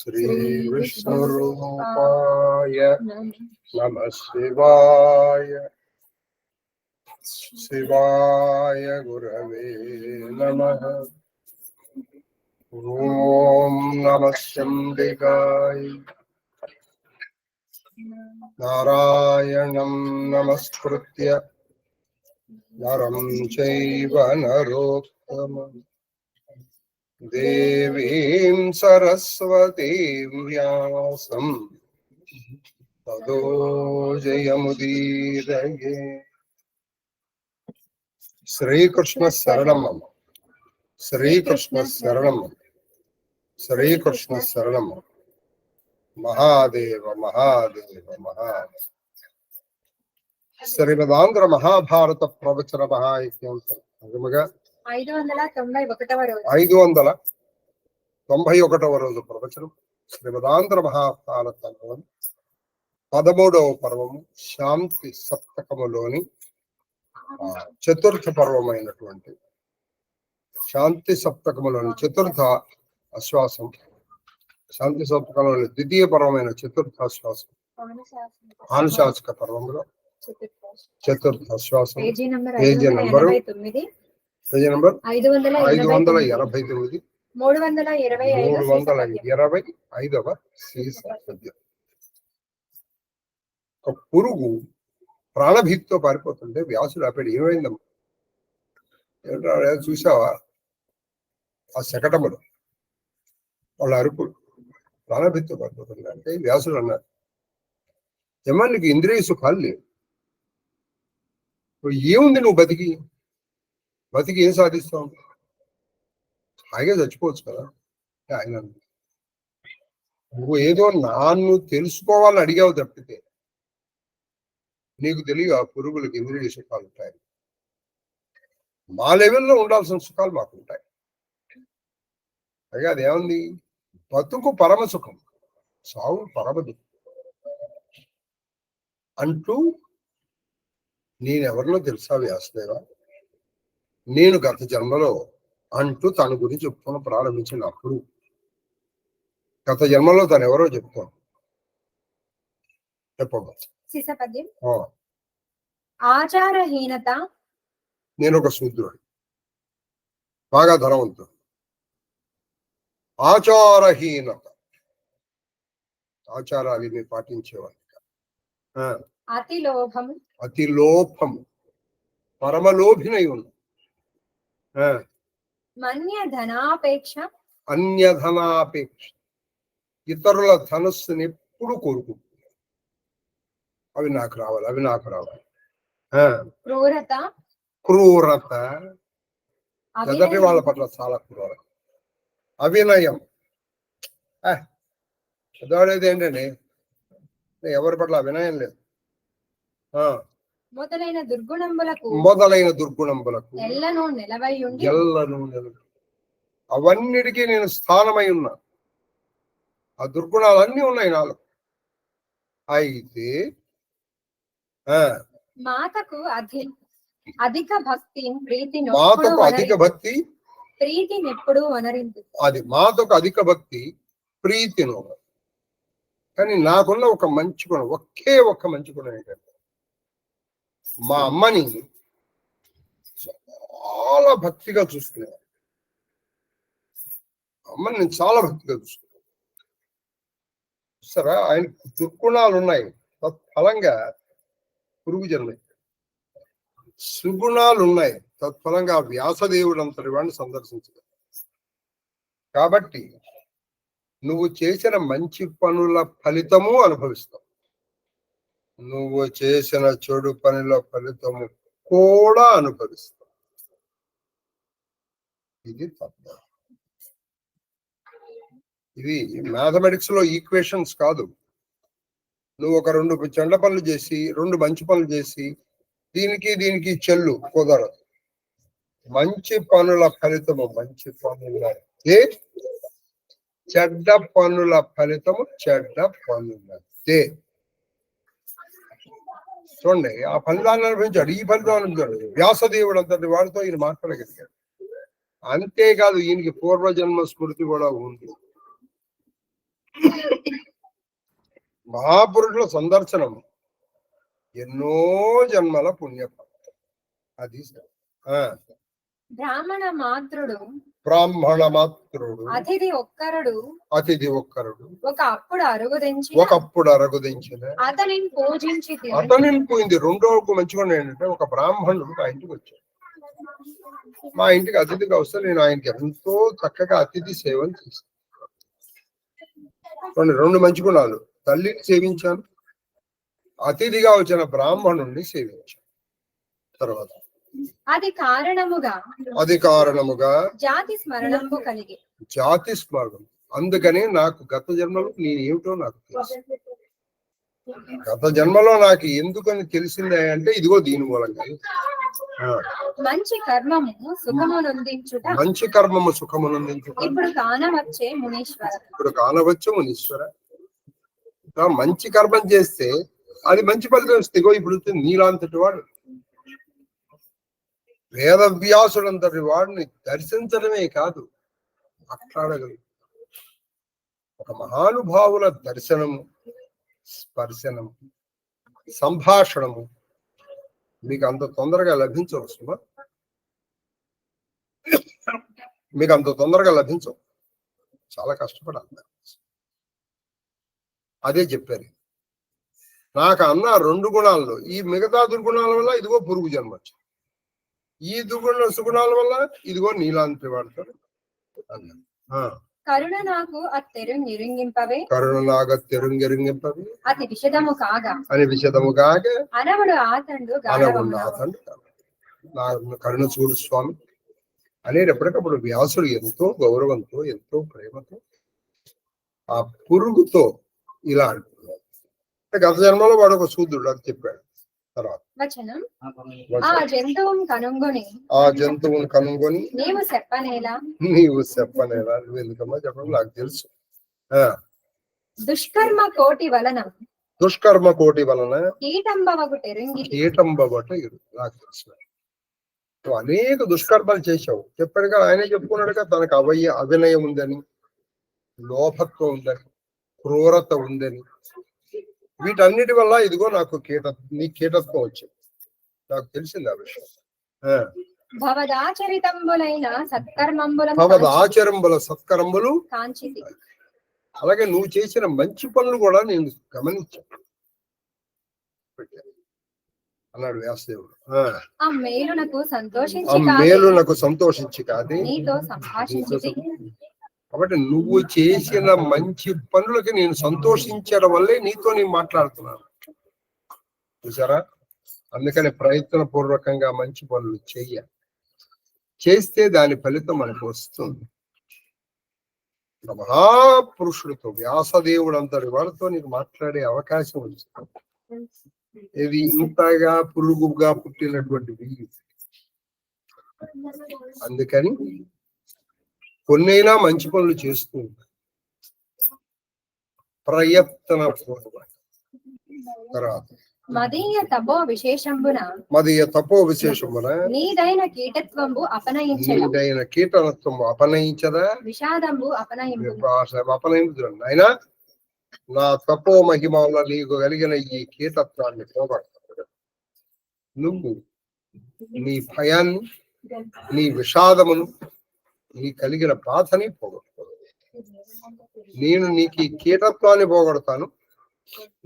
श्री विष्णुरूपाय नमः शिवाय शिवाय गुरवे नमः। ओम नमः शंभुगाय नारायणं नमस्कृत्य नरं चैव नरोत्तमं देवीं सरस्वतीं व्यासं ततो जयमुदीरये। श्रीकृष्ण शरणं मम, श्रीकृष्ण शरणं मम, श्रीकृष्ण शरणं मम। महादेव महादेव महादेव। శ్రీమదాంధ్ర మహాభారత ప్రవచన మహాయజ్ఞంగా 591వ రోజు ప్రవచనం. శ్రీమదాంధ్ర మహాభారతంలోని 13వ పర్వము శాంతి సప్తకములోని చతుర్థ పర్వమైనటువంటి శాంతి సప్తకములోని చతుర్థ ఆశ్వాసం, శాంతి సప్తకంలోని ద్వితీయ పర్వమైన చతుర్థ ఆశ్వాసం ఆనుశాసక పర్వంలో చతుర్థ ఆశ్వాసం పేజీ నంబర్ 589 325వ పద్యం. ఒక పురుగు ప్రాణభీతితో పారిపోతుంటే వ్యాసుడు ఆపాడు. ఏమైందమ్మా చూసావా ఆ శకటములు వాళ్ళ అరుపులు ప్రాణభీతితో పారిపోతుంది అంటే వ్యాసుడు అన్నాడు, యమానికి ఇంద్రియ సుఖాలు లేవు, ఏముంది నువ్వు బతికి ఏం సాధిస్తావు, హాయిగా చచ్చిపోవచ్చు కదా. ఆయన నువ్వు ఏదో నాన్ను తెలుసుకోవాలని అడిగావు తప్పితే నీకు తెలియదు ఆ పురుగులకు ఇంద్రియ సుఖాలు ఉంటాయి. మా లెవెల్లో ఉండాల్సిన సుఖాలు మాకు ఉంటాయి. పైగా అదేముంది, బతుకు పరమ సుఖం, సావు పరమ దుఃఖం అంటూ నేనెవరినో తెలుసా వ్యాసదేవ, నేను గత జన్మలో అంటూ తన గురించి చెప్పుకొని ప్రారంభించినప్పుడు గత జన్మలో తను ఎవరో చెప్తాను చెప్పవచ్చు. ఆచారహీనత, నేను ఒక శూద్రుడు, బాగా ధనవంతుడు. ఆచారహీనత, ఆచారాలు ఇవి పాటించేవాళ్ళు. అతి లోభము, పరమలోభినై ఉన్న అన్యధనాపేక్ష, ఇతరుల ధనస్సుని ఎప్పుడు కోరుకుంటుంది. అవి నాకు రావాలి, అవి నాకు రావాలి. క్రూరత, ఎదటి వాళ్ళ పట్ల చాలా క్రూరత. అవినయం, చదవలేదు ఏంటండి, ఎవరి పట్ల అవినయం లేదు. మొదలైన దుర్గుణంబులకు ఎల్లను నిలవై అవన్నిటికీ నేను స్థానమై ఉన్నా. ఆ దుర్గుణాలన్నీ ఉన్నాయి నాలో. అయితే మాతకు అధిక భక్తి ప్రీతినెప్పుడు వనరించు. అది మాతకు అధిక భక్తి ప్రీతిను. కానీ నాకున్న ఒక మంచి గుణం, ఒక్క మంచి గుణం ఏంటంటే మా అమ్మని చాలా భక్తిగా చూసుకునేవాడు. అమ్మని నేను చాలా భక్తిగా చూసుకున్నాను. సరే, ఆయన దుర్గుణాలు ఉన్నాయి, తత్ఫలంగా పురుగు జన్మ. సుగుణాలు ఉన్నాయి, తత్ఫలంగా వ్యాసదేవుడు అంతటి వాడిని సందర్శించగలరు. కాబట్టి నువ్వు చేసిన మంచి పనుల ఫలితము అనుభవిస్తావు, నువ్వు చేసిన చెడు పనుల ఫలితము కూడా అనుభవిస్తావు. ఇది తత్వం. ఇది మ్యాథమెటిక్స్ లో ఈక్వేషన్స్ కాదు. నువ్వు ఒక 2 చెడ్డ పనులు చేసి 2 మంచి పనులు చేసి దీనికి చెల్లు కుదరదు. మంచి పనుల ఫలితము మంచి పనులే, చెడ్డ పనుల ఫలితము చెడ్డ పనులే. చూడండి, ఆ ఫలితాన్ని అనుభవించాడు, ఈ ఫలితాన్ని అనుభవించాడు. వ్యాసదేవుడు అంతటి వాడితో ఈయన మాట్లాడగలిగాడు. అంతేకాదు ఈయనకి పూర్వజన్మ స్మృతి కూడా ఉంది. మహాపురుషుల సందర్శనం ఎన్నో జన్మల పుణ్యఫలం. అది ఆ బ్రాహ్మణ మాతృడు బ్రాహ్మణ మాత్రుడు అతిథి ఒక్కరుడు ఒకప్పుడు అరుగుదించిన అతనిని పూజించి అతనిని పోయింది. రెండో మంచిగా ఏంటంటే, ఒక బ్రాహ్మణుడు మా ఇంటికి వచ్చాడు. మా ఇంటికి అతిథిగా వస్తే నేను ఆయనకి ఎంతో చక్కగా అతిథి సేవలు చేశాను. రెండు మంచి గుణాలు: తల్లిని సేవించాను, అతిథిగా వచ్చిన బ్రాహ్మణుణ్ణి సేవించాను. తర్వాత అది కారణముగా జాతి స్మరణం. అందుకని నాకు గత జన్మలో నేను ఏమిటో నాకు తెలుసు. గత జన్మలో నాకు ఎందుకని తెలిసిందే అంటే ఇదిగో దీని మూలంగా. మంచి కర్మము సుఖమునందించుట ఇప్పుడు కానవచ్చు మునీశ్వర. మంచి కర్మం చేస్తే అది మంచి ఫలితం వస్తే ఇగో ఇప్పుడు నీలాంతటి వాడు, వేదవ్యాసుడంతటి వాడిని దర్శించడమే కాదు, మాట్లాడగలరు. ఒక మహానుభావుల దర్శనము, స్పర్శనము, సంభాషణము మీకు అంత తొందరగా లభించవు సుమా. మీకు అంత తొందరగా లభించవు, చాలా కష్టపడాలి. అదే చెప్పారు. నాకు అన్న రెండు గుణాల్లో ఈ మిగతా దుర్గుణాల వల్ల ఇదిగో పురుగు జన్మ వచ్చింది, ఈ సుగుణాల వల్ల ఇదిగో నీలాంటి వాడతాడు. కరుణ నాకు తెరుంగెరింగింపవే అది విషదము కాగా అనవుడు ఆతండు కరుణ చూడు స్వామి అనేటప్పటికప్పుడు వ్యాసుడు ఎంతో గౌరవంతో, ఎంతో ప్రేమతో ఆ పురుగుతో ఇలా అంటున్నాడు. గత జన్మలో వాడు ఒక శూద్రుడు, అది చెప్పాడు. తర్వాత ఆ జంతువును కనుగొని నీవు చెప్పనేలా, నువ్వు ఎందుకమ్మా చెప్పడం నాకు తెలుసు. దుష్కర్మ కోటి వలన కీటంబవట నాకు తెలుసు. నువ్వు అనేక దుష్కర్మాలు చేశావు. చెప్పాడుగా, ఆయనే చెప్పుకున్నాడుగా, తనకు అవినయం ఉందని, లోభత్వం ఉందని, క్రూరత ఉందని. వీటన్నిటి వల్ల ఇదిగో నాకు నీ కీటత్వం వచ్చింది. నాకు తెలిసింది ఆ విషయం. భవదాచరంబుల సత్కర్మములు అలాగే నువ్వు చేసిన మంచి పనులు కూడా నేను గమనించాను అన్నాడు వ్యాసదేవుడు. ఆ మేలునకు సంతోషించి కాదే. కాబట్టి నువ్వు చేసిన మంచి పనులకి నేను సంతోషించడం వల్లే నీతో నేను మాట్లాడుతున్నాను, చూసారా. అందుకని ప్రయత్న పూర్వకంగా మంచి పనులు చేస్తే దాని ఫలితం మనకు వస్తుంది. మహాపురుషుడితో, వ్యాసదేవుడు అంతటి వాడితో నీకు మాట్లాడే అవకాశం వస్తుంది. ఇది ఇంతగా పురుగుగా పుట్టినటువంటి వీలు. అందుకని కొన్నైనా మంచి పనులు చేస్తూ ప్రయత్న పూర్వక. తర్వాత మదీయ తపో విశేషమున నీదైన కీటత్వంబు అపనయించదా, విషాదంబు అపనయించు. అయినా నా తపో మహిమ వల్ల నీకు కలిగిన ఈ కీటత్వాన్ని పోగొడతాడు. నువ్వు నీ భయాన్ని, నీ విషాదమును, నీ కలిగిన బాధని పోగొట్టుకోవాలి. నేను నీకు ఈ కీటత్వాన్ని పోగొడతాను,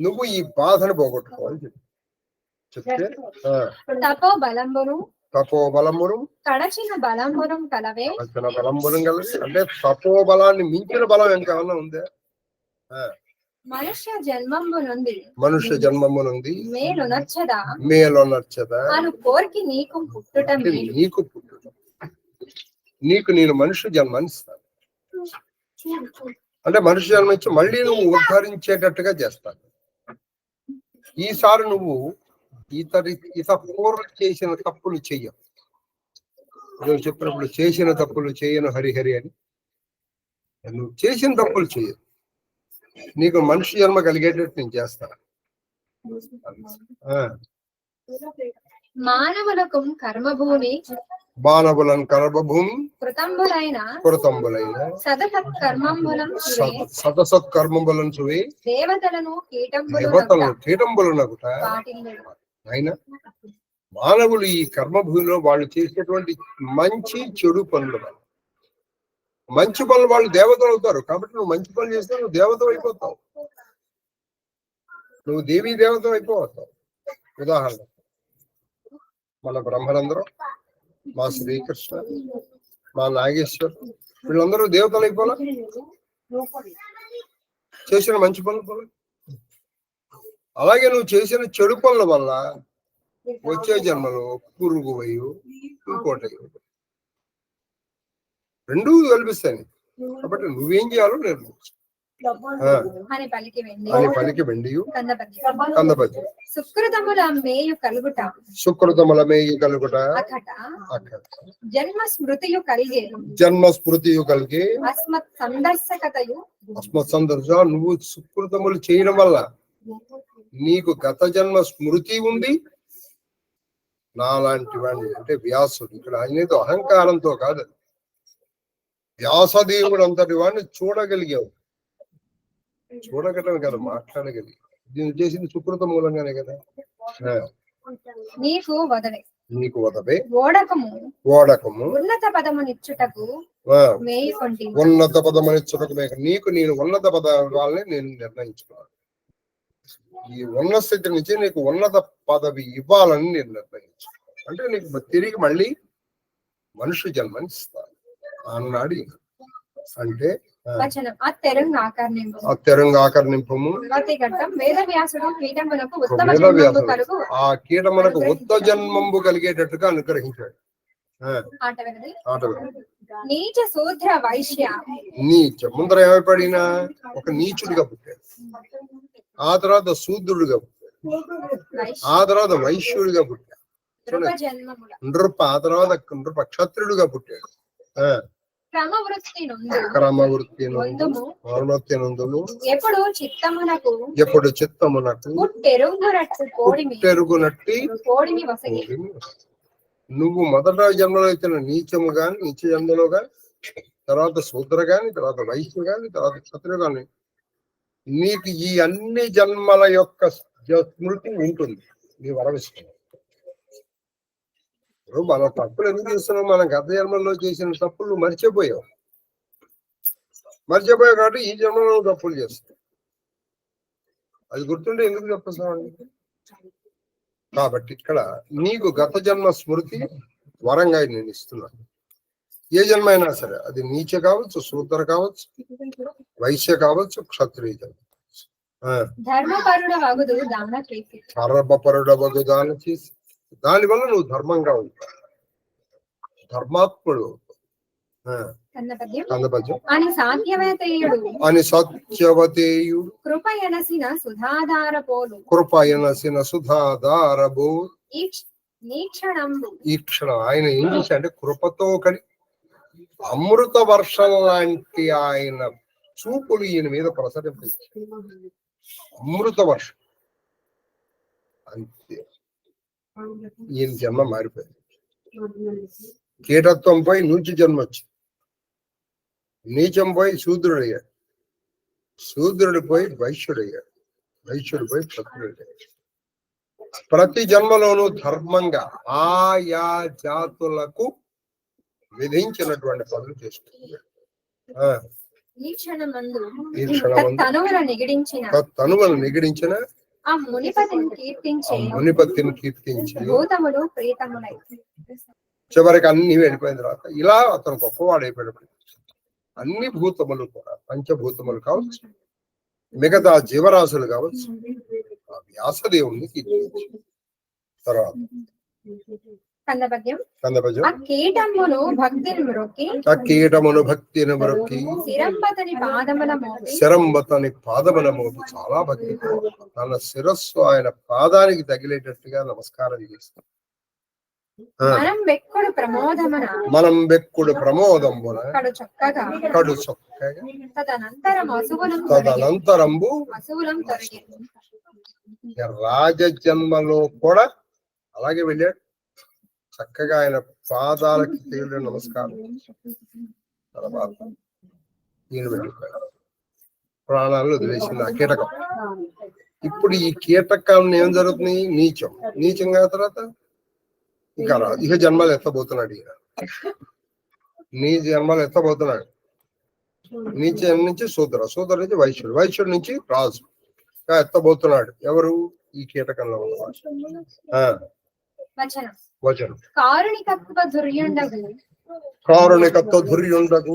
నువ్వు ఈ బాధను పోగొట్టుకోవాలి చెప్తే, తపోబలమును కడచిన బలంబురం కలవే. అంటే తపోబలాన్ని మించిన బలం ఇంకేమన్నా ఉందా? మనుష్య జన్మము నుండి మేలు నచ్చదా కోరికి నీకు పుట్టుట, నీకు నేను మనుష్య జన్మనిస్తాను. అంటే మనుష్య జన్మ ఇచ్చి మళ్ళీ నువ్వు ఉద్ధరించేటట్టుగా చేస్తాను. ఈసారి నువ్వు పూర్వం చేసిన తప్పులు చెయ్యవు. చెప్పినప్పుడు చేసిన తప్పులు చేయను హరిహరి అని. నువ్వు చేసిన తప్పులు చెయ్యవు, నీకు మనిషి జన్మ కలిగేటట్టు నేను చేస్తాను. మానవులకు కర్మభూమి బాణబులను కర్మభూమి కృతంబులైన కృతంబులైన సదసత్కర్మంబులం సువే సతసత్కర్మములను చూవి దేవతలను దేవతలను కీటంబులనగుట పాటిల్లెడు. అయినా మానవులు ఈ కర్మభూమిలో వాళ్ళు చేసేటువంటి మంచి చెడు పనులు వల్ల. మంచి పనులు వాళ్ళు దేవతలు అవుతారు కాబట్టి నువ్వు మంచి పనులు చేస్తే నువ్వు దేవత అయిపోతావు, నువ్వు దేవీ దేవత అయిపోతావు. ఉదాహరణ మన బ్రహ్మరంధ్రం, మా శ్రీకృష్ణ, మా నాగేశ్వర్, వీళ్ళందరూ దేవతలు అయిపోలా చేసిన మంచి పనుల. అలాగే నువ్వు చేసిన చెడు పనుల వల్ల వచ్చే జన్మలో పురుగు అయ్యో ఇంకోటి రెండూ కల్పిస్తాయి. కాబట్టి నువ్వేం చేయాలో నేర్పించు అని పలికి వెండి కందపద్యం. సుకృతముల మేయు కలుగుట సుకృతముల మేయు కలుగుట జన్మ స్మృతియు కలిగే అస్మత్ సందర్శకతయు నువ్వు సుకృతములు చేయడం వల్ల నీకు గత జన్మ స్మృతి ఉంది. నాలాంటి వాడిని అంటే వ్యాసుడు, ఇక్కడ ఆయనతో అహంకారంతో కాదు, వ్యాసదేవుడు అంతటి వాడిని చూడగలిగావు. చూడగలం కదా, మాట్లాడగలిగి. దీన్ని చేసింది సుకృత మూలంగానే కదా. నీకు వదవే ఓడకము ఉన్నత పదమునిచ్చుటకు నీకు నేను ఉన్నత పదవాళ్ళని నేను నిర్ణయించుకున్నాను. ఈ ఉన్నత స్థితి నుంచి నీకు ఉన్నత పదవి ఇవ్వాలని నేను నిర్ణయించుకున్నాను. అంటే నీకు తిరిగి మళ్ళీ మనుష్య జన్మనిస్తాను అన్నాడు. అంటే అత్తెరంగ ఆకర్ణింపము ఆ కీటమునకు ఉత్త జన్మంబు కలిగేటట్టుగా అనుగ్రహించాడు. నీచ శూద్ర వైశ్య ముందర ఏమైపడినా ఒక నీచుడిగా పుట్టాడు, ఆ తర్వాత శూద్రుడిగా పుట్టాడు, ఆ తర్వాత వైశ్యుడిగా పుట్టాడు, నృప, ఆ తర్వాత నృప క్షత్రుడిగా పుట్టాడు. క్రమవృత్తి ఎప్పుడు చిత్తమునకు పుట్టెరుగునట్టి నువ్వు మొదట జన్మలో ఇచ్చిన నీచము గాని, నీచ జన్మలో గాని, తర్వాత శూద్ర గాని, తర్వాత వైశ్య గాని, తర్వాత క్షత్రుడు గాని, నీకు ఈ అన్ని జన్మల యొక్క స్మృతి ఉంటుంది. నీ వరవిస్తున్నావు. మన తప్పులు ఎందుకు చేస్తున్నావు? మన గత జన్మల్లో చేసిన తప్పులు మర్చిపోయావు కాబట్టి ఈ జన్మలో తప్పులు చేస్తావు. అది గుర్తుంటే ఎందుకు చెప్పేస్తామండి? కాబట్టి ఇక్కడ నీకు గత జన్మ స్మృతి వరంగా నేను ఇస్తున్నాను. ఏ జన్మ అయినా సరే, అది నీచ కావచ్చు, శూద్ర కావచ్చు, వైశ్య కావచ్చు, క్షత్రియ కావచ్చు. ధర్మపరుడవగు దాన చేసి దానివల్ల నువ్వు ధర్మంగా ఉంటావు, ధర్మాత్ముడు. అని సత్యవతేయుడు కృపయనసిన సుధాధారబో ఈ క్షణం ఆయన ఏం చేశాడంటే కృపతో కడి అమృత వర్షం లాంటి ఆయన చూపులు ఈయన మీద ప్రసరింపజేశాడు. అమృత వర్షం అంతే. ఈయన జన్మ మారిపోయింది. కీటత్వం పోయి నూచి జన్మ వచ్చింది, నీచం పోయి శూద్రుడయ్యాడు, శూద్రుడు పోయి వైశ్యుడయ్యాడు, వైశ్యుడు పోయి క్షత్రుడయ్యాడు. ప్రతి జన్మలోనూ ధర్మంగా ఆయా జాతులకు విధించినటువంటి పనులు చేస్తున్నాడు. తనువును నిగడించిన ఆ మునిపతిని కీర్తించి చివరికి అన్ని వెళ్ళిపోయిన తర్వాత ఇలా అతను గొప్పవాడు అయిపోయాడు. అన్ని భూతములు కూడా, పంచభూతములు కావచ్చు, మిగతా జీవరాశులు కావచ్చు, ఆ వ్యాసదేవుణ్ణి కీర్తించి తర్వాత ఆ కీటమును భక్తిని మ్రొక్కి శిరంబతని పాదముల మోపి చాలా భక్తి తన శిరస్సు ఆయన పాదానికి తగిలేటట్టుగా నమస్కారం చేస్తాం. మనం బెక్కుడు ప్రమోదమున కడు చొక్కగా తదనంతరంబు రాజ జన్మలో కూడా అలాగే వెళ్ళాడు, చక్కగా ఆయన పాదాలకి దేవుడు నమస్కారం. తర్వాత ఈయన వెళ్ళిపోయాడు, ప్రాణాలు వదిలేసింది ఆ కీటకం. ఇప్పుడు ఈ కీటకం ఏం జరుగుతుంది? నీచంగా తర్వాత ఇంకా రాదు. ఇక జన్మలు ఎత్తబోతున్నాడు ఈయన. నీ జన్మలు ఎత్తబోతున్నాడు. నీచం నుంచి శూద్ర నుంచి వైశ్యుడు, వైశ్యుడి నుంచి రాజు ఎత్తబోతున్నాడు. ఎవరు? ఈ కీటకంలో ఉన్నవాడు. వచనం కారుణికత్వ దుర్యుండగు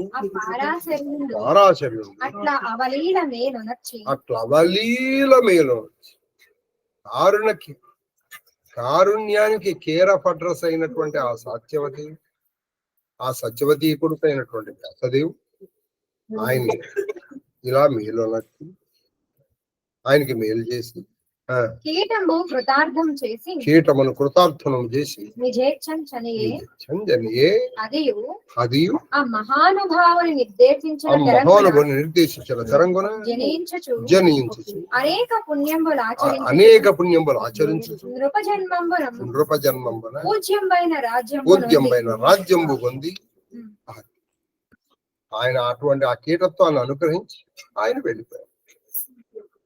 పారాశర్యుండు అట్లా అవలీల మేలు. కారుణ్యానికి కేర్ ఆఫ్ అడ్రస్ అయినటువంటి ఆ సత్యవతి కొడుకు అయినటువంటి వ్యాసదేవు ఆయన్ని ఇలా మేలు నచ్చి ఆయనకి మేలు చేసి కీటమును కృతార్థనం చేసి మహానుభావుని నిర్దేశించిన తరంగున జనించు అనేక పుణ్యంబులు ఆచరించు నృపజన్మంబున పూజ్యంబైన రాజ్యంబు పొంది ఆయన అటువంటి ఆ కీటత్వాన్ని అనుగ్రహించి ఆయన వెళ్ళిపోయారు.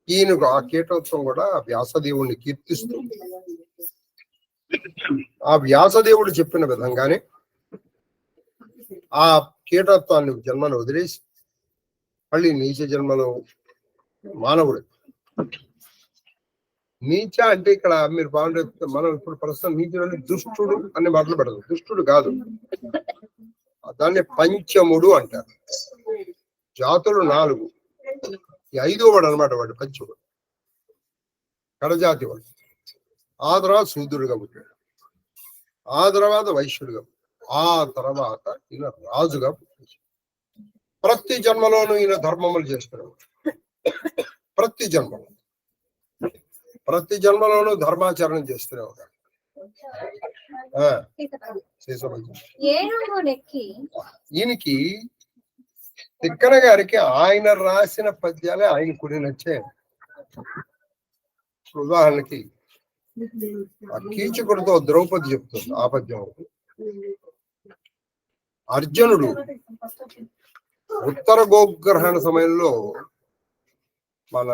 ఈయనకు ఆ కీటోత్సవం కూడా వ్యాసదేవుణ్ణి కీర్తిస్తూ ఆ వ్యాసదేవుడు చెప్పిన విధంగానే ఆ కీటత్వాన్ని జన్మను వదిలేసి మళ్ళీ నీచ జన్మలో మానవుడు. నీచ అంటే ఇక్కడ మీరు బాగుంటే మనం ఇప్పుడు ప్రస్తుతం నీచుడు దుష్టుడు అని మాటలు పెడతాం. దుష్టుడు కాదు, దాన్ని పంచముడు అంటారు. జాతులు 4, 5వ వాడు అనమాట. వాడు పంచుడు, కడజాతి వాడు. ఆ తర్వాత శూద్రుడిగా పుట్టాడు, ఆ తర్వాత వైశ్యుడిగా, ఆ తర్వాత ఈయన రాజుగా పుట్టాడు. ప్రతి జన్మలోనూ ఈయన ధర్మములు చేస్తున్నాడు. ప్రతి జన్మలోనూ ధర్మాచరణ చేస్తూనే ఉంటాడు. ఈయనకి తిక్కన గారికి ఆయన రాసిన పద్యాలే ఆయన కొన్ని నచ్చాయి. ఉదాహరణకి ఆ కీచకుడితో ద్రౌపది చెప్తుంది ఆ పద్యం. అర్జునుడు ఉత్తర గోగ్రహణ సమయంలో మన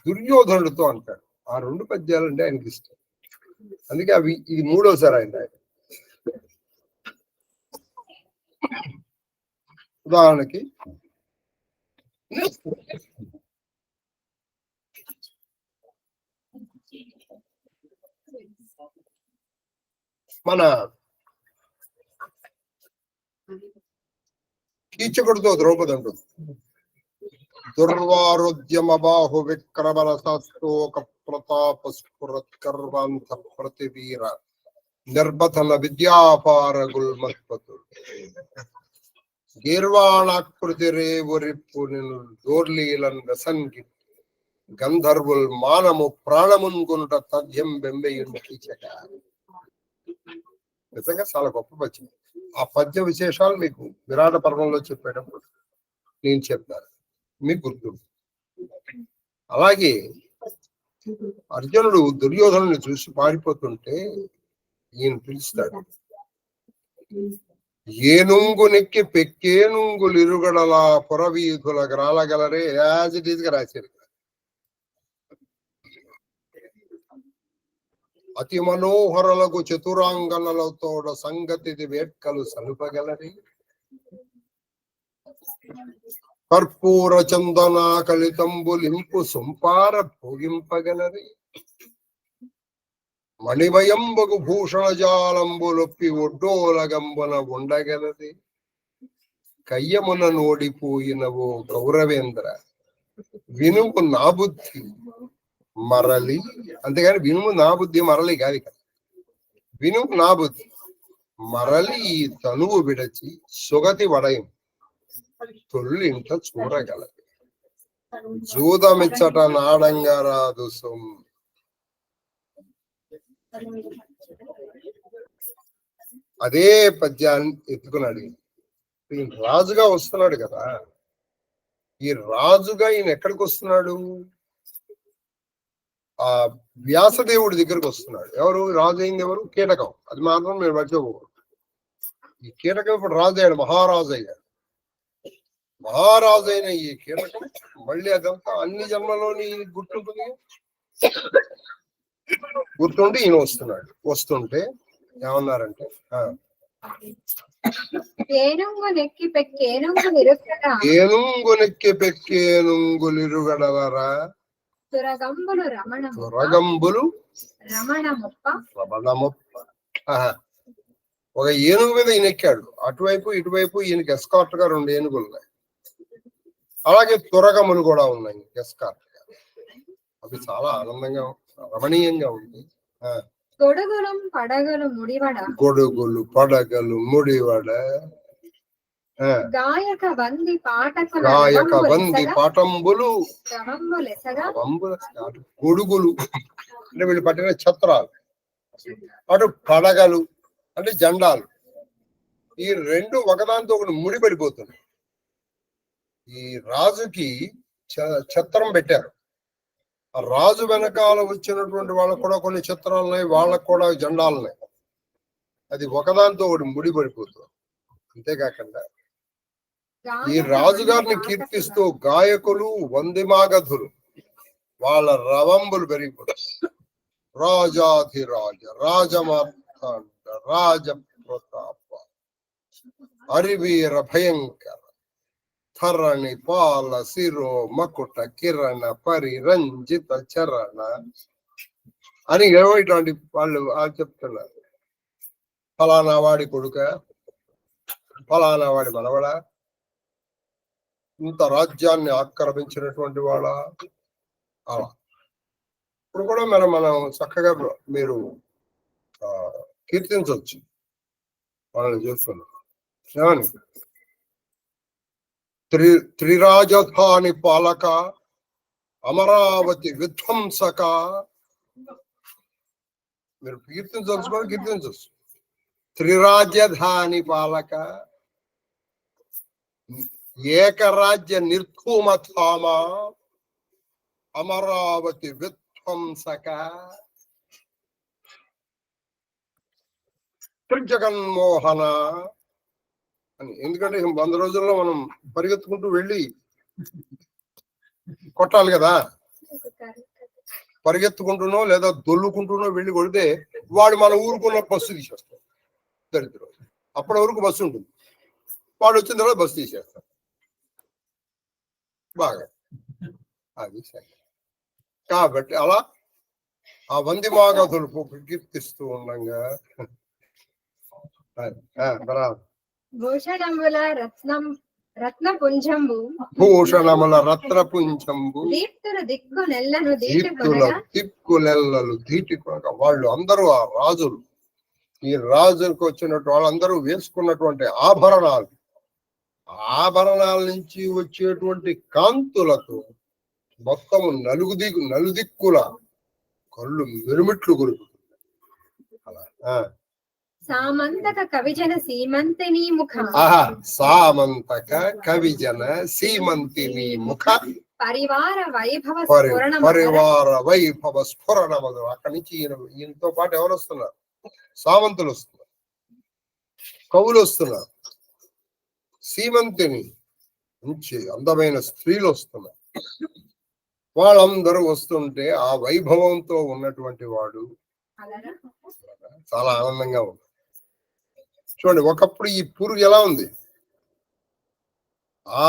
దుర్యోధనుడితో అంటాడు. ఆ 2 పద్యాలు అంటే ఆయనకి ఇష్టం. అందుకే ఇది 3వసారి ఆయన. ఉదాహరణకి మన కీచకుడితో ద్రౌపది అంటుంది, దుర్వారోద్యమ బాహు విక్రమణ శాస్త్రోక ప్రతాప స్ఫురత్కర్వాంత ప్రతివీర నిర్బథన విద్యాపార గుల్మత్పతు గీర్వాణాకృతి రేవురిప్పు దోర్లీలన్ వ్యసన్కి గంధర్వుల్ మానము ప్రాణమున్ కొనుట తథ్యం బెంబెయుండ కీచక. నిజంగా చాలా గొప్ప పద్యం. ఆ పద్య విశేషాలు మీకు విరాట పర్వంలో చెప్పేటప్పుడు నేను చెప్తాను, మీకు గుర్తుంది. అలాగే అర్జునుడు దుర్యోధనుని చూసి పారిపోతుంటే ఈయన పిలుస్తాడు. ఏనుంగు నెక్కి పెక్కేనుంగులు ఇరుగడలా పురవీధుల గ్రాలగలరే. యాజ్ ఇట్ ఈజ్ గా రాశారు. అతి మనోహరలకు చతురాంగనలతోడ సంగతి వేట్కలు సలుపగలరి. కర్పూర చందన కలితంబులింపు సొంపార భోగింపగలరి. మణిమయంబగు భూషణ జాలంబులొప్పి ఒడ్డోలగంబున ఉండగలది. కయ్యమున నోడిపోయినవో గౌరవేంద్ర వినుము నా బుద్ధి మరలి. అంతేగాని వినుము నా బుద్ధి మరలి కాదు. వినుము నా బుద్ధి మరలి ఈ తనువు విడచి సుగతి వడయం తొల్లింట చూడగలది. జూదమిచ్చట నాడంగా రాదు సొమ్ము. అదే పద్యాన్ని ఎత్తుకున్నాడు. ఈయన రాజుగా వస్తున్నాడు కదా. ఈ రాజుగా ఈయన ఎక్కడికి వస్తున్నాడు? ఆ వ్యాసదేవుడి దగ్గరకు వస్తున్నాడు. ఎవరు రాజు అయింది? ఎవరు? కీటకం. అది మాత్రం మీరు మర్చిపోకూడదు. ఈ కీటకం ఇప్పుడు రాజు అయ్యాడు, మహారాజు అయ్యాడు. మహారాజు అయిన ఈ కీటకం మళ్ళీ అదంతా అన్ని జన్మలోని గుర్తుంటుంది. గుర్తుండి ఈయన వస్తున్నాడు. వస్తుంటే ఏమన్నారంటే ఏనుంగు నెక్కి పెక్కేనుంగులిరుగడవరా తురగంబులు రమణముప్ప. ఒక ఏనుగు మీద ఈయన ఎక్కాడు. అటువైపు ఇటువైపు ఈయనకి ఎస్కార్ట్ గా 2 ఏనుగులు ఉన్నాయి. అలాగే తురగములు కూడా ఉన్నాయి ఎస్కార్ట్ గా. అవి చాలా ఆనందంగా రమణీయంగా ఉంది. గొడుగులు పడగలు ముడివడ గాయక వంది పాటంబులు గొడుగులు అంటే వీళ్ళు పట్టిన ఛత్రాలు, అటు పడగలు అంటే జెండాలు. ఈ 2 ఒకదానితో ఒకటి ముడిపడిపోతున్నాయి. ఈ రాజుకి ఛత్రం పెట్టారు. ఆ రాజు వెనకాల వచ్చినటువంటి వాళ్ళకు కూడా కొన్ని ఛత్రాలు ఉన్నాయి, వాళ్ళకు కూడా జెండాలు ఉన్నాయి. అది ఒకదానితో ఒకటి ముడిపడిపోతుంది. అంతేకాకుండా ఈ రాజుగారిని కీర్తిస్తూ గాయకులు, వందిమాగధులు వాళ్ళ రవంబులు పెరిగిపోతాయి. రాజాధిరాజ, రాజమార్తాండ, రాజ ప్రతాప, హరివీర భయంకర, ధరణి పాల శిరో మకుట కిరణ పరిరంజిత చరణ అని ఇట్లాంటి వాళ్ళు చెప్తున్నారు. ఫలానా వాడి కొడుక, ఫలానా వాడి మనవడ, ఇంత రాజ్యాన్ని ఆక్రమించినటువంటి వాళ్ళ. అలా ఇప్పుడు కూడా మనం చక్కగా మీరు కీర్తించవచ్చు వాళ్ళని చూస్తున్నాం. ఏమని? త్రిరాజధాని పాలక, అమరావతి విధ్వంసక. మీరు కీర్తించవచ్చు, కీర్తించవచ్చు. త్రిరాజధాని పాలక, ఏకరాజ్య నిర్ధూమధామ, అమరావతి విధ్వంసక, త్రిజగన్మోహన అని. ఎందుకంటే 100 రోజుల్లో మనం పరిగెత్తుకుంటూ వెళ్ళి కొట్టాలి కదా. పరిగెత్తుకుంటునో లేదా దొల్లుకుంటునో వెళ్ళి కొడితే వాడు మన ఊరుకున్న బస్సు తీసేస్తాడు. దరిద్రం. అప్పటి వరకు బస్సు ఉంటుంది, వాడు వచ్చిన తర్వాత బస్సు తీసేస్తాడు. బాగా అది సరే. కాబట్టి అలా ఆ వందిమాగధులు కీర్తిస్తూ ఉండగా భూషణముల రత్నపుంజంబు దీప్తుల దిక్కులెల్లలు దీటికొనక వాళ్ళు అందరూ ఆ రాజులు, ఈ రాజులకు వచ్చినట్టు వాళ్ళందరూ వేసుకున్నటువంటి ఆభరణాల నుంచి వచ్చేటువంటి కాంతులతో మొత్తము నలుదిక్కుల కళ్ళు మిరుమిట్లు కొలుపుతుంది. అలా సామంతక కవిజన సీమంతిని ముఖ పరివార వైభవ స్ఫురణములు. అక్కడి నుంచి ఈయనతో పాటు ఎవరు వస్తున్నారు? సామంతులు వస్తున్నారు, కవులు వస్తున్నారు, సీమంతిని నుంచి అందమైన స్త్రీలు వస్తున్నారు. వాళ్ళందరూ వస్తుంటే ఆ వైభవంతో ఉన్నటువంటి వాడు చాలా ఆనందంగా ఉంది. చూడండి, ఒకప్పుడు ఈ పురుగు ఎలా ఉంది? ఆ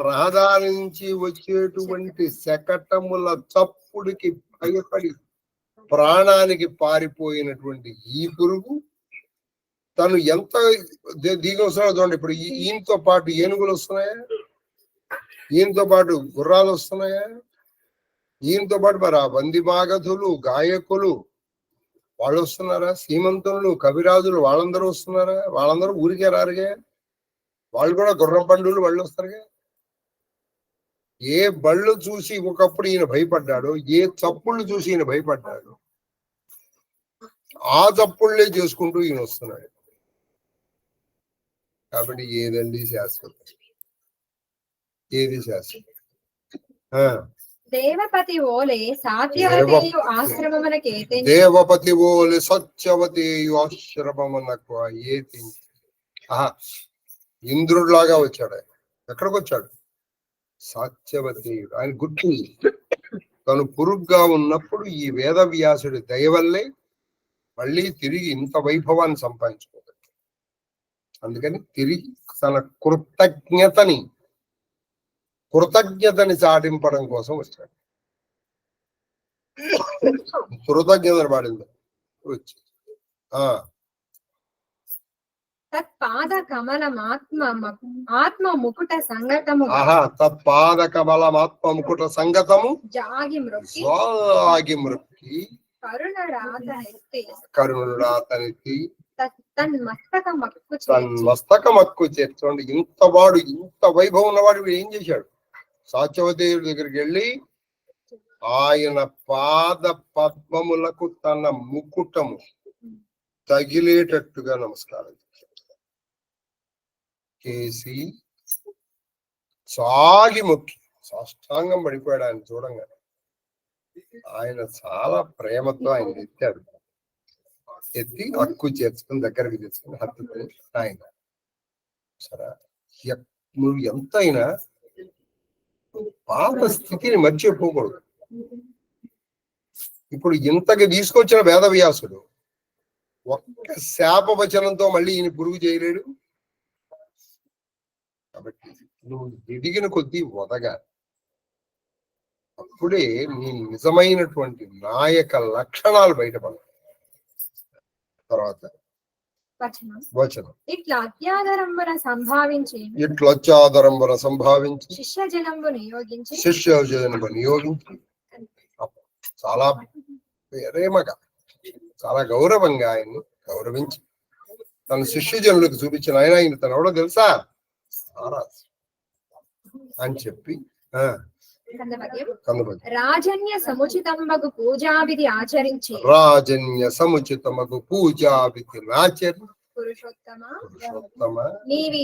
రహదారి నుంచి వచ్చేటువంటి శకటముల చప్పుడికి భయపడి ప్రాణానికి పారిపోయినటువంటి ఈ పురుగు తను ఎంత దిగి వస్తున్నాడో చూడండి. ఇప్పుడు ఈయనతో పాటు ఏనుగులు వస్తున్నాయా? ఈయనతో పాటు గుర్రాలు వస్తున్నాయా? ఈయనతో పాటు మరి ఆ వందిమాగధులు, గాయకులు వాళ్ళు వస్తున్నారా? సీమంతులు, కవిరాజులు వాళ్ళందరూ వస్తున్నారా? వాళ్ళందరూ ఊరికే రారుగా. వాళ్ళు కూడా గుర్రం బండులు వాళ్ళు వస్తారుగా. ఏ బళ్ళు చూసి ఒకప్పుడు ఈయన భయపడ్డాడో, ఏ చప్పుళ్ళు చూసి ఈయన భయపడ్డాడు, ఆ చప్పుళ్లే చేసుకుంటూ ఈయన వస్తున్నాడు. కాబట్టి ఏదండి శాశ్వతం? ఏది శాశ్వతం? దేవపతి ఓలే సాత్యవతేయు ఆశ్రమమునకేతే దేవపతి ఓలి సత్యవతేయు ఆశ్రమమునకు ఏతి. ఆహా, ఇంద్రుడిలాగా వచ్చాడు ఆయన. ఎక్కడికి వచ్చాడు? సాత్యవతేయుడు. ఆయన గుర్తు తను పురుగ్గా ఉన్నప్పుడు ఈ వేదవ్యాసుడి దయ వల్లే మళ్ళీ తిరిగి ఇంత వైభవాన్ని సంపాదించుకోగలిగాడు. అందుకని తిరిగి తన కృతజ్ఞతని చాటింపడం కోసం వచ్చాడు. కృతజ్ఞతను పాడింది వచ్చి తత్పాద కమలమాత్మ ముకుట సంగతము తత్పాద కమలమాత్మ ముకుట సంగతము జాగి మృక్కి కరుణుడాతనెత్తి మస్తక మక్కు చేర్చండి. ఇంత వైభవం ఉన్నవాడు ఏం చేశాడు? సాత్యవతేయుడి దగ్గరికి వెళ్ళి ఆయన పాద పద్మములకు తన ముకుటము తగిలేటట్టుగా నమస్కారం చేసి సాగి మొక్కి సాష్టాంగం పడిపోయాడు. ఆయన చూడంగా ఆయన చాలా ప్రేమతో ఆయన ఎత్తి హక్కు చేర్చుకుని దగ్గరికి తెచ్చుకుని హత్తుకుని ఆయన సరే నువ్వు ఎంతైనా పాత స్థితిని మర్చిపోకూడదు. ఇప్పుడు ఇంతకి తీసుకొచ్చిన వేదవ్యాసుడు ఒక్క శాపవచనంతో మళ్ళీ ఈయన పురుగు చేయలేడు. కాబట్టి నువ్వు ఎదిగిన కొద్దీ వదగా అప్పుడే నీ నిజమైనటువంటి నాయక లక్షణాలు బయటపడతాయి. తర్వాత వచనం ఇట్లా అత్యాదరంబర సంభావించి శిష్యజనంబు నియోగించి చాలా ప్రేమగా చాలా గౌరవంగా ఆయన్ని గౌరవించి తన శిష్యజనులకు చూపించిన ఆయన తన ఎవడో తెలుసా అని చెప్పి రాజన్య సముచితమగు పూజావిధి ఆచరించి పురుషోత్తమ నీవీ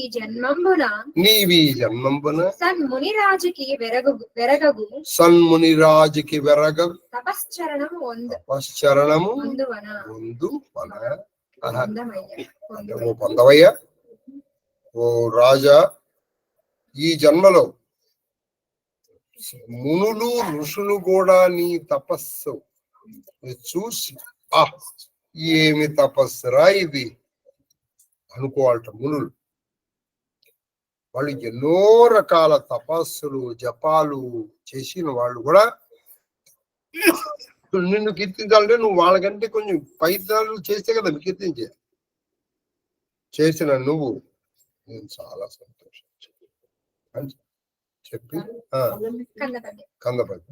జన్మంబున సన్మునిరాజుకి వెరగగు తపశ్చరణము పొందవయ్యా. ఓ రాజా, ఈ జన్మలో మునులు ఋషులు కూడా నీ తపస్సు చూసి ఏమి తపస్సురా ఇది అనుకోవాలట. మునులు వాళ్ళు ఎన్నో రకాల తపస్సులు జపాలు చేసిన వాళ్ళు కూడా నిన్ను కీర్తించాలంటే నువ్వు వాళ్ళకంటే కొంచెం పైతాలు చేస్తే కదా కీర్తించేది. చేసిన నువ్వు నేను చాలా సంతోషించు అని చెప్పి కందపతి.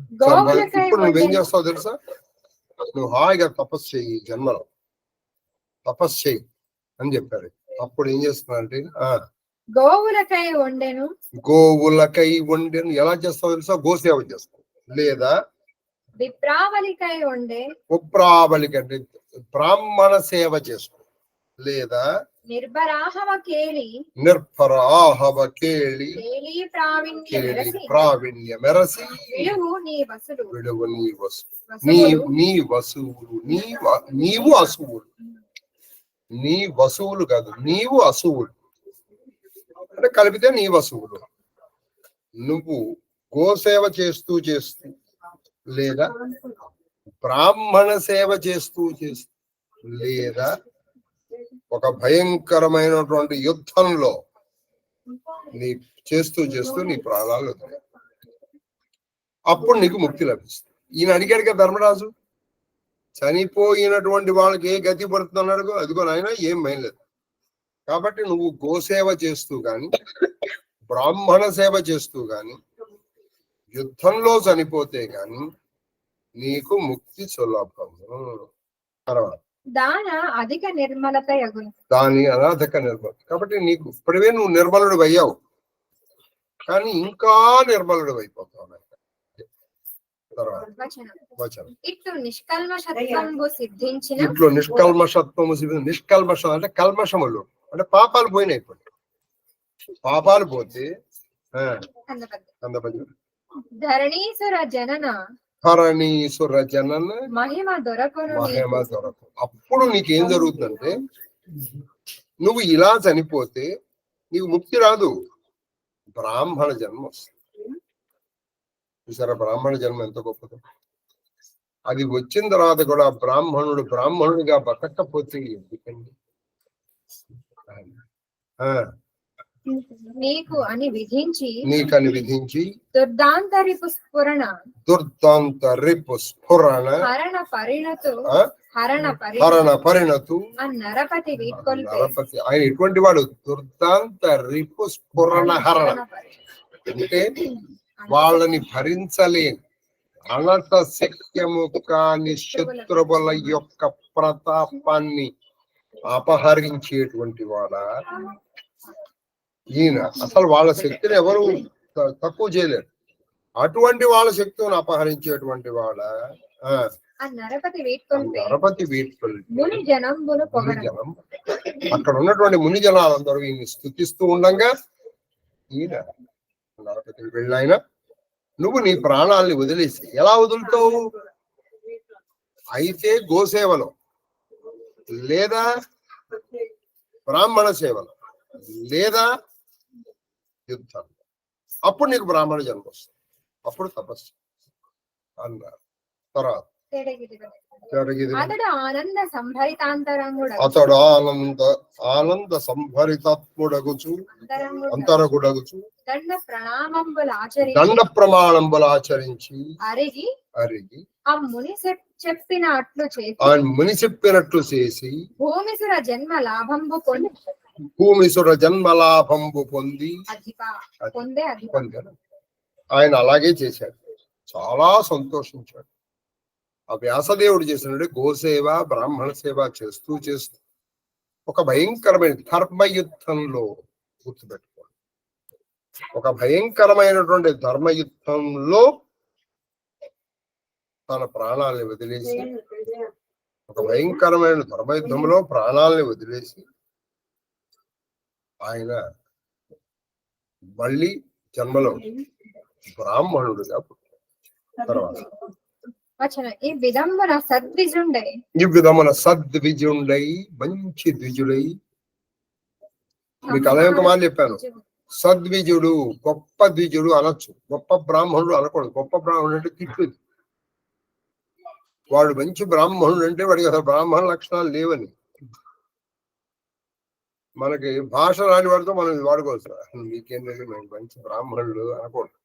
ఇప్పుడు నువ్వేం చేస్తావు తెలుసా? నువ్వు హాయిగా తపస్సు చెయ్యి, జన్మలో తపస్సు చెయ్యి అని చెప్పారు. అప్పుడు ఏం చేస్తున్నారంటే గోవులకై వండెను ఎలా చేస్తావు తెలుసా? గోసేవ చేస్తావు. లేదా ఉప్రావళిక అంటే బ్రాహ్మణ సేవ చేసుకో. లేదా నిర్భరాహవ కేళి ప్రావీణ్య మెరసి విడువు నీ వసువులు నీవు అసువులు. నీ వసువులు కాదు, నీవు అసువులు అంటే కలిపితే నీ వసువులు. నువ్వు గోసేవ చేస్తూ లేదా బ్రాహ్మణ సేవ చేస్తూ లేదా ఒక భయంకరమైనటువంటి యుద్ధంలో నీ చేస్తూ నీ ప్రాణాలు వదిలే. అప్పుడు నీకు ముక్తి లభిస్తుంది. ఈయన అడిగాడు కదా ధర్మరాజు, చనిపోయినటువంటి వాళ్ళకి ఏ గతి పడుతున్నాడు? అదిగో నాయన ఏం మైలేదు. కాబట్టి నువ్వు గోసేవ చేస్తూ గాని బ్రాహ్మణ సేవ చేస్తూ గాని యుద్ధంలో చనిపోతే గాని నీకు ముక్తి సులభము. తర్వాత దాని అధిక నిర్మలత. కాబట్టి నీకు ఇప్పుడే నువ్వు నిర్మలుడు అయ్యావు, కానీ ఇంకా నిర్మలుడు అయిపోతావు. ఇట్లు నిష్కల్మషత్వము నిష్కల్మషం అంటే కల్మషములు అంటే పాపాలు పోయినాయి. ఇప్పుడు పాపాలు పోతే ధరణీసుర జనన హరణీసుర జనన మహిమ దొరకును మహిమ దొరకు. అప్పుడు నీకేం జరుగుతుందంటే నువ్వు ఇలా చనిపోతే నీకు ముక్తి రాదు, బ్రాహ్మణ జన్మ వస్తుంది. చూసారా బ్రాహ్మణ జన్మ ఎంత గొప్పదో. అది వచ్చిన తర్వాత కూడా బ్రాహ్మణుడిగా బతకపోతే ఎందుకండి? నీకని విధించి దుర్దాంతరిపు స్ఫురణ హరణ పరిణతు నరపతి ఆయన ఎటువంటి వాడు? దుర్దాంత రిపు స్ఫురణ హరణ అంటే వాళ్ళని భరించలేని అనత శక్యము కాని శత్రువుల యొక్క ప్రతాపాన్ని అపహరించేటువంటి వాడా ఈయన. అసలు వాళ్ళ శక్తిని ఎవరు తక్కువ చేయలేరు. అటువంటి వాళ్ళ శక్తిని అపహరించేటువంటి వాడ నరపతి అక్కడ ఉన్నటువంటి ముని జనాలందరూ ఈయన్ని స్తుతిస్తూ ఉండగా ఈయన నరపతికి వెళ్ళాయన నువ్వు నీ ప్రాణాలని వదిలేసి ఎలా వదులుతావు? అయితే గోసేవలో లేదా బ్రాహ్మణ సేవలో లేదా యుద్ధం, అప్పుడు నీకు బ్రాహ్మణ జన్మ వస్తుంది, అప్పుడు తపస్సు అన్నారు. తర్వాత అతడు ఆనంద సంభరితాత్ముడగుచు అంతరగుడగుచు దండ ప్రమాణంబులు ఆచరించి అరిగి ఆ ముని చెప్పినట్లు చేసి భూమిసుర జన్మ లాభంబు పొంది ఆయన అలాగే చేశాడు. చాలా సంతోషించాడు. ఆ వ్యాసదేవుడు చేసినట్టు గోసేవ బ్రాహ్మణ సేవ చేస్తూ ఒక భయంకరమైన ధర్మయుద్ధంలో గుర్తుపెట్టుకోండి, ఒక భయంకరమైనటువంటి ధర్మయుద్ధంలో తన ప్రాణాలని వదిలేసి, ఒక భయంకరమైన ధర్మయుద్ధంలో ప్రాణాలని వదిలేసి ఆయన మళ్ళీ జన్మలో బ్రాహ్మణుడుగా పుట్టాడు. తర్వాత ఈ విధమున సద్విజుండై మంచి ద్విజుడై, మీకు అలాగే మాట చెప్పాను. సద్విజుడు గొప్ప ద్విజుడు అనొచ్చు, గొప్ప బ్రాహ్మణుడు అనకూడదు. గొప్ప బ్రాహ్మణుడు అంటే తిట్లు. వాడు మంచి బ్రాహ్మణుడు అంటే వాడికి అసలు బ్రాహ్మణ లక్షణాలు లేవని. మనకి భాష రాని వాడితో మనం వాడుకోవచ్చు. మీకేంటంటే మంచి బ్రాహ్మణుడు అనకూడదు.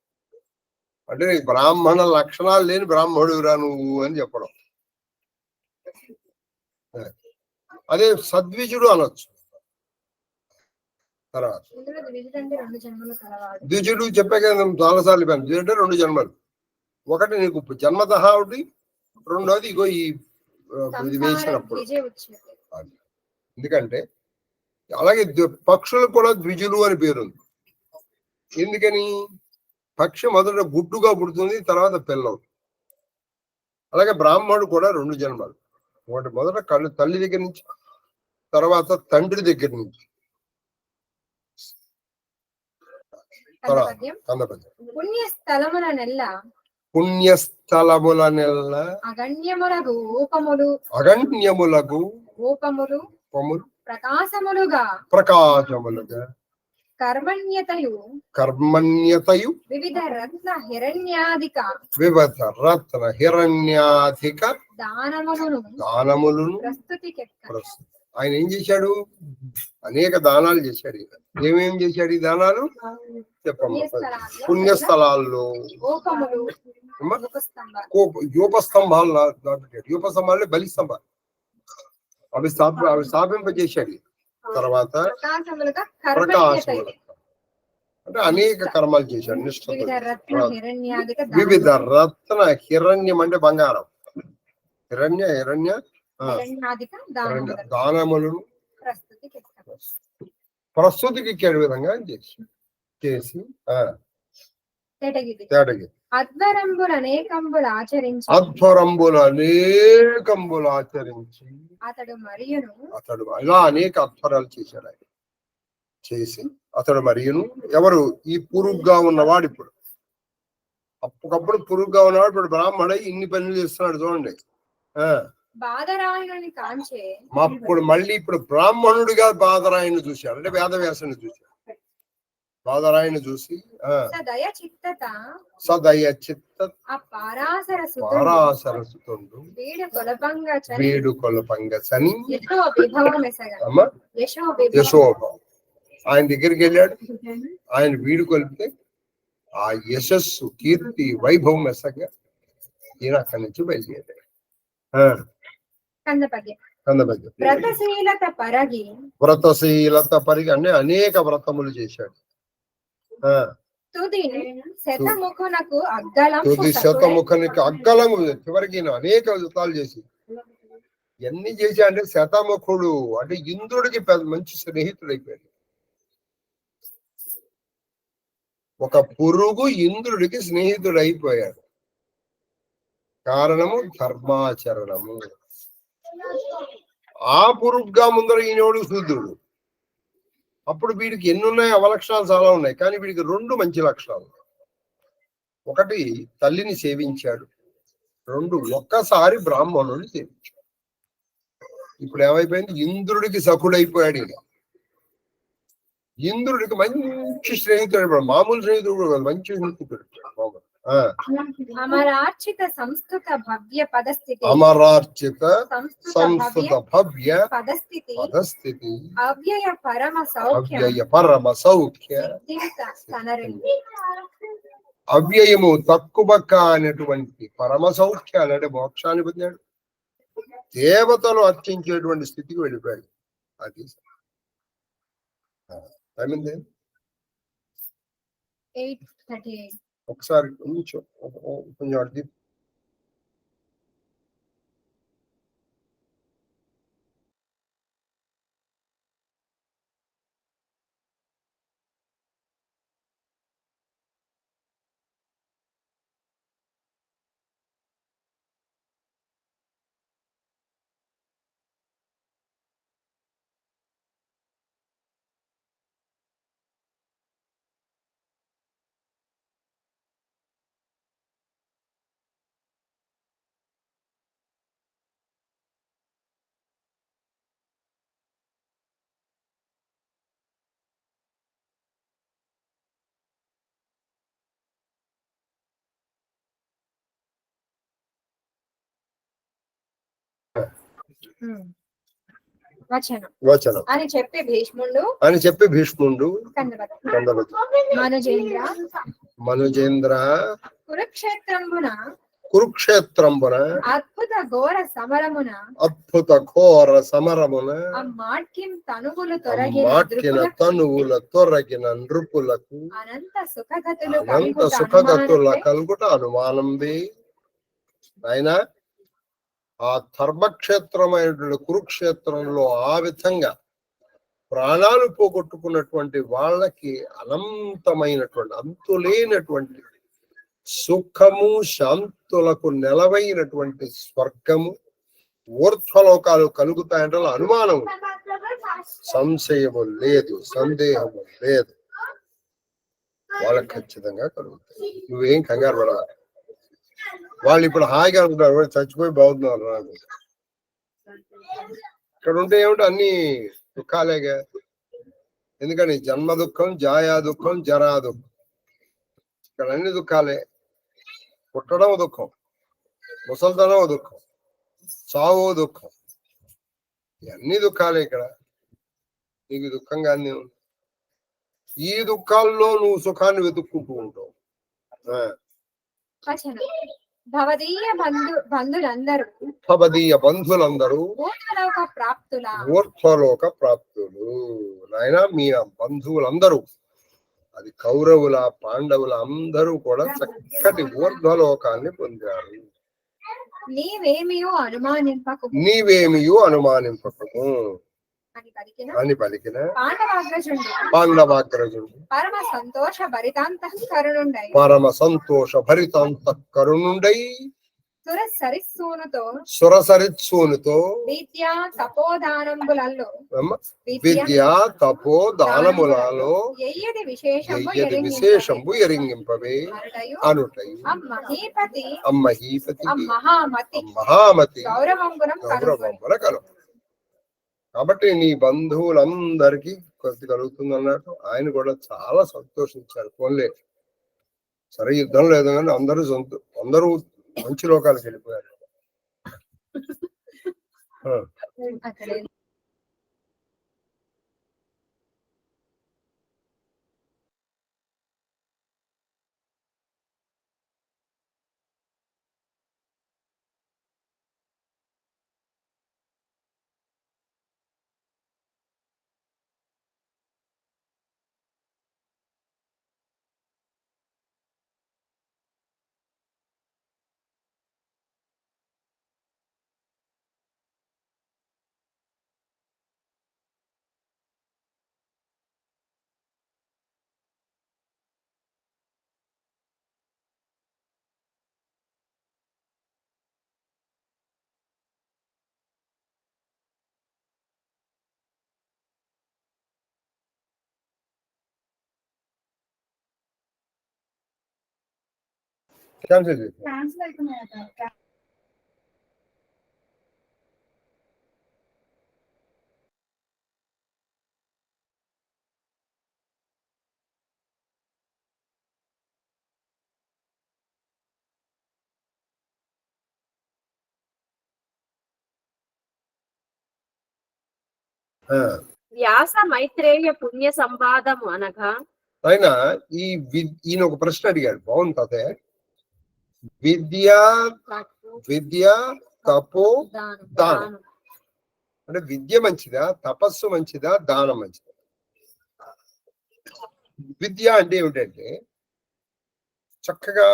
అంటే బ్రాహ్మణ లక్షణాలు లేని బ్రాహ్మణుడురా నువ్వు అని చెప్పడం. అదే సద్విజుడు అనొచ్చు. తర్వాత ద్విజుడు చెప్పే కదా చాలాసార్లు చెప్పాను. ద్విజుడు అంటే 2 జన్మలు. ఒకటి నీకు జన్మత ఒకటి, రెండోది ఇగో ఈ వేసినప్పుడు. ఎందుకంటే అలాగే పక్షులకు కూడా ద్విజులు అని పేరుంది. ఎందుకని? పక్షి మొదట గుడ్డుగా పుడుతుంది, తర్వాత పిల్లవుతుంది. అలాగే బ్రాహ్మణుడు కూడా 2 జన్మలు. ఒకటి మొదట తల్లి దగ్గర నుంచి, తర్వాత తండ్రి దగ్గర నుంచి. పుణ్యస్థలములనెల్ల అగణ్యములగు ప్రకాశములుగా కర్మణ్యతయు వివిధ రత్న హిరణ్యాధిక దానములను ఆయన ఏం చేశాడు? అనేక దానాలు చేశాడు. ఏమేం చేశాడు ఈ దానాలు చెప్పమ్మా. పుణ్యస్థలాల్లో యూపస్తంభాలు బలిస్తంభాలు అవి స్థాపింపజేశాడు. తర్వాత ప్రకాశములు అంటే అనేక కర్మాలు చేశాడు నిష్ఠతో. వివిధ రత్న హిరణ్యం అంటే బంగారం, హిరణ్య దానములను ప్రస్తుతికి ఎక్కే విధంగా చేసి అధ్వరంబులు అనేకంబులు ఆచరించి అతడు ఇలా అనేక అధ్వరాలు చేశాడు. ఆయన చేసి అతడు మరియును ఎవరు? ఈ పురుగ్గా ఉన్నవాడు ఇప్పుడు అప్పటికప్పుడు పురుగుగా ఉన్నాడు, ఇప్పుడు బ్రాహ్మణ ఇన్ని పనులు చేస్తున్నాడు చూడండి. బాదరాయణుని కాంచే అప్పుడు మళ్ళీ ఇప్పుడు బ్రాహ్మణుడిగా బాదరాయణ్ణి చూశాడు, అంటే వేదవ్యాసుని చూశాడు. బాదరాయణ్ణి చూసి సదయ చిత్తత సదయ చిత్త పారాసరసుతుండు వీడు కొలపంగ చని యశోభ ఆయన దగ్గరికి వెళ్ళాడు. ఆయన వీడు కొలిపితే ఆ యశస్సు, కీర్తి, వైభవం మెసగా ఈయన అక్కడి నుంచి బయలుదేరాడు. వ్రతశీలత పరిగి అంటే అనేక వ్రతములు చేశాడు. తుది శతముఖునికి అగ్గలము చివరికి అనేక వ్రతాలు చేసి ఎన్ని చేశా అంటే శతముఖుడు అంటే ఇంద్రుడికి మంచి స్నేహితుడైపోయాడు. ఒక పురుగు ఇంద్రుడికి స్నేహితుడైపోయాడు. కారణము ధర్మాచరణము. ఆ పురుగుగా ముందర ఈయనోడు శూద్రుడు. అప్పుడు వీడికి ఎన్నున్నాయి, అవలక్షణాలు చాలా ఉన్నాయి, కానీ వీడికి 2 మంచి లక్షణాలు. ఒకటి తల్లిని సేవించాడు, 2 ఒక్కసారి బ్రాహ్మణుడిని సేవించాడు. ఇప్పుడు ఏమైపోయింది, ఇంద్రుడికి సఖుడైపోయాడు. ఈయన ఇంద్రుడికి మంచి స్నేహితుడు, మామూలు స్నేహితుడు కాదు, మంచి స్నేహితుడు. అమరార్చిత సంస్కృత భవ్య పదస్థితి అవ్యయ పరమ సౌఖ్య అవ్యయము తక్కువ కానటువంటి పరమ సౌఖ్యాలు అంటే మోక్షాన్ని పొందాడు. దేవతలు అర్చించేటువంటి స్థితికి వెళ్ళిపోయాడు. అది ఒకసారి కొంచెం అడిగి వచనం అని చెప్పి భీష్ముడు మనుజేంద్ర కురుక్షేత్రంబున అద్భుత ఘోర సమరమున తనువుల తొరగిన నృపులకు అనంత సుఖగతుల కలుగుట అనుమానంది. ఆయన ఆ ధర్మక్షేత్రమైనటువంటి కురుక్షేత్రంలో ఆ విధంగా ప్రాణాలు పోగొట్టుకున్నటువంటి వాళ్ళకి అనంతమైనటువంటి అంతులేనటువంటి సుఖము, శాంతులకు నెలవైనటువంటి స్వర్గము, ఊర్ధ్వలోకాలు కలుగుతాయంటే అనుమానం, సంశయము లేదు, సందేహము లేదు. వాళ్ళకి ఖచ్చితంగా కలుగుతాయి. నువ్వేం కంగారు పడాలి. వాళ్ళు ఇప్పుడు హాయిగా అనుకుంటారు, చచ్చిపోయి బాగుతున్నారు. ఇక్కడ ఉంటే ఏమిటి, అన్ని దుఃఖాలేగా. ఎందుకని జన్మ దుఃఖం, జాయా దుఃఖం, జరా దుఃఖం. ఇక్కడ అన్ని దుఃఖాలే. పుట్టడం దుఃఖం, ముసల్తనం దుఃఖం, చావు దుఃఖం, అన్ని దుఃఖాలే ఇక్కడ. నీకు దుఃఖంగానే ఉంది. ఈ దుఃఖాల్లో నువ్వు సుఖాన్ని వెతుక్కుంటూ ఉంటావు. భవదీయ బంధులందరూ ఊర్ధ్వలోక ప్రాప్తులు. నాయన మీ బంధువులందరూ, అది కౌరవుల, పాండవుల అందరూ కూడా చక్కటి ఊర్ధ్వలోకాన్ని పొందారు. నీవేమియో అనుమానింపకము అని పలికిన పాండవాగ్రజుడు పరమ సంతోష భరితాంతఃకరుణుండై సురసరిత్సూనుతో విద్యా తపోదానములలో ఎయ్యది విశేషంబు ఎరింగింపవే అనుటయు అమ్మహీపతి మహామతి గౌరవంబున కలు. కాబట్టి నీ బంధువులందరికీ కొద్ది కలుగుతుంది అన్నట్టు ఆయన కూడా చాలా సంతోషించారు. పోన్లే సరే యుద్ధం లేదు కానీ అందరూ మంచి లోకాలకు వెళ్ళిపోయారు. వ్యాస మైత్రేయ పుణ్య సంవాదము అనగా ఆయన ఈయన ఒక ప్రశ్న అడిగాడు, బాగుంటుంది. విద్య తపో దానం అంటే విద్య మంచిదా, తపస్సు మంచిదా, దానం మంచిదా? విద్య అంటే ఏమిటంటే చక్కగా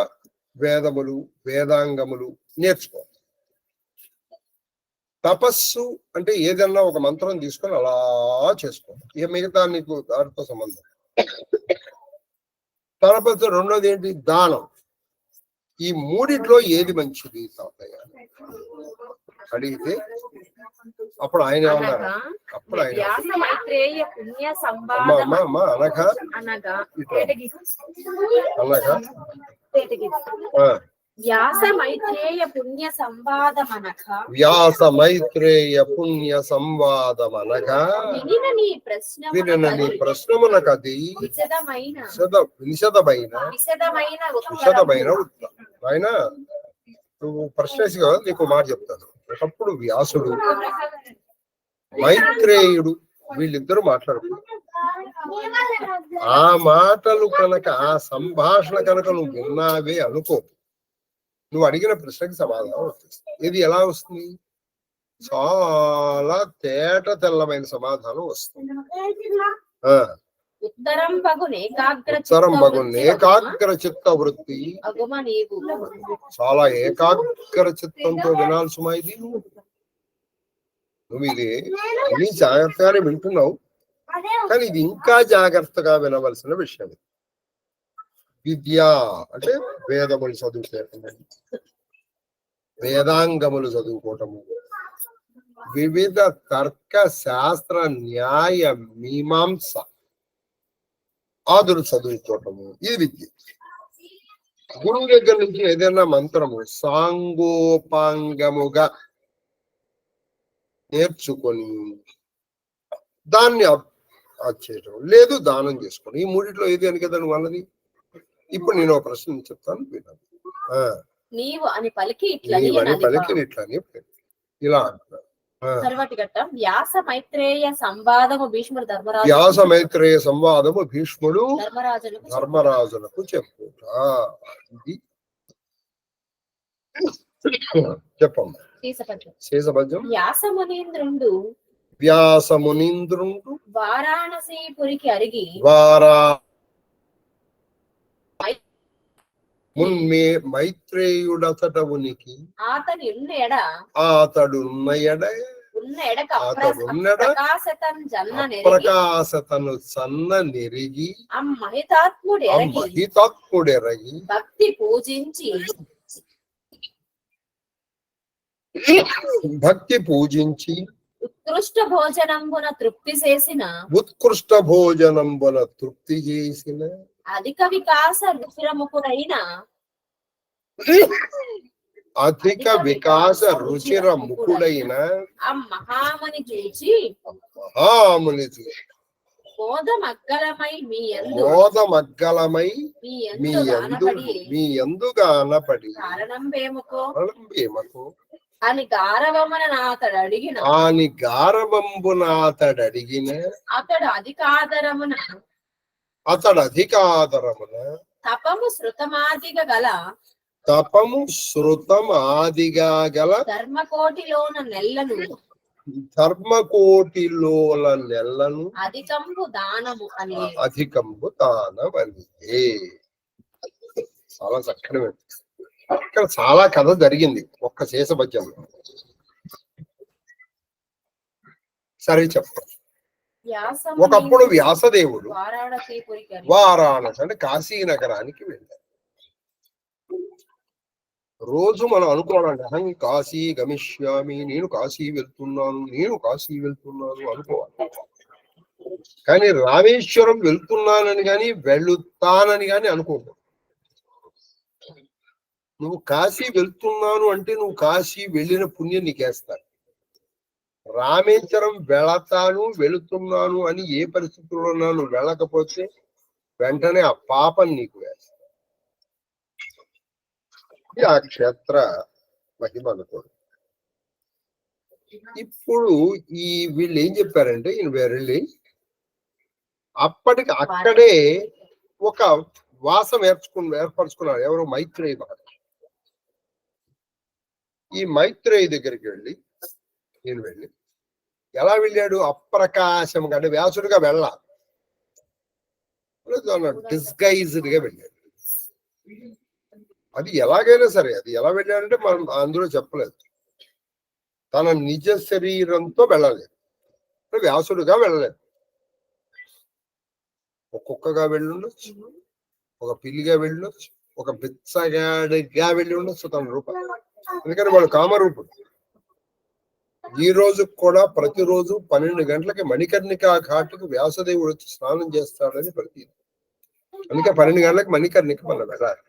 వేదములు వేదాంగములు నేర్చుకోవాలి. తపస్సు అంటే ఏదన్నా ఒక మంత్రం తీసుకొని అలా చేసుకోవాలి. ఇక మిగతా నీకు దానితో సంబంధం. తర్వాత రెండోది ఏంటి? దానం. ఈ మూడిట్లో ఏది మంచిది తాతయ్య అడిగితే అప్పుడు ఆయన ఏమన్నారు? అప్పుడు ఆయన అనగా వ్యాస మైత్రేయ పుణ్య సంవాదమనగా వినిన నీ ప్రశ్నమునకది విశదమైన ఆయన నువ్వు ప్రశ్నేసి కదా నీకు మాట చెప్తాను. ఒకప్పుడు వ్యాసుడు మైత్రేయుడు వీళ్ళిద్దరూ మాట్లాడుకున్నారు. ఆ మాటలు కనుక ఆ సంభాషణ కనుక నువ్వు విన్నావే అనుకో, నువ్వు అడిగిన ప్రశ్నకి సమాధానం వస్తుంది. ఇది ఎలా వస్తుంది? చాలా తేట తెల్లమైన సమాధానం వస్తుంది. ఉత్తరం బగున్ ఏకాగ్ర చిత్త వృత్తి. చాలా ఏకాగ్ర చిత్తంతో వినాలి సుమా. ఇది నువ్వు ఇది జాగ్రత్తగానే వింటున్నావు, కానీ ఇది ఇంకా జాగ్రత్తగా వినవలసిన విషయం. విద్య అంటే వేదములు చదువుకోవటము, వేదాంగములు చదువుకోవటము, వివిధ తర్క శాస్త్ర న్యాయ మీమాంస ఆదులు చదువుకోవటము, ఇది విద్య. గురువు దగ్గర నుంచి ఏదైనా మంత్రము సాంగోపాంగముగా నేర్చుకొని దాన్ని చేయటం, లేదు దానం చేసుకోండి. ఈ మూడిట్లో ఏది అని కదా నువ్వు అన్నది. ఇప్పుడు నేను ఒక ప్రశ్న చెప్తాను, వినండి. నీవు అని పలికి ఇట్లా ఇలా అంటున్నారు. వ్యాస మైత్రేయ సంవాదము భీష్ముడు ధర్మరాజులకు చెప్పుట. ఇది చెప్పమ్మా. శేషపద్యం. వ్యాసమునీంద్రుండు వారాణసీపురికి అరిగి మున్మే మైత్రేయుడతట ఉనికి అతడున్న ప్రకాశతను సన్న నెరిగి మహితాత్ముడెరగి భక్తి పూజించి భక్తి పూజించి ఉత్కృష్ట భోజనంబున తృప్తి చేసిన ఉత్కృష్ట భోజనంబున తృప్తి చేసిన అధిక వికాస రుచిరముకుడైన అధిక వికాస రుచిర ముఖుడైన ఆ మహాముని చూచి మహాముని బోధమగ్గలమై మీ యందు బోధమగ్గలమై మీ మీ యందు యందు గానపడి మీ యందుగానపడి కారణంబేముకో ప్రేమకు అని గారవమున అతడు అడిగిన ఆని గారవంబున అతడు అడిగిన అతడు అధికాదరమున అతడు అధికాదరమున తపము శృతమాదిగా గల తపము శృతం ఆదిగా గల ధర్మకోటిలోన నెల్లను ధర్మకోటిలోల నెల్లను అధికంబు దానము అని అధికంబు తానవలియే. చాలా చక్కని ఇక్కడ చాలా కథ జరిగింది ఒక్క శేషపద్యంలో. సరే చెప్ప వ్యాసముని ఒకప్పుడు వ్యాసదేవుడు వారాణసీపురికి అని వారాణసి అంటే కాశీ నగరానికి వెళ్ళారు. రోజు మనం అనుకోవాలంటే అహం కాశీ గమిష్యామి, నేను కాశీ వెళ్తున్నాను అనుకోవాలి. కానీ రామేశ్వరం వెళ్తున్నానని కానీ వెళుతానని కానీ అనుకోకూడదు. నువ్వు కాశీ వెళ్తున్నాను అంటే నువ్వు కాశీ వెళ్ళిన పుణ్యం నీకేస్తారు. రామేశ్వరం వెళుతున్నాను అని ఏ పరిస్థితుల్లో నువ్వు వెళ్ళకపోతే వెంటనే ఆ పాపం నీకు వేస్తారు. ఆ క్షేత్ర మహిమ అనుకోడు. ఇప్పుడు వీళ్ళు ఏం చెప్పారంటే ఈయన వెళ్ళి అప్పటికి అక్కడే ఒక వాసం ఏర్పరచుకున్నారు. ఎవరు? మైత్రేయి మహర్షి. ఈ మైత్రేయి దగ్గరికి ఈయన వెళ్ళి ఎలా వెళ్ళాడు? అప్రకాశం అంటే వ్యాసుడిగా వెళ్ళాలి, డిస్గైజ్డ్ గా వెళ్ళాడు. అది ఎలాగైనా సరే, అది ఎలా వెళ్ళాడంటే మనం అందులో చెప్పలేదు. తన నిజ శరీరంతో వెళ్ళలేదు, వ్యాసుడుగా వెళ్ళలేదు. ఒక కుక్కగా వెళ్ళుండొచ్చు, ఒక పిల్లిగా వెళ్ళొచ్చు, ఒక బిచ్చగాడిగా వెళ్ళి ఉండొచ్చు తన రూపం. ఎందుకంటే వాడు కామరూపుడు. ఈ రోజు కూడా ప్రతిరోజు 12 గంటలకి మణికర్ణికా ఘాటుకు వ్యాసదేవుడు వచ్చి స్నానం చేస్తాడని ప్రతీతి. అందుకే 12 గంటలకు మణికర్ణిక మనం వెళ్ళాలి.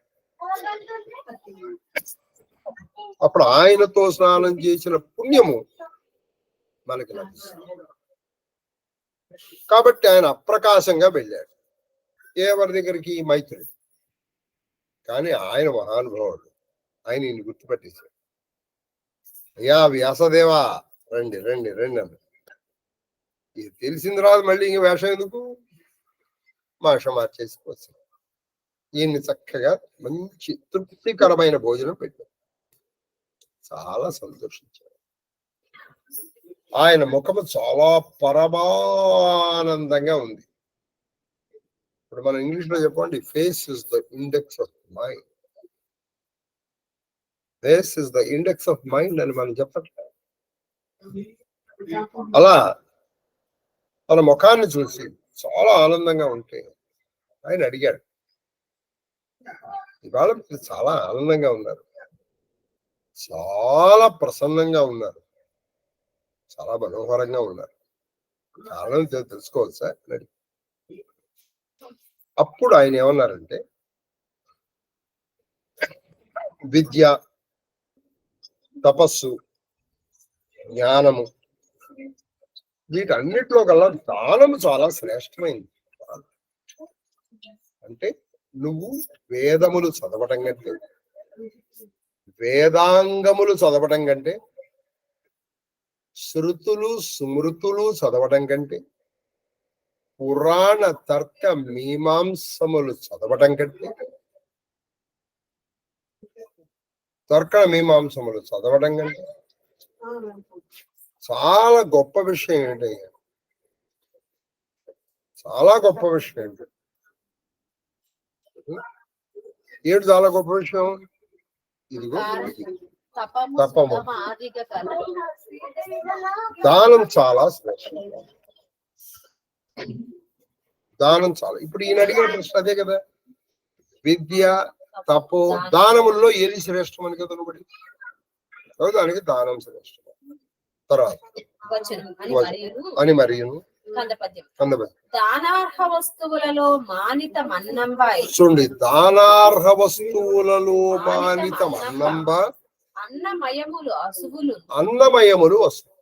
అప్పుడు ఆయనతో స్నానం చేసిన పుణ్యము మనకి లభిస్తుంది. కాబట్టి ఆయన అప్రకాశంగా వెళ్ళాడు. ఎవరి దగ్గరికి? మైత్రుడు. కానీ ఆయన మహానుభావుడు. ఆయన ఈయన గుర్తుపట్టేశాడు. అయ్యా వ్యాసదేవా, రండి రండి రండి అన్న. ఇది తెలిసింది రాదు, మళ్ళీ ఇంక వేషం ఎందుకు? వేషం మార్చేసి వచ్చాడు. ఈయన్ని చక్కగా మంచి తృప్తికరమైన భోజనం పెట్టాడు. చాలా సంతోషించాడు. ఆయన ముఖము చాలా పరమానందంగా ఉంది. ఇప్పుడు మనం ఇంగ్లీష్ లో చెప్పండి, face is the index of mind. Face is the index of mind అని మనం చెప్పట్లేదు. అలా తన ముఖాన్ని చూసి చాలా ఆనందంగా ఉంటే ఆయన అడిగాడు, ఇవాళ చాలా ఆనందంగా ఉన్నారు, చాలా ప్రసన్నంగా ఉన్నారు, చాలా మనోహరంగా ఉన్నారు, కారణం తెలుసుకోవాలి సార్ అని. అప్పుడు ఆయన ఏమన్నారంటే, విద్య, తపస్సు, జ్ఞానము, వీటన్నిటిలో కల్లా దానము చాలా శ్రేష్టమైంది. అంటే నువ్వు వేదములు చదవటం కంటే, వేదాంగములు చదవటం కంటే, శృతులు స్మృతులు చదవటం కంటే, పురాణ తర్క మీమాంసములు చదవటం కంటే, తర్క మీమాంసములు చదవటం కంటే చాలా గొప్ప విషయం ఏంటయ్యా? చాలా గొప్ప విషయం ఏంటి? ఏడు చాలా గొప్ప విషయం. ఇదిగో తపము, దానం చాలా శ్రేష్టం. దానం చాలా. ఇప్పుడు ఈయన అడిగిన ప్రశ్న అదే కదా, విద్య, తపో, దానముల్లో ఏది శ్రేష్టం అని కదా. దానికి దానం శ్రేష్టం. తర్వాత అని మరియును దానార్హ వస్తువులలో మానితం అన్నంబై. చూడండి, దానార్హ వస్తువులలో మానితం అన్నంబ అన్నమయములు అసువులు. అన్నమయములు వస్తువు.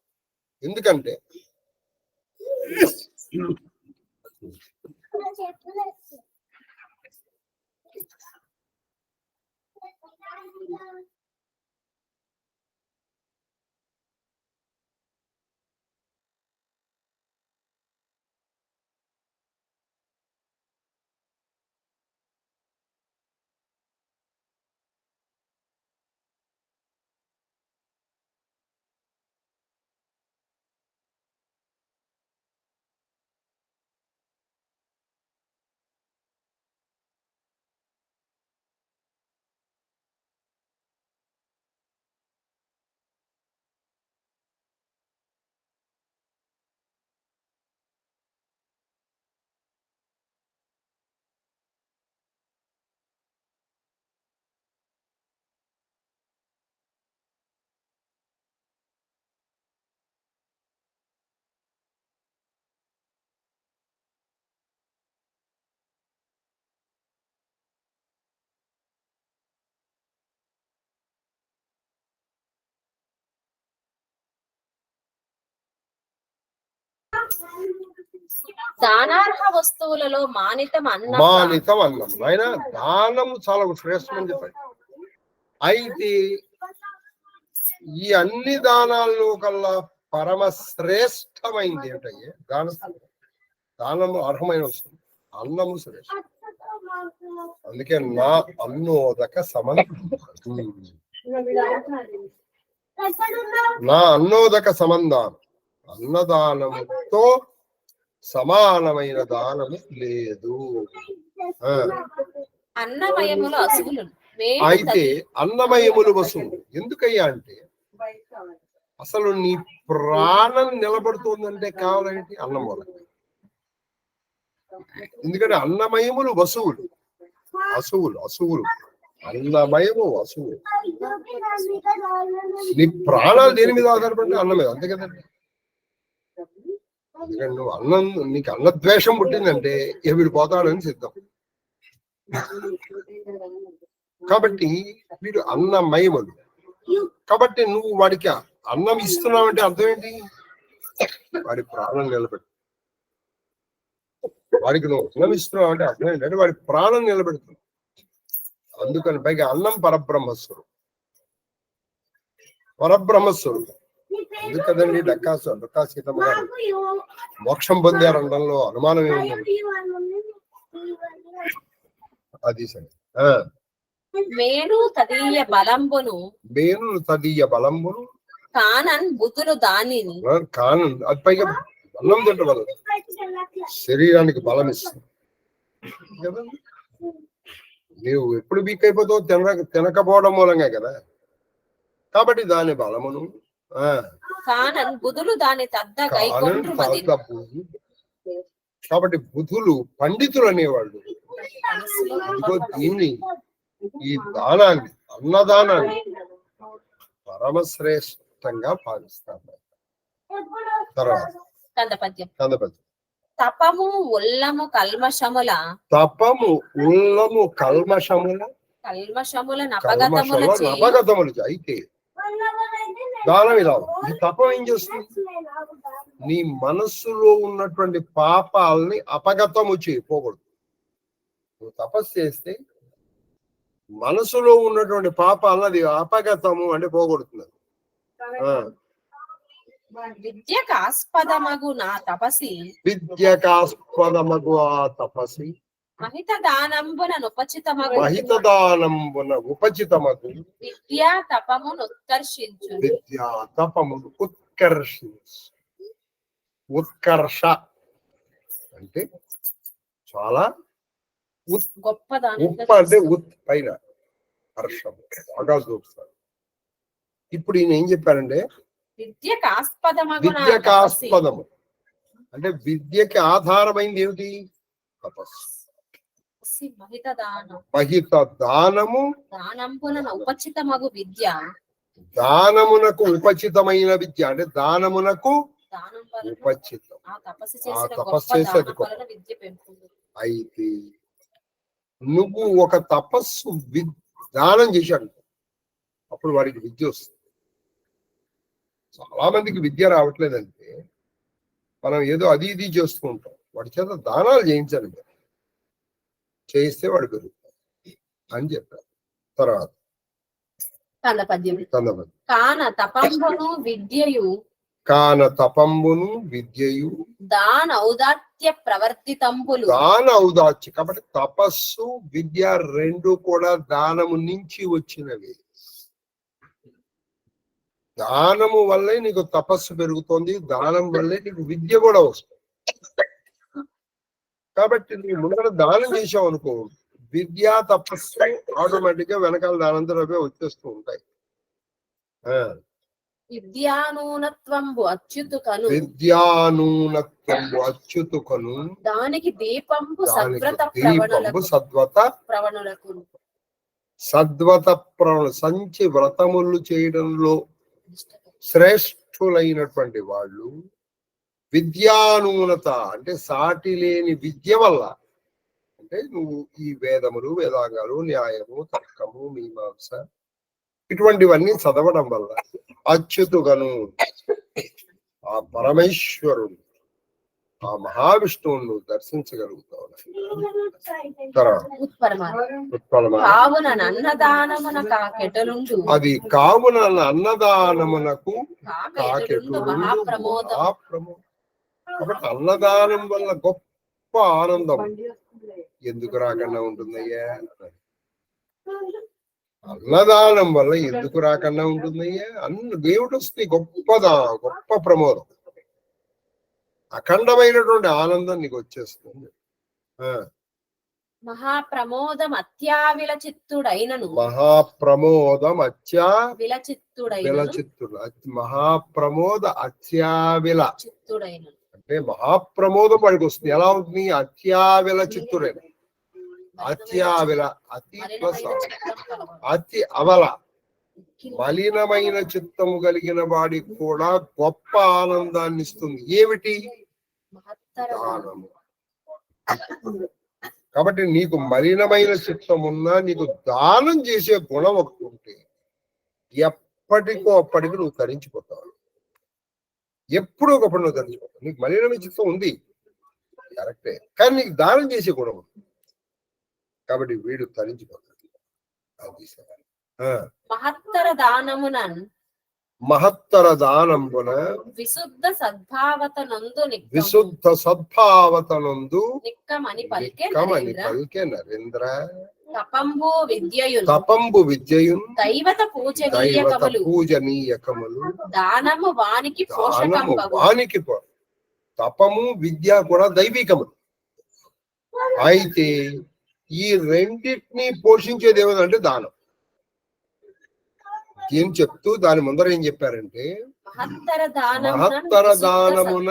ఎందుకంటే దానార్హ వస్తువులలో మానితం అన్నం. ఆయన దానము చాలా శ్రేష్టమని చెప్పాడు. అయితే ఈ అన్ని దానాల్లో కల్లా పరమ శ్రేష్టమైంది ఏమిటయ్యే దానము అర్హమైన వస్తుంది అన్నము శ్రేష్టం. అందుకే నా అన్నోదక సంబంధం అన్నదానముతో సమానమైన దానము లేదు. అన్నమయములు అసువులు. అయితే అన్నమయములు వసువులు ఎందుకయ్యా అంటే అసలు నీ ప్రాణం నిలబడుతుందంటే కావాలంటే అన్నం వల్ల. ఎందుకంటే అన్నమయములు వసువులు అసువులు అన్నమయము వసువులు. నీ ప్రాణాలు దేని మీద ఆధారపడి అన్నం మీద, అంతే కదండి. ఎందుకంటే నువ్వు అన్నం, నీకు అన్నద్వేషం పుట్టిందంటే వీడు పోతాడని సిద్ధం. కాబట్టి వీడు అన్నమయములు. కాబట్టి నువ్వు వాడికి అన్నం ఇస్తున్నావంటే అర్థం ఏంటి? వాడి ప్రాణం నిలబెట్టు. వాడికి నువ్వు అన్నం ఇస్తున్నావు అంటే అర్థం ఏంటంటే వాడి ప్రాణం నిలబెడుతుంది. అందుకని పైగా అన్నం పరబ్రహ్మస్వరూపం. ఎందుకదండి డక్కా సీతమ్మ గారు మోక్షం పొందారనడంలో అనుమానం ఏముంది? అది సరే. మేను తదీయ బలంబును కానన్ బుద్ధులు దానిని అది పైగా అన్నం తింటే బలం, శరీరానికి బలం ఇస్తుంది. నీవు ఎప్పుడు వీక్ అయిపోతావు? తినకపోవడం మూలంగా కదా. కాబట్టి దాని బలమును కాబట్టి బుధులు పండితులు అనేవాళ్ళు దీన్ని, ఈ దానాన్ని, అన్నదానాన్ని పరమశ్రేష్టంగా భావిస్తారు. తర్వాత తపము ఉల్లము కల్మషముల నపగతములు. అయితే దానం ఇలా ఈ తపం ఏం చేస్తుంది? నీ మనస్సులో ఉన్నటువంటి పాపాలని అపగతము చేయకూడదు. నువ్వు తపస్సు చేస్తే మనసులో ఉన్నటువంటి పాపాలను అది అపగతము అంటే పోగొడుతున్నది. విద్యకాస్పదమగు ఆ తపసి మహిత దానంబున ఉపచితమగు విద్యా తపమును ఉత్కర్ష అంటే చాలా గొప్పదాని అంటే పైన హర్షం బాగా చూపుతారు. ఇప్పుడు ఈయన ఏం చెప్పారంటే విద్యకాస్పదము అంటే విద్యకి ఆధారమైంది ఏమిటి? తపస్సు. మహిత దానము ఉపచితమగు విద్య దానమునకు ఉపచితమైన విద్య అంటే దానమునకు దానం వలన ఉపచితం. ఆ తపస్సు ఆ చేసిన తపస్సు గొప్ప చేసేది దానం గొప్ప. వలన విద్య పెంపుతుంది. అయితే నువ్వు ఒక తపస్సు దానం చేశాడు, అప్పుడు వాడికి విద్య వస్తుంది. చాలా మందికి విద్య రావట్లేదంటే మనం ఏదో అది ఇది చేస్తూ ఉంటాం. వాడి చేత దానాలు చేయించాలి, చేయిస్తే వాడు పెరుగుతాడు అని చెప్పారు. తర్వాత కంద పద్యం. కందపద్యం. కాన తపంబును విద్యయు కాన తపంబును విద్యయు దాన ఔదాత్య ప్రవర్తితంబులు. దాన ఔదాత్య. కాబట్టి తపస్సు విద్య రెండు కూడా దానము నుంచి వచ్చినవి. దానము వల్లే నీకు తపస్సు పెరుగుతుంది, దానం వల్లే నీకు విద్య కూడా వస్తుంది. కాబట్టి నువ్వు ముందర దానం చేసావు అనుకో, విద్యా తపస్సు ఆటోమేటిక్ గా వెనకాల దానంతో అవే వచ్చేస్తూ ఉంటాయి. విద్యానూనత్వంబు అచ్యుతుకను విద్యానూనత్వంబు అచ్యుతుకను దానికి దీపంబు దానికి సద్వ్రత దీపంబు సద్వత ప్రవణులకు. సద్వత ప్రవణ సంచి వ్రతములు చేయడంలో శ్రేష్ఠులైనటువంటి వాళ్ళు విద్యానూనత అంటే సాటి లేని విద్య వల్ల, అంటే నువ్వు ఈ వేదములు వేదాంగాలు న్యాయము తర్కము మీమాంస ఇటువంటివన్నీ చదవడం వల్ల అచ్యుతుగను ఆ పరమేశ్వరుడు ఆ మహావిష్ణువును దర్శించగలుగుతావు. కావున అన్నదానమున కాకెటలుండు. అది కావున అన్నదానమునకు కాకెటు మహాప్రమోదం. కాబట్టి అన్నదానం వల్ల గొప్ప ఆనందం ఎందుకు రాకుండా ఉంటుందయ్యా? అన్నదానం వల్ల ఎందుకు రాకుండా ఉంటుందయ్యా? దేవుడు వస్తే గొప్ప ప్రమోదం, అఖండమైనటువంటి ఆనందం నీకు వచ్చేస్తుంది. మహాప్రమోదం అత్యావిలచిత్తుడైనను. మహాప్రమోదం విలచిత్తుడైనను. మహాప్రమోద అత్యావిల చిత్తుడైనను అంటే మహాప్రమోదం వాడికి వస్తుంది. ఎలా ఉంటుంది? అత్యావిల చిత్తుడైన. అత్యావిల అతి ప్లస్ అతి అవల మలినమైన చిత్తము కలిగిన వాడికి కూడా గొప్ప ఆనందాన్ని ఇస్తుంది. ఏమిటి? దానము. కాబట్టి నీకు మలినమైన చిత్తం ఉన్నా నీకు దానం చేసే గుణం ఒకటి ఉంటే ఎప్పటికో అప్పటికి నువ్వు తరించిపోతావు. ఎప్పుడో ఒకప్పుడు నువ్వు తరించిపోతావు. నీకు మలినమైన చిత్తం ఉంది కరెక్టే, కానీ నీకు దానం చేసే గుణం ఉంది కాబట్టి వీడు తరించిపోతాడు. అది మహత్తర దానమునన్ మహత్తర దానంబున విశుద్ధ సద్భావతనందు విశుద్ధ సద్భావతనందు నిక్కమని పలికే నరేంద్ర. తపంబు విద్యయున్ దైవత పూజనీయకములు దానము వానికి వానికి తపము విద్య కూడా దైవికములు. అయితే ఈ రెండింటినీ పోషించేది ఏమిటంటే దానం. ఏం చెప్తూ దాని ముందర ఏం చెప్పారంటే మహత్తర దానమున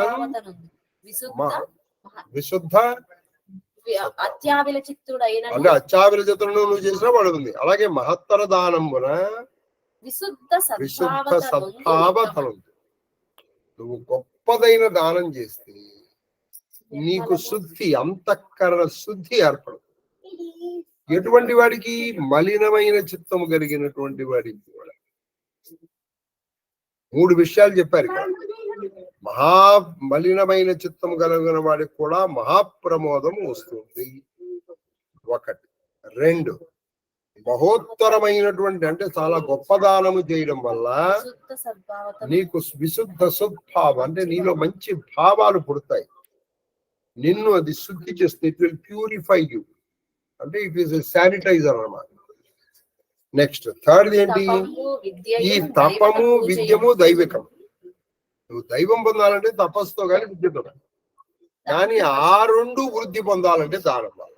విశుద్ధ అత్యావిల చిత్తుడైన అంటే అత్యావిల చిత్తుడు నువ్వు చేసినా పడుతుంది. అలాగే మహత్తర దానమున విశుద్ధ సద్భావతను నువ్వు గొప్పదైన దానం చేస్తే నీకు శుద్ధి, అంతఃకరణ శుద్ధి ఏర్పడుతుంది. ఎటువంటి వాడికి? మలినమైన చిత్తము కలిగినటువంటి వాడికి కూడా. 3 విషయాలు చెప్పారు ఇక్కడ. మలినమైన చిత్తము కలిగిన వాడికి కూడా మహాప్రమోదం వస్తుంది. 1. 2 మహోత్తరమైనటువంటి అంటే చాలా గొప్ప దానము చేయడం వల్ల నీకు విశుద్ధ సద్భావం అంటే నీలో మంచి భావాలు పుడతాయి. నిన్ను అది శుద్ధి చేస్తుంది. ఇట్ విల్ ప్యూరిఫై యూ అంటే ఇట్ ఈస్ శానిటైజర్ అన్నమాట. నెక్స్ట్ 3rd ఏంటి? ఈ తపము విద్యము దైవికం. నువ్వు దైవం పొందాలంటే తపస్సుతో కానీ విద్యతో కానీ ఆ 2 వృద్ధి పొందాలంటే దానం వల్ల.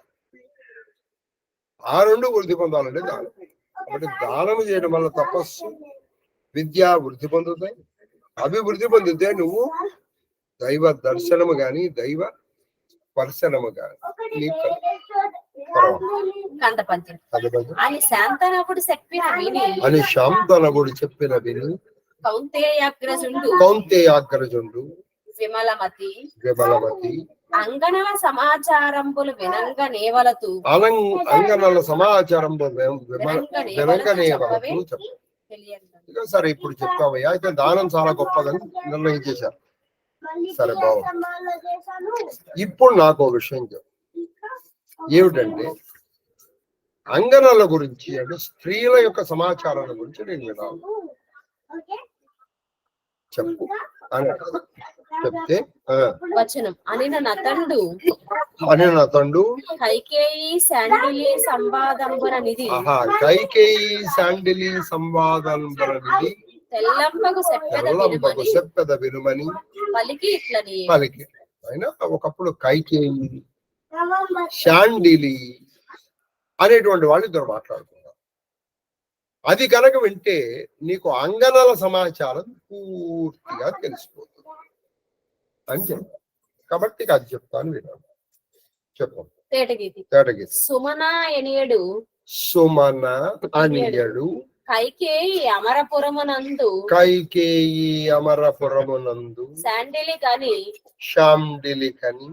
ఆ 2 వృద్ధి పొందాలంటే దానం. కాబట్టి దానము చేయడం వల్ల తపస్సు విద్య వృద్ధి పొందుతాయి. అభివృద్ధి పొందితే నువ్వు దైవ దర్శనము గాని దైవ స్పర్శనము గాని నీకు కందపద్యం అని శాంతనవుడు చెప్పిన విని అని శాంతనవుడు చెప్పిన విని కౌంతేయాగ్రజుండు విమలమతి అంగనల సమాచారంబులు వినంగ నేవలతు అంగనల సమాచారం ఇక సరే ఇప్పుడు చెప్తావయ్యా అయితే దానం చాలా గొప్పదని నిర్ణయించేశారు. సరే బాగుంది. ఇప్పుడు నాకు ఒక విషయం చెప్పు. ఏమిటంటే అంగనల గురించి అంటే స్త్రీల యొక్క సమాచారాల గురించి నేను వినాలి చెప్పు అని చెప్తే వచనం అనిన నతండు కైకేయి శాండిలి సంవాదంబుననిది కైకేయి శాండిలి సంవాదంబుననిది తెల్లంబగు చెప్పెద వినుమని పలికి అయినా ఒకప్పుడు కైకేయి శాండిలి అనేటువంటి వాళ్ళు ఇద్దరు మాట్లాడుతున్నారు. అది కనుక వింటే నీకు అంగనల సమాచారం పూర్తిగా తెలిసిపోతుంది అని చెప్పారు. కాబట్టి అది చెప్తాను విన్నాను. చెప్పు. తేటగీతి. సుమన అనియడు కైకేయి అమరపురమునందు శాండిలి కని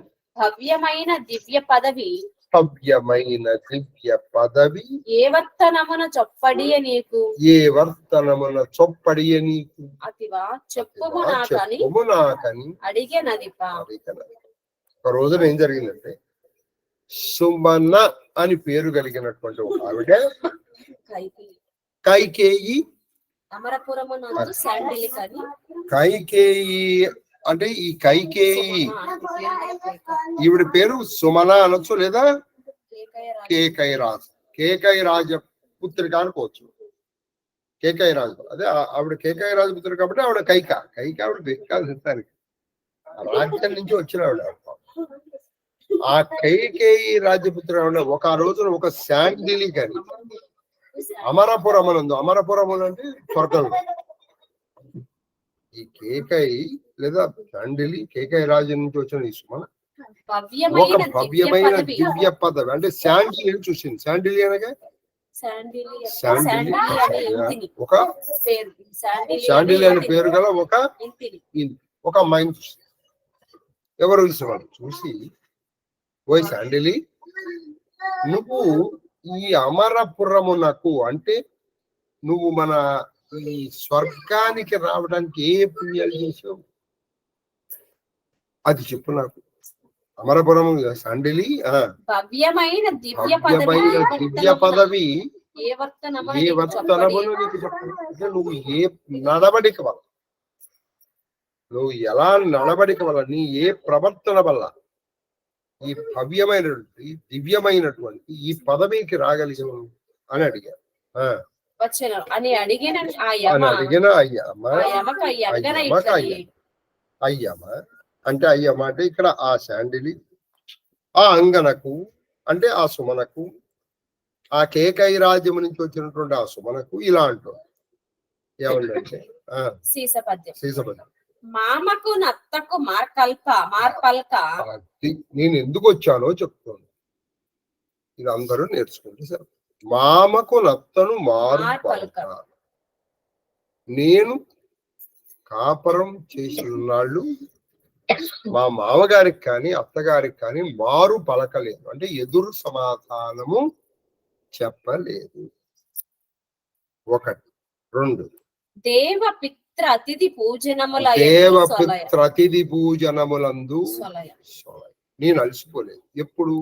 భవ్యమైన దివ్య పదవి ఏ వర్తనమున చొప్పడియ నీకు అతివా చెప్పుము నాకని అడిగెనదిప. ఒక రోజున ఏం జరిగిందంటే సుమన అని పేరు కలిగినటువంటి ఒక ఆవిడ కైకేయి అంటే ఈ కైకేయి ఈవిడ పేరు సుమన అనొచ్చు లేదా కేకై రాజ పుత్రిక అనుకోవచ్చు. కేకై రాజు అదే ఆవిడ కేకై రాజు పుత్రిక కాబట్టి ఆవిడ కైక ఆవిడ బెక్కాల్సిస్తానికి రాజ్యం నుంచి వచ్చిన ఆవిడ. ఆ కైకేయి రాజపుత్ర ఒక రోజున ఒక శాండిలి కానీ అమరపురం అంటే స్వర్గం. ఈ కేకయి లేదా శాండిలి కేకై రాజు నుంచి వచ్చిన ఈ సుమన ఒక భవ్యమైన దివ్య పదవి అంటే శాండిలి చూసింది. శాండిలి అనగా ఒక శాండిలి అనే పేరు గల ఒక అమ్మాయిని చూసింది. ఎవరు చూసేవాడు చూసి ఓయ్ శాండిలి నువ్వు ఈ అమరపురమునకు అంటే నువ్వు మన ఈ స్వర్గానికి రావడానికి ఏ పుణ్యాలు చేసావు అది చెప్పు నాకు. అమరపురం శాండిలి భవ్యమైన దివ్య పదవి ఏ వర్తనమును నీకు చెప్పు. అంటే నువ్వు ఏ నడవడిక వల్ల నువ్వు ఎలా నడవడిక వల్ల నీ ఏ ప్రవర్తన వల్ల ఈ భవ్యమైనటువంటి దివ్యమైనటువంటి ఈ పదవికి రాగలిగావు అని అడిగారు. అడిగిన అయ్యమ్మ అంటే అయ్యమ్మ అంటే ఇక్కడ ఆ శాండిలి ఆ అంగనకు అంటే ఆ సుమనకు ఆ కేకై రాజ్యం నుంచి వచ్చినటువంటి ఆ సుమనకు ఇలా అంటారు. ఏమంటే సీసపద్యం మామకు నత్తకు మార్పల్క నేను ఎందుకు వచ్చానో చెప్తాను. ఇది అందరూ నేర్చుకుంటే సరే. మామకు నత్తను మార్పల్క నేను కాపురం చేసిన నాళ్ళు మా మామగారికి కానీ అత్తగారికి కానీ మారు పలకలేదు అంటే ఎదురు సమాధానము చెప్పలేదు. ఒకటి. రెండు దేవపిత్ర అతిథి పూజనములందు నేను అలసిపోలేదు. ఎప్పుడు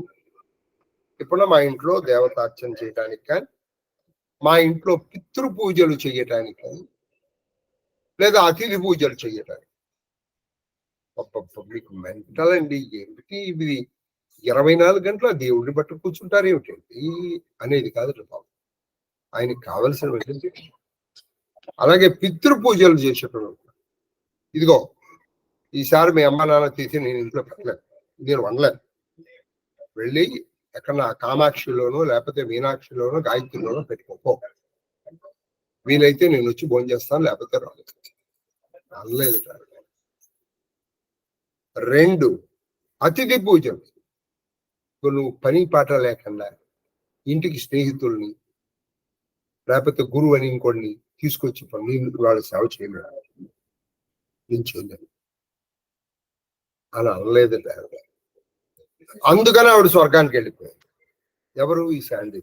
మా ఇంట్లో దేవతార్చన చేయటానికి కానీ మా ఇంట్లో పితృ పూజలు చేయటానికి కానీ లేదా అతిథి పూజలు చేయటానికి మీకు మెంటల్ అండి ఏమిటి ఇది 24 గంటల దేవుడిని బట్టి కూర్చుంటారు ఏమిటండి అనేది కాదు బాబు. ఆయనకి కావలసిన అలాగే పితృ పూజలు చేసేటప్పుడు ఇదిగో ఈసారి మీ అమ్మ నాన్న తీసి నేను ఇంట్లో పెట్టలేను, నేను వండలేను, వెళ్ళి ఎక్కడ కామాక్షిలోనో లేకపోతే మీనాక్షిలోనో గాయత్రిలోనో పెట్టుకోపో, వీలైతే నేను వచ్చి భోజనం చేస్తాను లేకపోతే రాలేదు అనలేదు. రెండు, అతిథి పూజలు నువ్వు పని పాట లేకుండా ఇంటికి స్నేహితుల్ని లేకపోతే గురువు అని ఇంకోటిని తీసుకొచ్చి నేను వాళ్ళ సేవ చేయలేను, నేను చేయలేను అని అనలేదు. అందుకని ఆవిడ స్వర్గానికి వెళ్ళిపోయాడు. ఎవరు? ఈ శాండీ.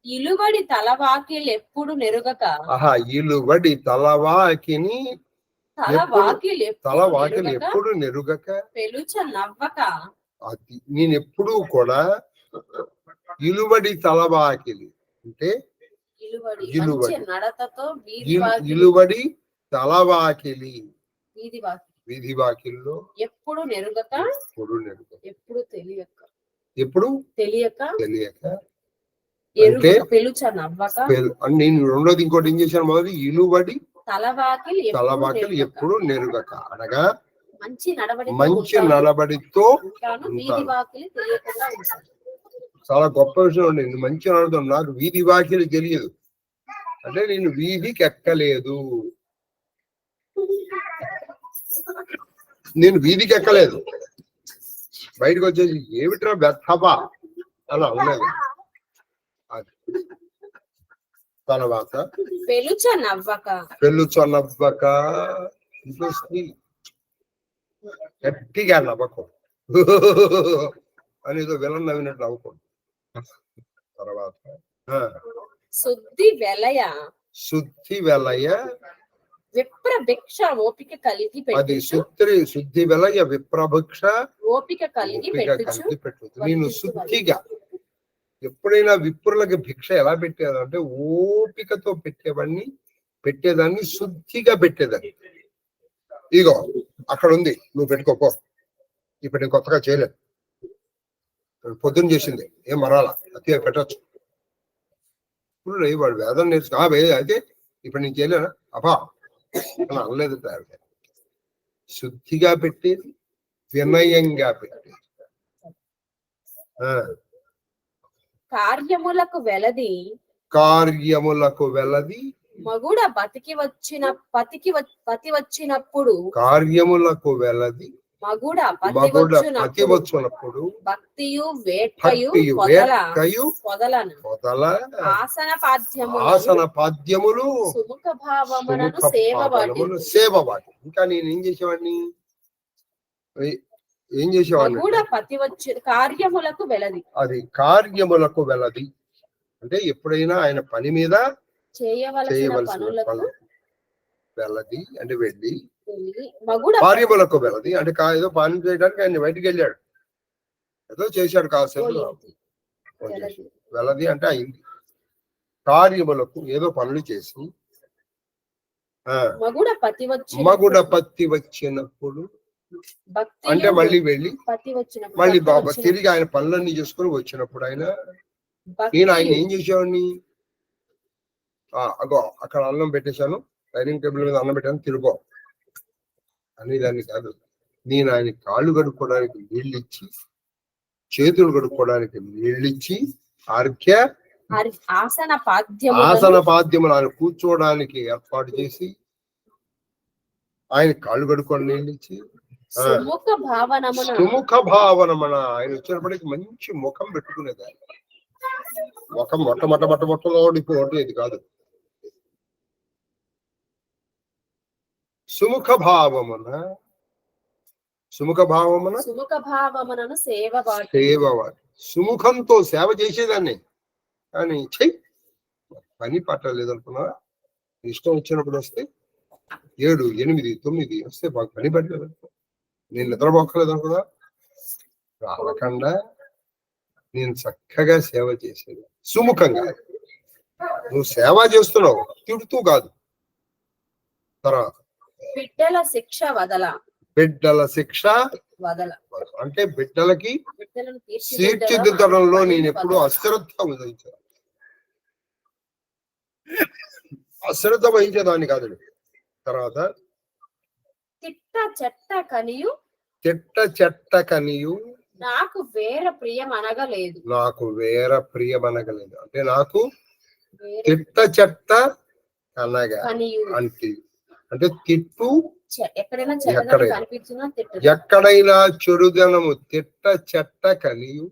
ఇలువడి తలవాకిలు ఎప్పుడు నెరుగక ఇలువడి తలవాకిని తలవాకిలు ఎప్పుడు నెరుగక పెలుచ నవ్వక అది నేను ఎప్పుడూ కూడా ఇలువడి తలవాకిలి అంటే ఇలువడి నడతతో ఇలువడి తలవాకిలి వీధి వాకిల్లో ఎప్పుడు నెరుగక ఎప్పుడు తెలియక అంటే పెలుచ నవ్వక నేను రెండోది ఇంకోటి ఏం చేశాను? మొదటి ఇలువడి తలవాకిలు ఎప్పుడు నెరుగక అనగా మంచి నడబడితో వీధి వాకిలి తెలియకుండా ఉంటాడు. చాలా గొప్ప విషయం అండి. నేను మంచి నడుతాను, నాకు వీధి వాకిలి తెలియదు అంటే నేను వీధికి ఎక్కలేదు, నేను వీధికి ఎక్కలేదు, బయటకు వచ్చేసి ఏమిట్రా వ్యర్థమా అలా ఉండలేదు. తర్వాత పెలుచ నవ్వక ఇంట్లో గట్టిగా నవ్వకూడదు అనేదో విలన్ నవ్వినట్టు నవ్వకూడదు. తర్వాత శుద్ధి వెలయ విప్రభిక్ష ఓపిక కలిగి అది శుద్ధి వెలయ విప్రభిక్ష ఓపిక కలిగి పెట్టు. నేను శుద్ధిగా ఎప్పుడైనా విప్రులకి భిక్ష ఎలా పెట్టేదంటే ఓపికతో పెట్టేదాన్ని శుద్ధిగా పెట్టేదాన్ని. ఇగో అక్కడ ఉంది, నువ్వు పెట్టుకోపో, ఇప్పుడు నేను కొత్తగా చేయలేదు, పొద్దున్న చేసింది, ఏం మరాలా అతి పెట్టచ్చు. ఇప్పుడు వాడు వేదం నేర్చుకో అయితే ఇప్పుడు నేను చేయలేనా అబ్బా అని అనలేదు. శుద్ధిగా పెట్టేది, వినయంగా పెట్టేది. కార్యములకు వెలది మగుడ పతి వచ్చినప్పుడు కార్యములకు వెలది మగుడ పతి వచ్చినప్పుడు భక్తియు పొదల ఆసన పాద్యములు సుముఖ భావములను సేవవాటి. ఇంకా నేనేం చేసేవాడిని? కార్యములకు వెలది. అది కార్యములకు వెలది అంటే ఎప్పుడైనా ఆయన పని మీద చేయవలసిన వెలది అంటే వెళ్ళి, కార్యములకు వెలది అంటే ఏదో పని చేయడానికి ఆయన బయటికి వెళ్ళాడు, ఏదో చేశాడు కాసేపు, వెలది అంటే అయింది. కార్యములకు ఏదో పనులు చేసి మగుడ పత్తి వచ్చినప్పుడు అంటే మళ్ళీ వెళ్ళి మళ్ళీ తిరిగి ఆయన పనులన్నీ చేసుకుని వచ్చినప్పుడు ఆయన ఏం చేసేవాడిని? అగో అక్కడ అన్నం పెట్టేశాను, డైనింగ్ టేబుల్ మీద అన్నం పెట్టాను, తిరుగో అనేదాన్ని కాదు. నేను ఆయన కాళ్ళు కడుక్కోవడానికి నీళ్ళిచ్చి, చేతులు కడుక్కోవడానికి నీళ్ళిచ్చి, ఆసన పాద్యములు ఆయన కూర్చోవడానికి ఏర్పాటు చేసి, ఆయన కాళ్ళు కడుక్కోవడానికి నీళ్ళిచ్చి, సుముఖ భావనమన ఆయన వచ్చినప్పటికీ మంచి ముఖం పెట్టుకునేది. ఆయన ముఖం మొట్టలో ఓడిపోయేది కాదు. సుముఖ భావమున సేవవాటి. సుముఖంతో సేవ చేసేదాన్ని, కానీ చెయ్యి పని పట్టలేదు అనుకున్నా. ఇష్టం వచ్చినప్పుడు వస్తే 7, 8, 9 వస్తే బాగా పని పట్టలేదు అనుకో, నేను నిద్రపోక్కలేదు అనుకున్నా, రాకుండా నేను చక్కగా సేవ చేసేది సుముఖంగా. నువ్వు సేవ చేస్తున్నావు, తిడుతూ కాదు. తర్వాత బిడ్డల శిక్ష అంటే బిడ్డలకి తీర్చిదిద్దడంలో నేను ఎప్పుడూ అశ్రద్ధ వహించేదాన్ని కాదు. తర్వాత తిట్ట చెట్ట కనియు నాకు వేర ప్రియమనగలేదు అంటే నాకు తిట్ట చెట్ట అనగా అంటే తిట్టు ఎక్కడైనా చెడుదనము తిట్ట చెట్ట కనియు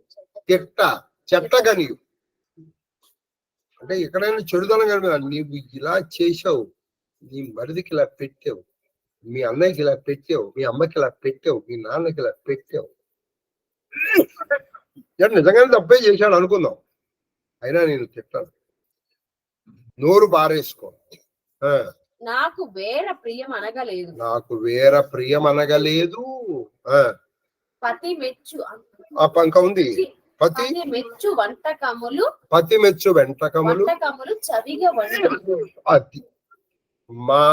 అంటే ఎక్కడైనా చెడుదనం కనిపి నీవు ఇలా చేసావు, నీ మరిదికి ఇలా పెట్టావు, మీ అన్నయ్యకి ఇలా పెట్టావు, మీ అమ్మకి ఇలా పెట్టావు, మీ నాన్నకి ఇలా పెట్టావు. నిజంగానే తప్పే చేశాడు అనుకుందాం, అయినా నేను తిట్టాను. నోరు పారేసుకో. నాకు వేరే ప్రియం అనగలేదు. నాకు వేరే ప్రియం అనగలేదు. పతి మెచ్చు ఆ పంక ఉంది. పతి మెచ్చు వంటకములు, పతి మెచ్చు వంటకములు చవిగా వండు. అది మా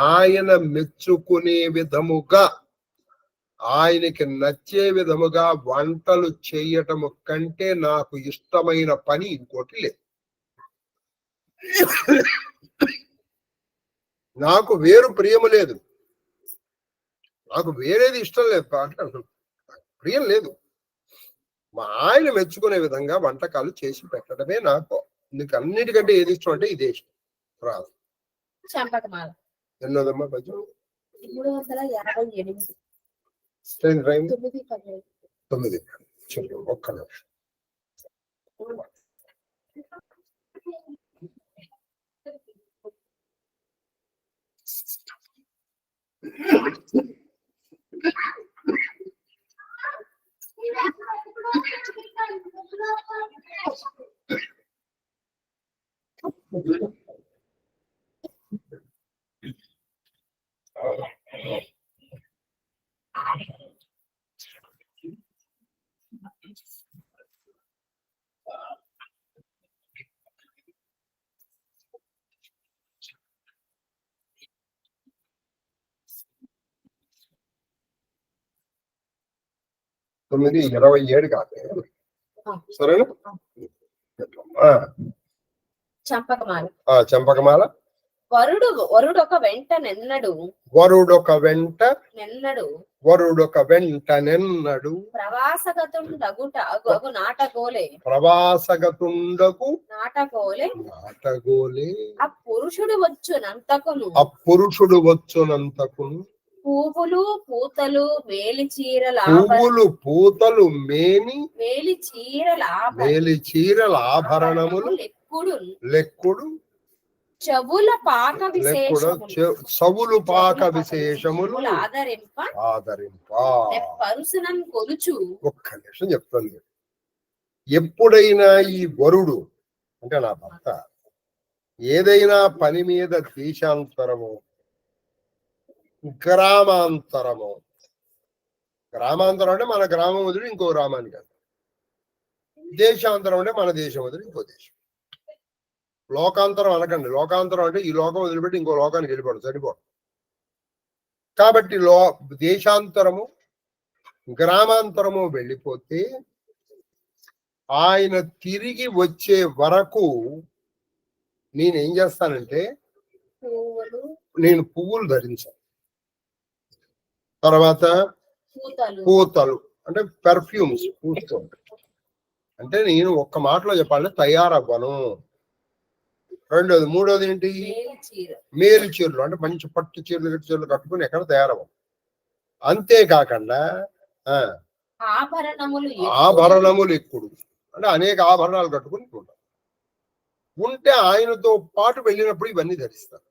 ఆయన మెచ్చుకునే విధముగా, ఆయనకి నచ్చే విధముగా వంటలు చేయటము కంటే నాకు ఇష్టమైన పని ఇంకోటి లేదు. నాకు వేరు ప్రియము లేదు, నాకు వేరేది ఇష్టం లేదు, ప్రియం లేదు. మా ఆయన మెచ్చుకునే విధంగా వంటకాలు చేసి పెట్టడమే నాకు. నీకు అన్నిటికంటే ఏది ఇష్టం అంటే ఇదే ఇష్టం. రాదు. చంపకమాల ఎన్నోదమ్మా పద్యం? 358. 9. ఒక్క నిమిషం. తొమ్మిది 27 కాదు, సరేనా? చంపకమాల. చంపకమాల. వరుడొక వెంట నెన్నడు, వరుడొక వెంట నెన్నడు, వరుడొక వెంట నెన్నడు, ప్రవాసగతుండగుట నాటగోలే, ప్రవాసగతుండగు నాటగోలే, నాటగోలే, అపురుషుడు వచ్చునంతకును, అపురుషుడు వచ్చునంతకును, పువ్వులు పూతలు మేలి చీరల, పువ్వులు పూతలు మేలి చీరల ఆభరణములు లెక్కుడు, చెవుల పాక విశేషములు ఆదరింప. పరుసనం కొలుచు. ఒక్క నిమిషం చెప్తుంది. ఎప్పుడైనా ఈ వరుడు అంటే నా భర్త ఏదైనా పని మీద దేశాంతరము, గ్రామాంతరం అంటే మన గ్రామం వదిలి ఇంకో గ్రామానికి కాదు, దేశాంతరం అంటే మన దేశం వదిలి ఇంకో దేశం. లోకాంతరం అనకండి, లోకాంతరం అంటే ఈ లోకం వదిలిపెట్టి ఇంకో లోకానికి వెళ్ళిపోవడం, చనిపోవడం. కాబట్టి దేశాంతరము గ్రామాంతరము వెళ్ళిపోతే ఆయన తిరిగి వచ్చే వరకు నేనేం చేస్తానంటే నేను పువ్వులు ధరించాను, తర్వాత పూతలు అంటే పెర్ఫ్యూమ్స్ పూస్తూ ఉంటాయి. అంటే నేను ఒక్క మాటలో చెప్పాలంటే తయారవ్వను. రెండోది, మూడోది ఏంటి? మేలు చీరలు అంటే మంచి పట్టు చీరలు కట్టుకుని ఎక్కడ తయారవ్వం. అంతేకాకుండా ఆభరణములు ఎక్కుడు అంటే అనేక ఆభరణాలు కట్టుకుని ఉంటాం. ఉంటే ఆయనతో పాటు వెళ్ళినప్పుడు ఇవన్నీ ధరిస్తారు.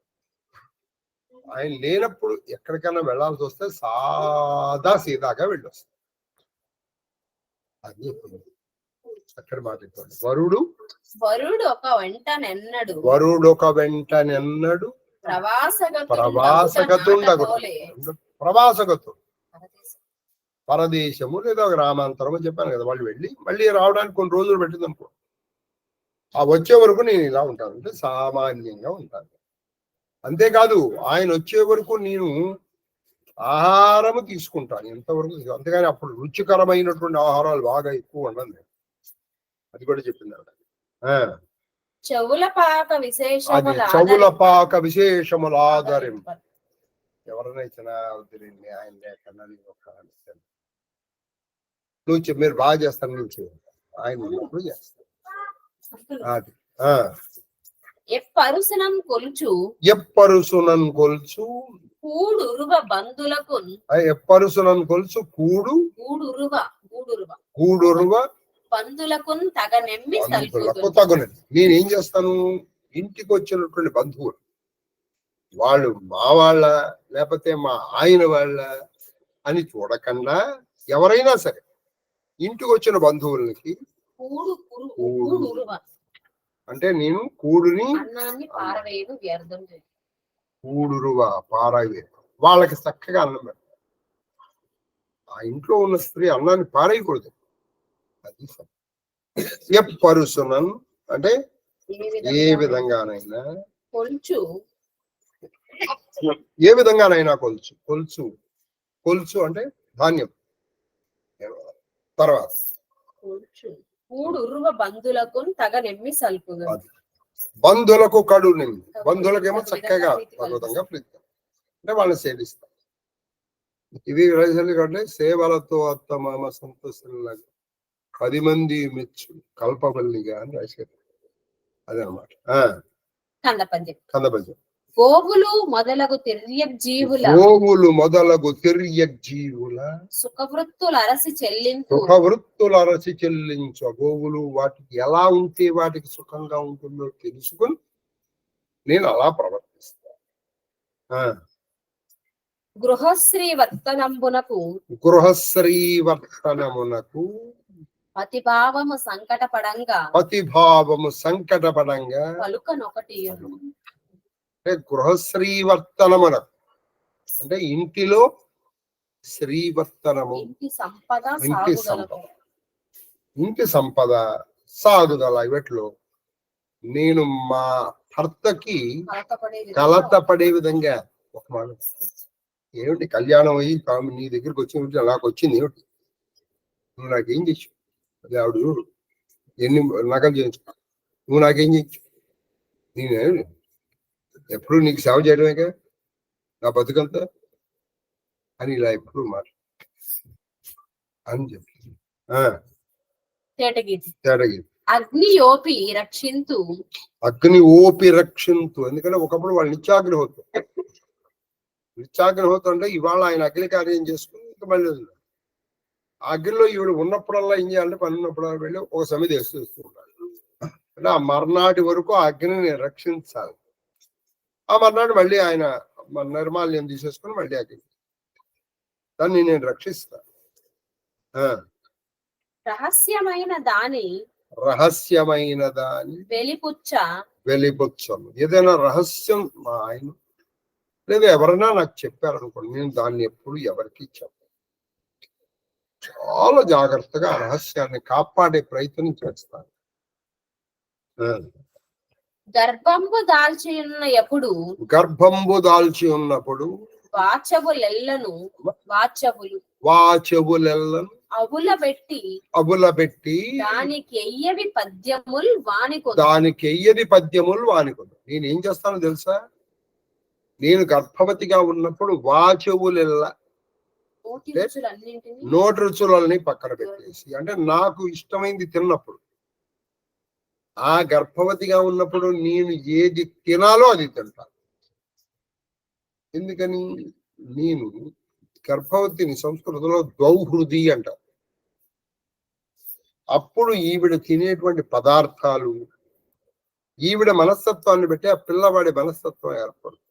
ఆయన లేనప్పుడు ఎక్కడికైనా వెళ్లాల్సి వస్తే సాదా సీదాగా వెళ్ళొస్తారు. అది అక్కడ మాట్లాడుకోండి. వరుడు ఒక వెంట నెన్నడు ప్రవాసగతుడు పరదేశము లేదా గ్రామాంతరము చెప్పాను కదా. వాళ్ళు వెళ్ళి మళ్ళీ రావడానికి కొన్ని రోజులు పెట్టింది అనుకో, ఆ వచ్చే వరకు నేను ఇలా ఉంటాను అంటే సామాన్యంగా ఉంటాను. అంతేకాదు ఆయన వచ్చే వరకు నేను ఆహారము తీసుకుంటాను ఎంతవరకు, అంతేగాని అప్పుడు రుచికరమైనటువంటి ఆహారాలు బాగా ఎక్కువ ఉండదు. అది కూడా చెప్పింది ఆవిడ. చెవుల పాక విశేషముల ఆదరింప. ఎవరైనా ఇచ్చినా వద్దులేండి, ఆయన లేకన్నా నువ్వు మీరు బాగా చేస్తాను, నువ్వు చేయండి, ఆయన ఉన్నప్పుడు చేస్తాను. అది ఎప్పరుసనం కొలుచు కూడురువ బంధులకు, ఎప్పరుసనం కొలుచు కూడురువ బంధులకు తగ నెమ్మి బంధువులకు తగునది. నేనేం చేస్తాను, ఇంటికి వచ్చినటువంటి బంధువులు వాళ్ళు మా వాళ్ళ లేకపోతే మా ఆయన వాళ్ళ అని చూడకుండా ఎవరైనా సరే ఇంటికి వచ్చిన బంధువులకి కూడురువ అంటే నేను కూడుని అన్నాన్ని పారవేయను వ్యర్థం చేయి. కూడురువ పారాయి వాళ్ళకి చక్కగా అన్నం పెట్టాలి. ఆ ఇంట్లో ఉన్న స్త్రీ అన్నాన్ని పారేయకూడదు. అది పరుసునన్ అంటే ఏ విధంగానైనా కొల్చు ఏ విధంగానైనా కొలుచు కొలుచు కొలుచు అంటే ధాన్యం. తర్వాత కొల్చు కూడురువ బంధులకు తగ నెమ్మి సల్పుగా బంధువులకు కడు నిమ్మి, బంధువులకేమో చక్కగా భగవతంగా ప్రీతి అంటే వాళ్ళని సేవిస్తారు. ఇవి రాజాలు అంటే సేవలతో అత్తమామ సంతోషంలాగా 10 మంది మెచ్చు కల్పవల్లిగా అని రాశారు. అదనమాట కందపద్యం. గోవులు మొదలగు తిర్యజ్జీవుల గోవులు మొదలగు తిర్యజ్జీవుల సుఖవృత్తులు అరసి చెల్లించు సుఖవృత్తులు అరసి చెల్లించు. గోవులు వాటికి ఎలా ఉంటే వాటికి సుఖంగా ఉంటుందో తెలుసుకుని నేను అలా ప్రవర్తిస్తాను. గృహశ్రీ వర్తనంబునకు పతిభావము సంకటపడంగా పలుకనొకటి అంటే గృహశ్రీవర్తనమునకు అంటే ఇంటిలో శ్రీవర్తనము, ఇంటి సంపద సాగుదల వీటిలో నేను మా భర్తకి కలతపడే విధంగా ఒక మాట ఏమిటి కళ్యాణం అయ్యి నీ దగ్గరికి వచ్చి నాకు వచ్చింది ఏమిటి, నువ్వు నాకేం చేసావు, అది ఆవిడ ఎన్ని నగలు చేయించు, నువ్వు నాకేం చేయొచ్చు, నేను ఎప్పుడు నీకు సేవ చేయడమేగా నా బతుకంతా అని ఇలా ఎప్పుడు మాట అని చెప్పి తేటగీతి అగ్ని ఓపి రక్షింతు ఎందుకంటే ఒకప్పుడు వాళ్ళు నిత్యాగ్నిహోత్రం అంటే ఇవాళ ఆయన అగ్ని కార్యం చేసుకుని ఇంకా మళ్ళీ అగ్నిలో ఈవిడ ఉన్నప్పుడల్లా ఏం చేయాలంటే పని ఉన్నప్పుడల్లా వెళ్ళి ఒక సమితి వేస్తూ ఉంటాడు. అంటే ఆ మర్నాటి వరకు ఆ అగ్నిని రక్షించాలి. ఆ మర్నాడు మళ్ళీ ఆయన నిర్మాల్యం తీసేసుకుని మళ్ళీ అగ్ని దాన్ని నేను రక్షిస్తాను. రహస్యమైన దాని వెలిపుచ్చము. ఏదైనా రహస్యం మా ఆయన లేదా ఎవరైనా నాకు చెప్పారనుకోండి, నేను దాన్ని ఎప్పుడు ఎవరికి చెప్పను. చాలా జాగ్రత్తగా ఆ రహస్యాన్ని కాపాడే ప్రయత్నం చేస్తాను. గర్భంబు దాల్చి ఉన్నప్పుడు వాచవులెల్లను అబుల పెట్టి దానికి ఎయ్యవి పద్యములు వానికొను. నేనేం చేస్తానో తెలుసా, నేను గర్భవతిగా ఉన్నప్పుడు వాచవులెల్ల నోటి రుచులని పక్కన పెట్టేసి, అంటే నాకు ఇష్టమైంది తిన్నప్పుడు, ఆ గర్భవతిగా ఉన్నప్పుడు నేను ఏది తినాలో అది తింటాను. ఎందుకని, నేను గర్భవతిని సంస్కృతంలో ద్వౌహృది అంటారు. అప్పుడు ఈవిడ తినేటువంటి పదార్థాలు ఈవిడ మనస్తత్వాన్ని బట్టి ఆ పిల్లవాడి మనస్తత్వం ఏర్పడుతుంది.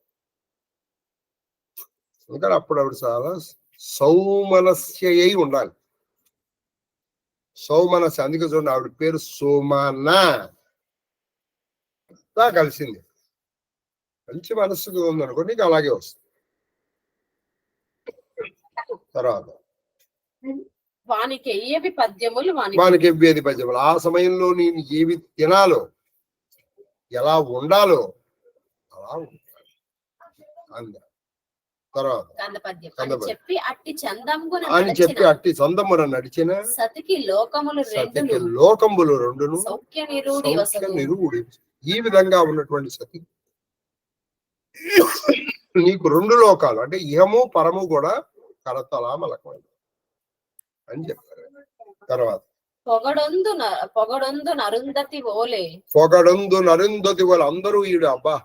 అందుకని అప్పుడు ఆవిడ చాలా సౌమనస్యై ఉండాలి. సౌమనస్య, అందుకే చూడండి ఆవిడ పేరు సోమాన కలిసింది. మంచి మనస్సుకు ఉందనుకోండి నీకు అలాగే వస్తుంది. తర్వాత వానికి ఎవ్వేది పద్యములు. ఆ సమయంలో నేను ఏవి తినాలో ఎలా ఉండాలో అలా ఉంటాను. తర్వాత అని చెప్పి అట్టి చందమున నడిచిన సతికి లోకములు రెండును సౌఖ్య నిరూఢి. ఈ విధంగా ఉన్నటువంటి సతి నీకు 2 లోకాలు అంటే ఇహము పరము కూడా కరతలా మలకమైంది అని చెప్పారు. తర్వాత పొగడొందు నరుంధతి ఓలే అందరూ ఈడు అబ్బా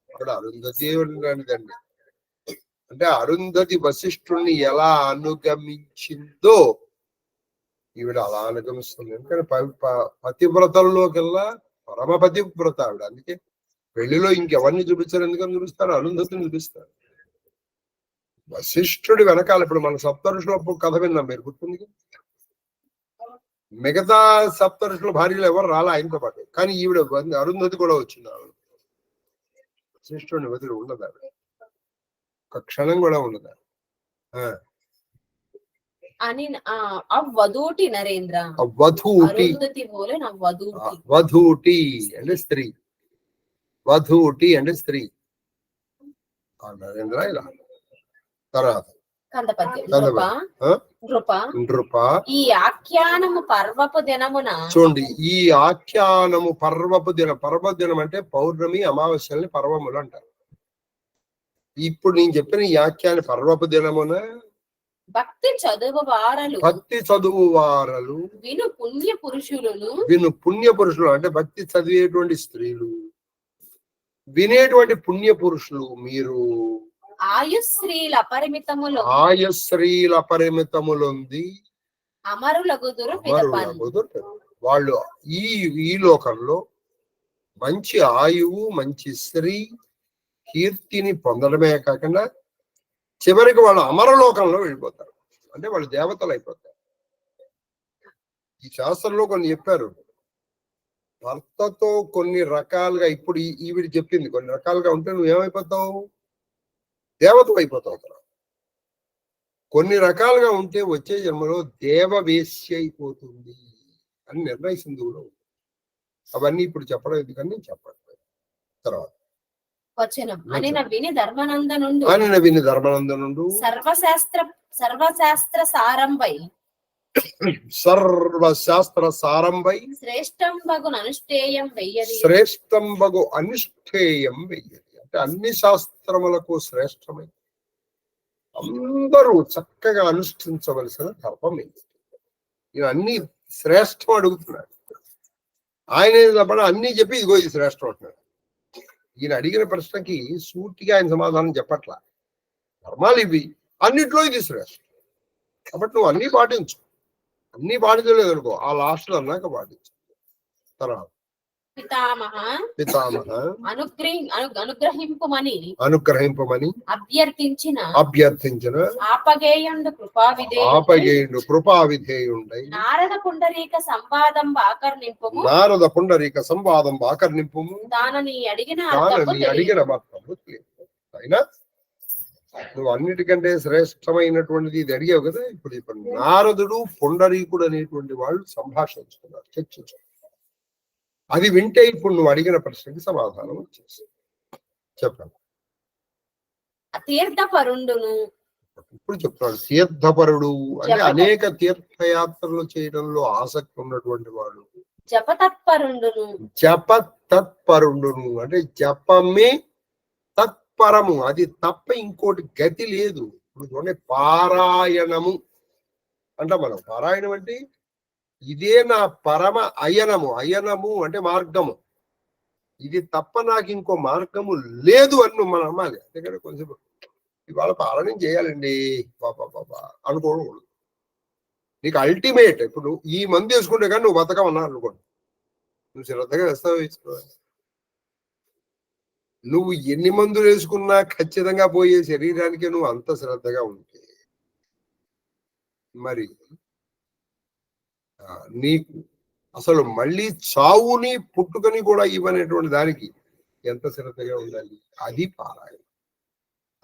ఇక్కడ అరుంధతి అనేదండి. అంటే అరుంధతి వశిష్ఠుణ్ణి ఎలా అనుగమించిందో ఈవిడ అలా అనుగమిస్తుంది. ఎందుకంటే పతివ్రతల్లోకెల్లా పరమ పతివ్రత ఆవిడ. అందుకే పెళ్లిలో ఇంకెవరిని చూపించారు, ఎందుకని చూపిస్తారు? అరుంధతిని చూపిస్తారు. వశిష్ఠుడి వెనకాల ఇప్పుడు మన సప్తఋషుల కథ విన్నాం, మీరు గుర్తుంది. మిగతా సప్తఋషుల భార్యలు ఎవరు రాలా ఆయనతో పాటు, కానీ ఈవిడ అరుంధతి కూడా వచ్చింది. ఆవిడ వశిష్ఠుడిని వదిలి ఉండదు, ఆవిడ ఒక క్షణం కూడా ఉండదు. అని వధూటి నరేంద్ర, వధూటి అంటే స్త్రీ, వధూటి అంటే స్త్రీ నరేంద్ర. ఇలా తర్వాత నృప. ఈ ఆఖ్యానము పర్వపు దినమున చూడండి, ఈ ఆఖ్యానము పర్వపు దినం అంటే పౌర్ణమి అమావాస్యల్ని పర్వములు అంటారు. ఇప్పుడు నేను చెప్పిన ఈ ఆఖ్యాన పర్వపు దినమున భక్తి చదువు వారలు విను పుణ్య పురుషులు అంటే భక్తి చదివేటువంటి స్త్రీలు, వినేటువంటి పుణ్య పురుషులు మీరు. ఆయుశ్రీల అపరిమితములుంది అమరులగుదురు. వాళ్ళు ఈ లోకంలో మంచి ఆయువు, మంచి స్త్రీ కీర్తిని పొందడమే కాకుండా చివరికి వాళ్ళు అమరలోకంలో వెళ్ళిపోతారు, అంటే వాళ్ళు దేవతలు అయిపోతారు. ఈ శాస్త్రంలో కొన్ని చెప్పారు, భర్తతో కొన్ని రకాలుగా, ఇప్పుడు ఈవిడ చెప్పింది కొన్ని రకాలుగా ఉంటే నువ్వు ఏమైపోతావు? దేవత అయిపోతావు. కొన్ని రకాలుగా ఉంటే వచ్చే జన్మలో దేవవేశ్య అయిపోతుంది అని నిర్ణయ సింధువులో. అవన్నీ ఇప్పుడు చెప్పడం ఎందుకని చెప్పట్లేదు. తర్వాత విని ధర్మనందనుండు సర్వశాస్త్ర సారంభై శ్రేష్టంబగు అనుష్ఠేయం వెయ్యది. అంటే అన్ని శాస్త్రములకు శ్రేష్టమై అందరూ చక్కగా అనుష్ఠించవలసిన ధర్మం ఇది. ఈయన అన్ని శ్రేష్టం అడుగుతున్నాడు. ఆయన అన్ని చెప్పి ఇదిగో ఇది శ్రేష్టం అంటున్నాడు. ఈయన అడిగిన ప్రశ్నకి సూటిగా ఆయన సమాధానం చెప్పట్లా. ధర్మాలు ఇవి, అన్నిట్లో ఇది శ్రేష్టం కాబట్టి నువ్వు అన్ని పాటించు. అన్ని పాటించలేదు అనుకో, ఆ లాస్ట్ అన్నాక పాటించు. తర్వాత పితామహ అనుగ్రహింపమని అభ్యర్థించిన ఆపగేయుండు కృపావిధేయుండై నారద పుండరీక సంవాదం ఆకర్ణింపుము దానిని అడిగిన అర్థము. అయినా నువ్వు అన్నిటికంటే శ్రేష్టమైనటువంటిది ఇది అడిగావు కదా. ఇప్పుడు నారదుడు పుండరీకుడు అనేటువంటి వాళ్ళు సంభాషించుకున్నారు, చర్చించారు. అది వింటే ఇప్పుడు నువ్వు అడిగిన ప్రశ్నకి సమాధానం వచ్చేసి చెప్పండి. తీర్థపరుండును ఇప్పుడు చెప్తాడు. తీర్థపరుడు అంటే అనేక తీర్థయాత్రలు చేయడంలో ఆసక్తి ఉన్నటువంటి వాడు. జపతత్పరుండును అంటే జపమే తత్పరము, అది తప్ప ఇంకోటి గతి లేదు. ఇప్పుడు చూడండి, పారాయణము అంట. మనం పారాయణం అంటే ఇదే నా పరమ అయనము అంటే మార్గము, ఇది తప్ప నాకు ఇంకో మార్గము లేదు అని మనం అమ్మాలి. అందుకని కొంచెం ఇవాళ పాలన చేయాలండి బాబా అనుకోకూడదు. నీకు అల్టిమేట్ ఇప్పుడు ఈ మందు వేసుకుంటే కానీ నువ్వు బతకమన్నా అనుకోండి, నువ్వు శ్రద్ధగా వేస్తావు వేసుకోవాలి. నువ్వు ఎన్ని మందులు వేసుకున్నా ఖచ్చితంగా పోయే శరీరానికి నువ్వు అంత శ్రద్ధగా ఉంటే మరి నీకు అసలు మళ్ళీ చావుని పుట్టుకని కూడా ఇవ్వనేటువంటి దానికి ఎంత శ్రద్ధగా ఉండాలి. అది పారాయణ.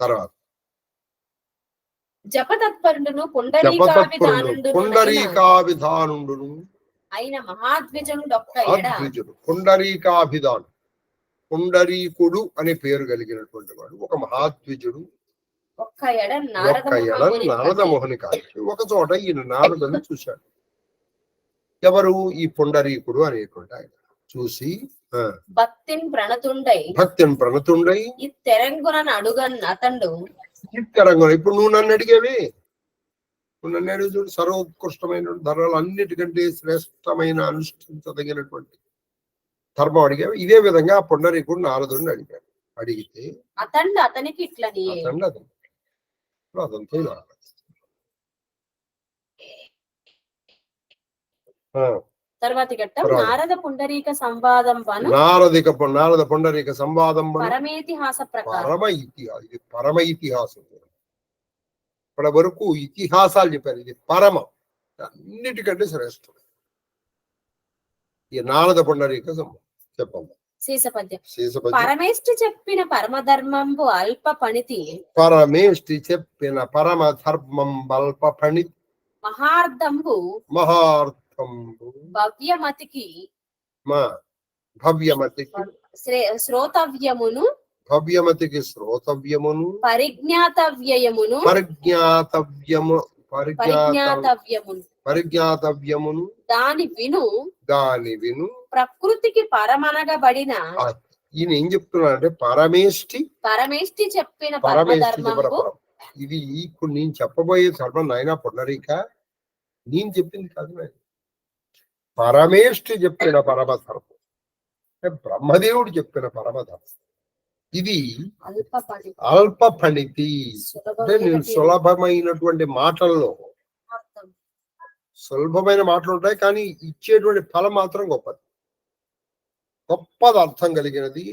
తర్వాత జపతత్పరుడును పుండరీకాభిధానుండును అయిన మహాద్విజుడు పుండరీకాభిధాను, పుండరీకుడు అనే పేరు కలిగినటువంటి వాడు ఒక మహాద్విజుడు. ఒక్క ఎడ నారద మోహని కాదు, ఒక చోట ఈయన నారదుని చూశాడు. ఎవరు? ఈ పుండరీకుడు అనేటువంటి ఆయన చూసి భక్తిని ప్రణతుండై తెరంగునని అడుగన్ అతండు. ఇప్పుడు నువ్వు నన్ను అడిగేవి, నువ్వు నన్ను అడిగి చూడు, సర్వోత్కృష్టమైన ధర్మాలు అన్నిటికంటే శ్రేష్టమైన అనుష్ఠించదగినటువంటి ధర్మం అడిగావు. ఇదే విధంగా పుండరీకుడు నారదుడిని అడిగాడు. అడిగితే అతనికి ఇట్లని అదంతా తర్వాతి ఘట్టం తర్వాత. నారద పుండరీక సంవాదం వను నారద పుండరీక సంవాదం పరమేతిహాస ప్రకారం ఇది పరమ ఇతిహాసం. ఇప్పటి వరకు ఇతిహాసాలు చెప్పారు, ఇది పరమ అన్నిటికంటే శ్రేష్టం ఈ నారద పుండరీక సంవాదం. చెప్పండి. శీసపద్యం శీసపద్యం. పరమేష్టి చెప్పిన పరమధర్మంబు అల్ప పణితి పరమేష్టి చెప్పిన పరమ ధర్మం అల్ప పణితి మహార్థంబు మహార్థంబు భవ్యమతికి భవ్యమతికి శ్రోతవ్యమును భవ్యమతికి శ్రోతవ్యమును పరిజ్ఞాతవ్యయమును పరిజ్ఞాతవ్యమును దాని విను ప్రకృతికి పరమనగబడిన ఈయన ఏం చెప్తున్నాడంటే పరమేష్టి చెప్పిన పరమధర్మము. ఇది ఇప్పుడు నేను చెప్పబోయే ధర్మం నాయన పుండరీక నేను చెప్పింది కాదు నాయన, పరమేష్టి చెప్పిన పరమధర్మం, బ్రహ్మదేవుడు చెప్పిన పరమధర్మం. ఇది అల్ప పణితి అంటే నేను సులభమైనటువంటి మాటల్లో సులభమైన మాటలు ఉంటాయి, కానీ ఇచ్చేటువంటి ఫలం మాత్రం గొప్పది. గొప్పది అర్థం కలిగినది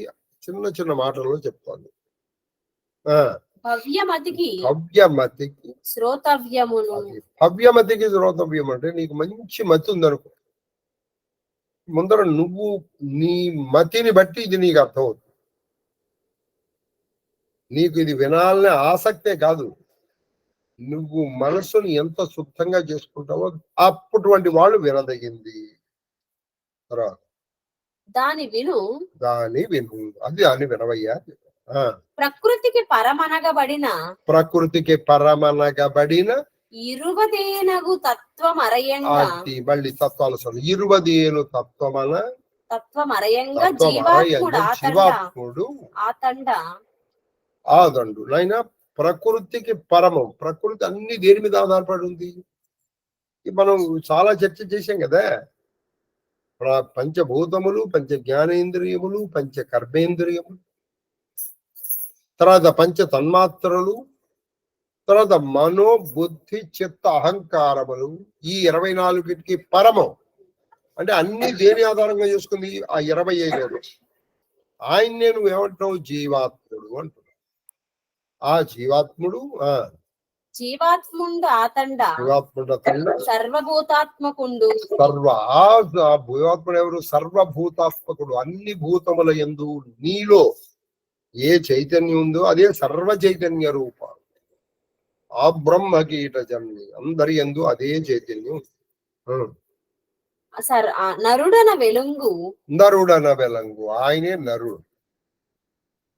చిన్న చిన్న మాటల్లో చెప్తాను. భవ్యమతికి శ్రోతవ్యమును. భవ్యమతికి శ్రోతవ్యం అంటే నీకు మంచి మతి ఉందనుకో, ముందర నువ్వు నీ మతిని బట్టి ఇది నీకు అర్థమవుతుంది. నీకు ఇది వినాలనే ఆసక్తే కాదు, నువ్వు మనసుని ఎంత శుద్ధంగా చేసుకుంటావో అప్పటి వాళ్ళు వినదగింది. దాని విను అది దాన్ని వినవయ్యా. ప్రకృతికి పరమనగబడిన ఇరువదేనగు తత్వమరయంగా మళ్ళీ తత్వాలు ఇరువదేను తత్వమరయంగా జీవాత్ముడు ఆదండు నైనా ప్రకృతికి పరమం. ప్రకృతి అన్ని దేని మీద ఆధారపడి ఉంది? మనం చాలా చర్చ చేసాం కదా, పంచభూతములు, పంచ జ్ఞానేంద్రియములు, పంచ కర్మేంద్రియములు, తర్వాత పంచ తన్మాత్రలు, తర్వాత మనో బుద్ధి చిత్త అహంకారములు, ఈ 24కి పరమం. అంటే అన్ని దేని ఆధారంగా చేసుకుంది? ఆ 25. ఆయన్నే నువ్వు ఏమంటావు? జీవాత్ముడు అంటున్నావు. ఆ జీవాత్ముడు జీవాత్ముండు సర్వభూతాత్మకుండు. భూతాత్ముడు ఎవరు? సర్వభూతాత్మకుడు. అన్ని భూతముల యందు నీలో ఏ చైతన్యం ఉందో అదే సర్వ చైతన్య రూప. ఆ బ్రహ్మ కీట జన్మి అందరి యందు అదే చైతన్యం. నరుడన వెలంగు ఆయనే నరుడు.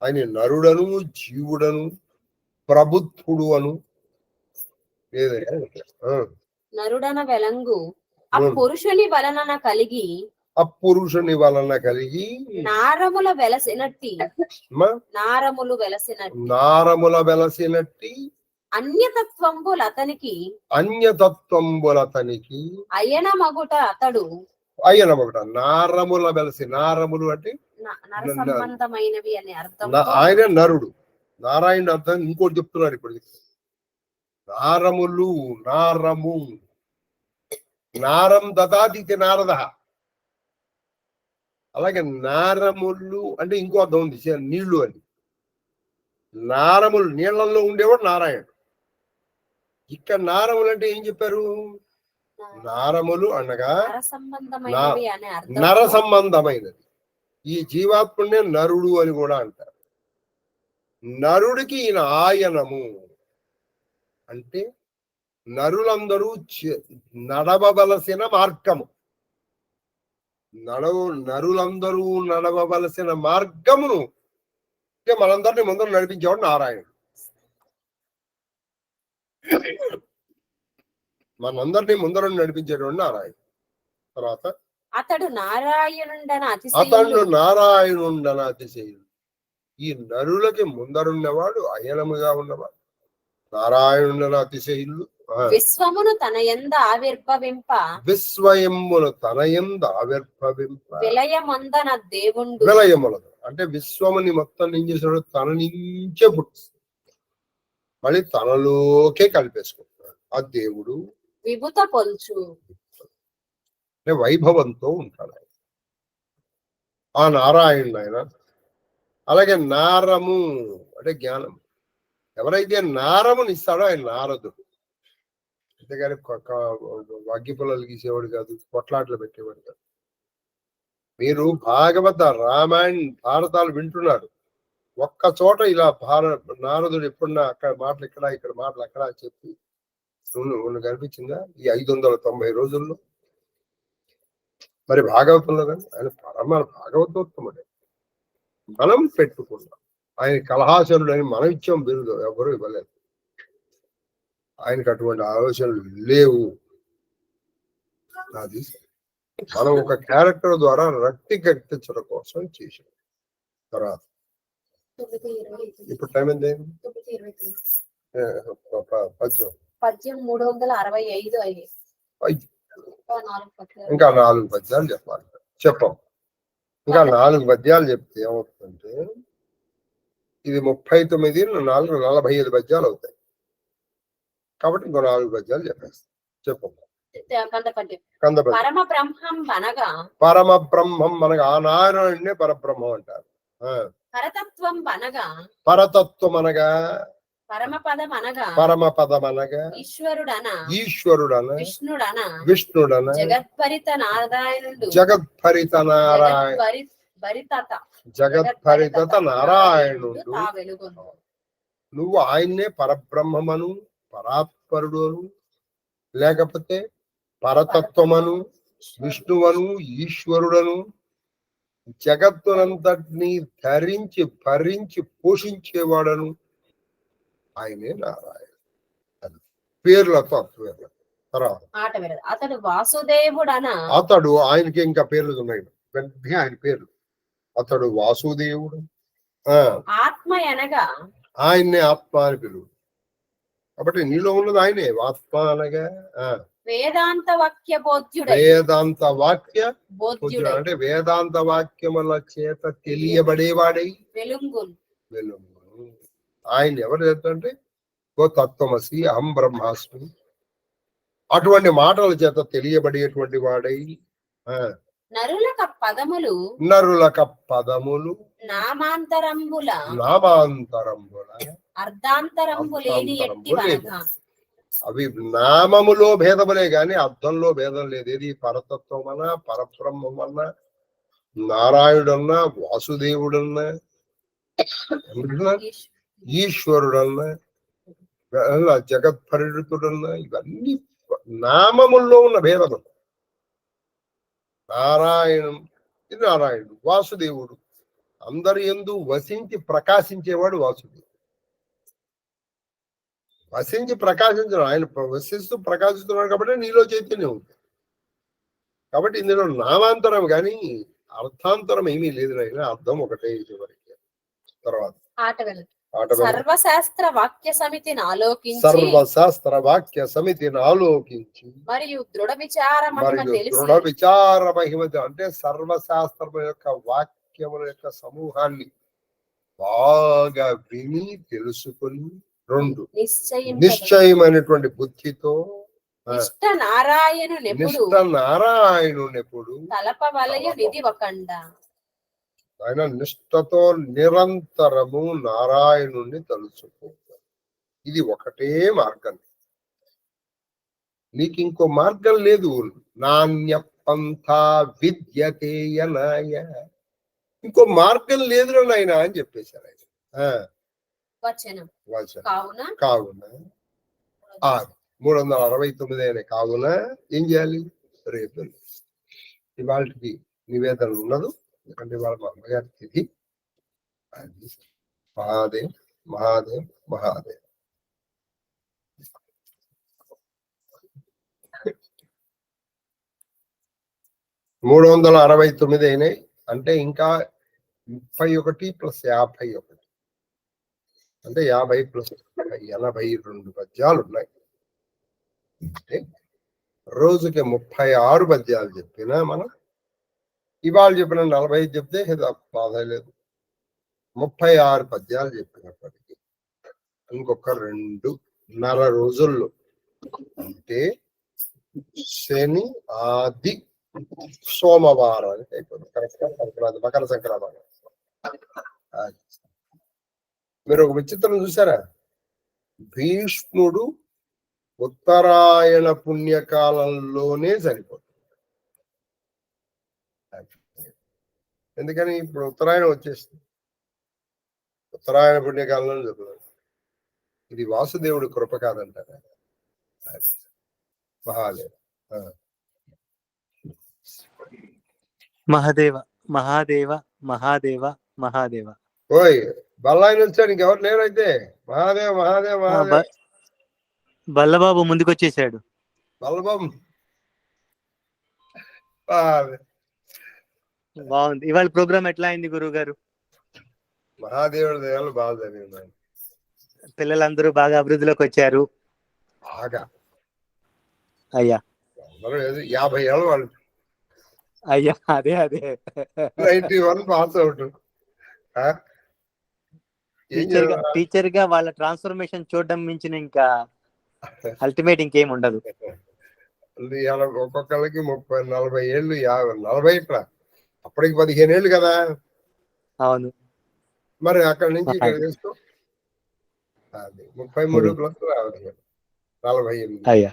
ఆయన నరుడను, జీవుడను, ప్రభుత్వుడు అను. నరుడన వెలంగు అపురుషుని వలన కలిగి నారముల వెలసినట్టి అన్యతత్వంబులతనికి అయనమగుట నారముల వెలసి. నారములు అంటే సంబంధమైనవి అని అర్థం. ఆయన నరుడు. నారాయణ అర్థం ఇంకోటి చెప్తున్నారు ఇప్పుడు. నారములు, నారం దదాతి నారద. అలాగే నారములు అంటే ఇంకో అర్థం ఉంది, నీళ్లు అని. నారములు నీళ్లలో ఉండేవాడు నారాయణుడు. ఇక్కడ నారములు అంటే ఏం చెప్పారు? నారములు అనగా నర సంబంధమైనది. ఈ జీవాత్ముడినే నరుడు అని కూడా అంటారు. నరుడికి ఈయన ఆయనము అంటే నరులందరూ నడవవలసిన మార్గము. నరులందరూ నడవవలసిన మార్గమును మనందరినీ ముందర నడిపించేవాడు నారాయణుడు. మనందరినీ ముందర నడిపించేటువంటి నారాయణుడు. తర్వాత అతడు నారాయణుండన అతిశయుడు. ఈ నరులకి ముందరున్నవాడు అయనముగా ఉన్నవాడు నారాయణుండన అతిశయులు. విశ్వమును తన యందు ఆవిర్భవింప విలయమందన దేవుండు. విలయములదు అంటే విశ్వముని మొత్తం ఏం చేశాడు? తన నుంచే పుట్టిస్తాడు, మళ్ళీ తనలోకే కలిపేసుకుంటున్నాడు. ఆ దేవుడు విభుత పొల్చు అంటే వైభవంతో ఉంటాడు ఆయన. ఆ నారాయణుడు ఆయన. అలాగే నారము అంటే జ్ఞానం. ఎవరైతే నారముని ఇస్తాడో ఆయన నారదుడు. అంతేగాని అగ్గి పుల్లలు గీసేవాడు కాదు, కొట్లాట్లు పెట్టేవాడు కాదు. మీరు భాగవత రామాయణ భారతాలు వింటున్నారు, ఒక్క చోట ఇలా నారదుడు ఎప్పుడున్నా అక్కడ మాటలు ఇక్కడ మాటలు అక్కడ అని చెప్పి కనిపించిందా ఈ 590 రోజుల్లో? మరి భాగవతంలో కానీ ఆయన పరమ భాగవతోత్తముడే. మనం పెట్టుకున్నాం. ఆయన కలహాసురుడు అని మనం ఇచ్చాం బిరుదు, ఎవరు ఇవ్వలేదు. ఆయనకు అటువంటి ఆలోచనలు లేవు. అది మనం ఒక క్యారెక్టర్ ద్వారా రక్తి కట్టించడం కోసం చేసాం. తర్వాత ఇప్పుడు టైం ఎంత పద్యం 365 అయ్యి ఇంకా 4 పద్యాలు చెప్పాలి. చెప్పం ఇంకా 4 పద్యాలు చెప్తే ఏమవుతుందంటే ఇది 39, 4 45 పద్యాలు అవుతాయి. కాబట్టి ఇంకో 4 పద్యాలు చెప్పేస్తాం. చెప్పమ్మా. పరమ బ్రహ్మం అనగా పరమ బ్రహ్మం అనగా ఆ నారాయణుడినే పరబ్రహ్మం అంటారు. పరతత్వం అనగా పరతత్వం అనగా పరమపదం అనగా పరమపదం అనగా ఈశ్వరుడన విష్ణుడన జగద్భరిత నారాయణుడు జగద్భరిత నారాయణుడు. నువ్వు ఆయన్నే పరబ్రహ్మమను, పరాత్పరుడు అను, లేకపోతే పరతత్వమను, విష్ణువను, ఈశ్వరుడను, జగత్తునంతటినీ ధరించి భరించి పోషించేవాడను ఆయనే నారాయణ. అది పేర్లతో అర్థం. తర్వాత అతడు వాసుదేవుడన, అతడు ఆయనకి ఇంకా పేర్లు ఉన్నాయి, వెంటనే ఆయన పేర్లు. అతడు వాసుదేవుడు. ఆత్మ అనగా ఆయన్నే ఆత్మ అని పిలువు. కాబట్టి నీలో ఉన్నది ఆయనే ఆత్మ అనగా. వేదాంత వాక్య బోధ్యుడు. వేదాంత వాక్య బోధ్యుడు అంటే వేదాంత వాక్యముల చేత తెలియబడేవాడై వెలుగు. ఆయన ఎవరు అంటే ఓ తత్వమసి అహం బ్రహ్మాస్మి అటువంటి మాటల చేత తెలియబడేటువంటి వాడై. నరులక పదములు నామాంతరంబుల అర్ధాంతరంబులేని అవి నామములో భేదములే గాని అర్థంలో భేదం లేదు. ఏది పరతత్వం అన్నా, పరబ్రహ్మం అన్నా, నారాయణుడన్నా, వాసుదేవుడన్నా, ఈశ్వరుడన్నా, జగత్పరిడుతుడన్నా, ఇవన్నీ నామముల్లో ఉన్న భేదము. నారాయణుడు వాసుదేవుడు అందరి యందు వసించి ప్రకాశించేవాడు వాసుదేవుడు. వసించి ప్రకాశించడం, ఆయన వసిస్తూ ప్రకాశిస్తున్నాడు కాబట్టి నీలో చైతన్యం ఉంది. కాబట్టి ఇందులో నామాంతరం కానీ అర్థాంతరం ఏమీ లేదు. నాయన అర్థం ఒకటే ఇదివరకు. తర్వాత సర్వశాస్త్ర వాక్య సమితిని ఆలోకించి మరియు దృఢ విచార మహిమ అంటే సర్వశాస్త్రము యొక్క వాక్యముల యొక్క సమూహాన్ని బాగా విని తెలుసుకుని 2 నిశ్చయమైనటువంటి బుద్ధితో నారాయణునెప్పుడు ఆయన నిష్ఠతో నిరంతరము నారాయణుణ్ణి తలుచుకుంటారు. ఇది ఒకటే మార్గం. నీకు ఇంకో మార్గం లేదు. నాణ్య పంథా విద్యతేయనాయ, ఇంకో మార్గం లేదు నాయన అని చెప్పేశారు ఆయన. కావున 369 అయిన కావున ఏం చేయాలి? రేపు ఇవాళకి నివేదన ఉన్నదు. ఎందుకంటే వాళ్ళ మా అమ్మగారి తిథి. మహాదేవ్ మహాదేవ్ మహాదేవ్. 369 అయినాయి అంటే ఇంకా 31 + 51 అంటే 50 + 82 పద్యాలు ఉన్నాయి. అంటే రోజుకి 36 పద్యాలు చెప్పినా మనం ఇవాళ చెప్పిన 45 చెప్తే బాధ లేదు. 36 పద్యాలు చెప్పినప్పటికీ ఇంకొక 2.5 రోజుల్లో అంటే శని, ఆది, సోమవారానికి అయిపోతుంది. కరెక్ట్ సంక్రాంతి, మకర సంక్రాంతి. మీరు ఒక విచిత్రం చూసారా? భీష్ముడు ఉత్తరాయణ పుణ్యకాలంలోనే చనిపోతుంది. ఎందుకని? ఇప్పుడు ఉత్తరాయణం వచ్చేస్తుంది, ఉత్తరాయణ పుణ్యకాలంలో జరుగుతుంది. ఇది వాసుదేవుడి కృప కాదంటారా? మహాదేవ మహాదేవ మహాదేవ మహాదేవ మహాదేవ. ఓయ్ బల్లాయిని వచ్చాడు, ఇంకెవరు లేరైతే. మహాదేవ మహాదేవ మహాదేవ. బల్లబాబు ముందుకొచ్చేసాడు. బల్లబాబు బాగుంది. ఇవాళ ప్రోగ్రామ్ ఎట్లా అయింది గురువు గారు? మహాదేవుడి దయాలు బాగా జరిగింది. పిల్లలందరూ బాగా అభివృద్ధిలోకి వచ్చారు. బాగా అయ్యా, అందరూ 50 ఏళ్ళు వాళ్ళు. అయ్యా అదే 91 పాస్ అవుట్. టీచర్ గా వాళ్ళ ట్రాన్స్ఫర్మేషన్ చూడడం మించిన ఇంకా అల్టిమేట్ ఇంకేం ఉండదు. ఒక్కొక్కరికి 30-40 ఏళ్ళు, 40 ఇట్లా. అప్పటికి 15 ఏళ్ళు కదా. అవును. మరి అక్కడ నుంచి ఇక్కడ తీసుకో, 33 ప్లస్ 48. అయ్యా,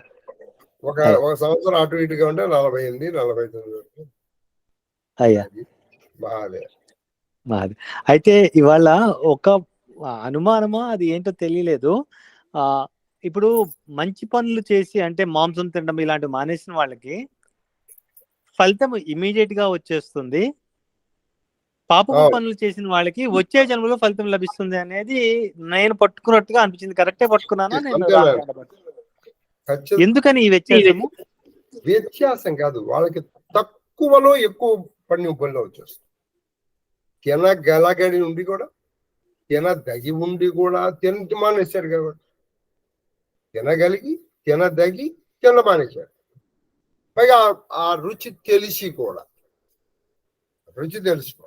ఒక సంవత్సరం అటు ఇటుగా ఉంటే 48, 49. అయ్యా మహాదేవ్. అయితే ఇవాళ ఒక అనుమానమా, అది ఏంటో తెలియలేదు. ఇప్పుడు మంచి పనులు చేసి, అంటే మాంసం తినడం ఇలాంటివి మానేసిన వాళ్ళకి ఫలితం ఇమీడియట్ గా వచ్చేస్తుంది. పాపపు పనులు చేసిన వాళ్ళకి వచ్చే జన్మలో ఫలితం లభిస్తుంది అనేది నేను పట్టుకున్నట్టుగా అనిపించింది. కరెక్టే పట్టుకున్నానా? ఎందుకని ఈ వ్యత్యాసము? వ్యత్యాసం కాదు, వాళ్ళకి తక్కువలో ఎక్కువ పుణ్యం వచ్చేస్తుంది. గెలగడి ఉండి కూడా, దగి ఉండి కూడా తినటి మానేశాడు కాబట్టి, తినగలిగి తినదగి మానేశాడు. పైగా ఆ రుచి తెలిసి కూడా, రుచి తెలుసుకో.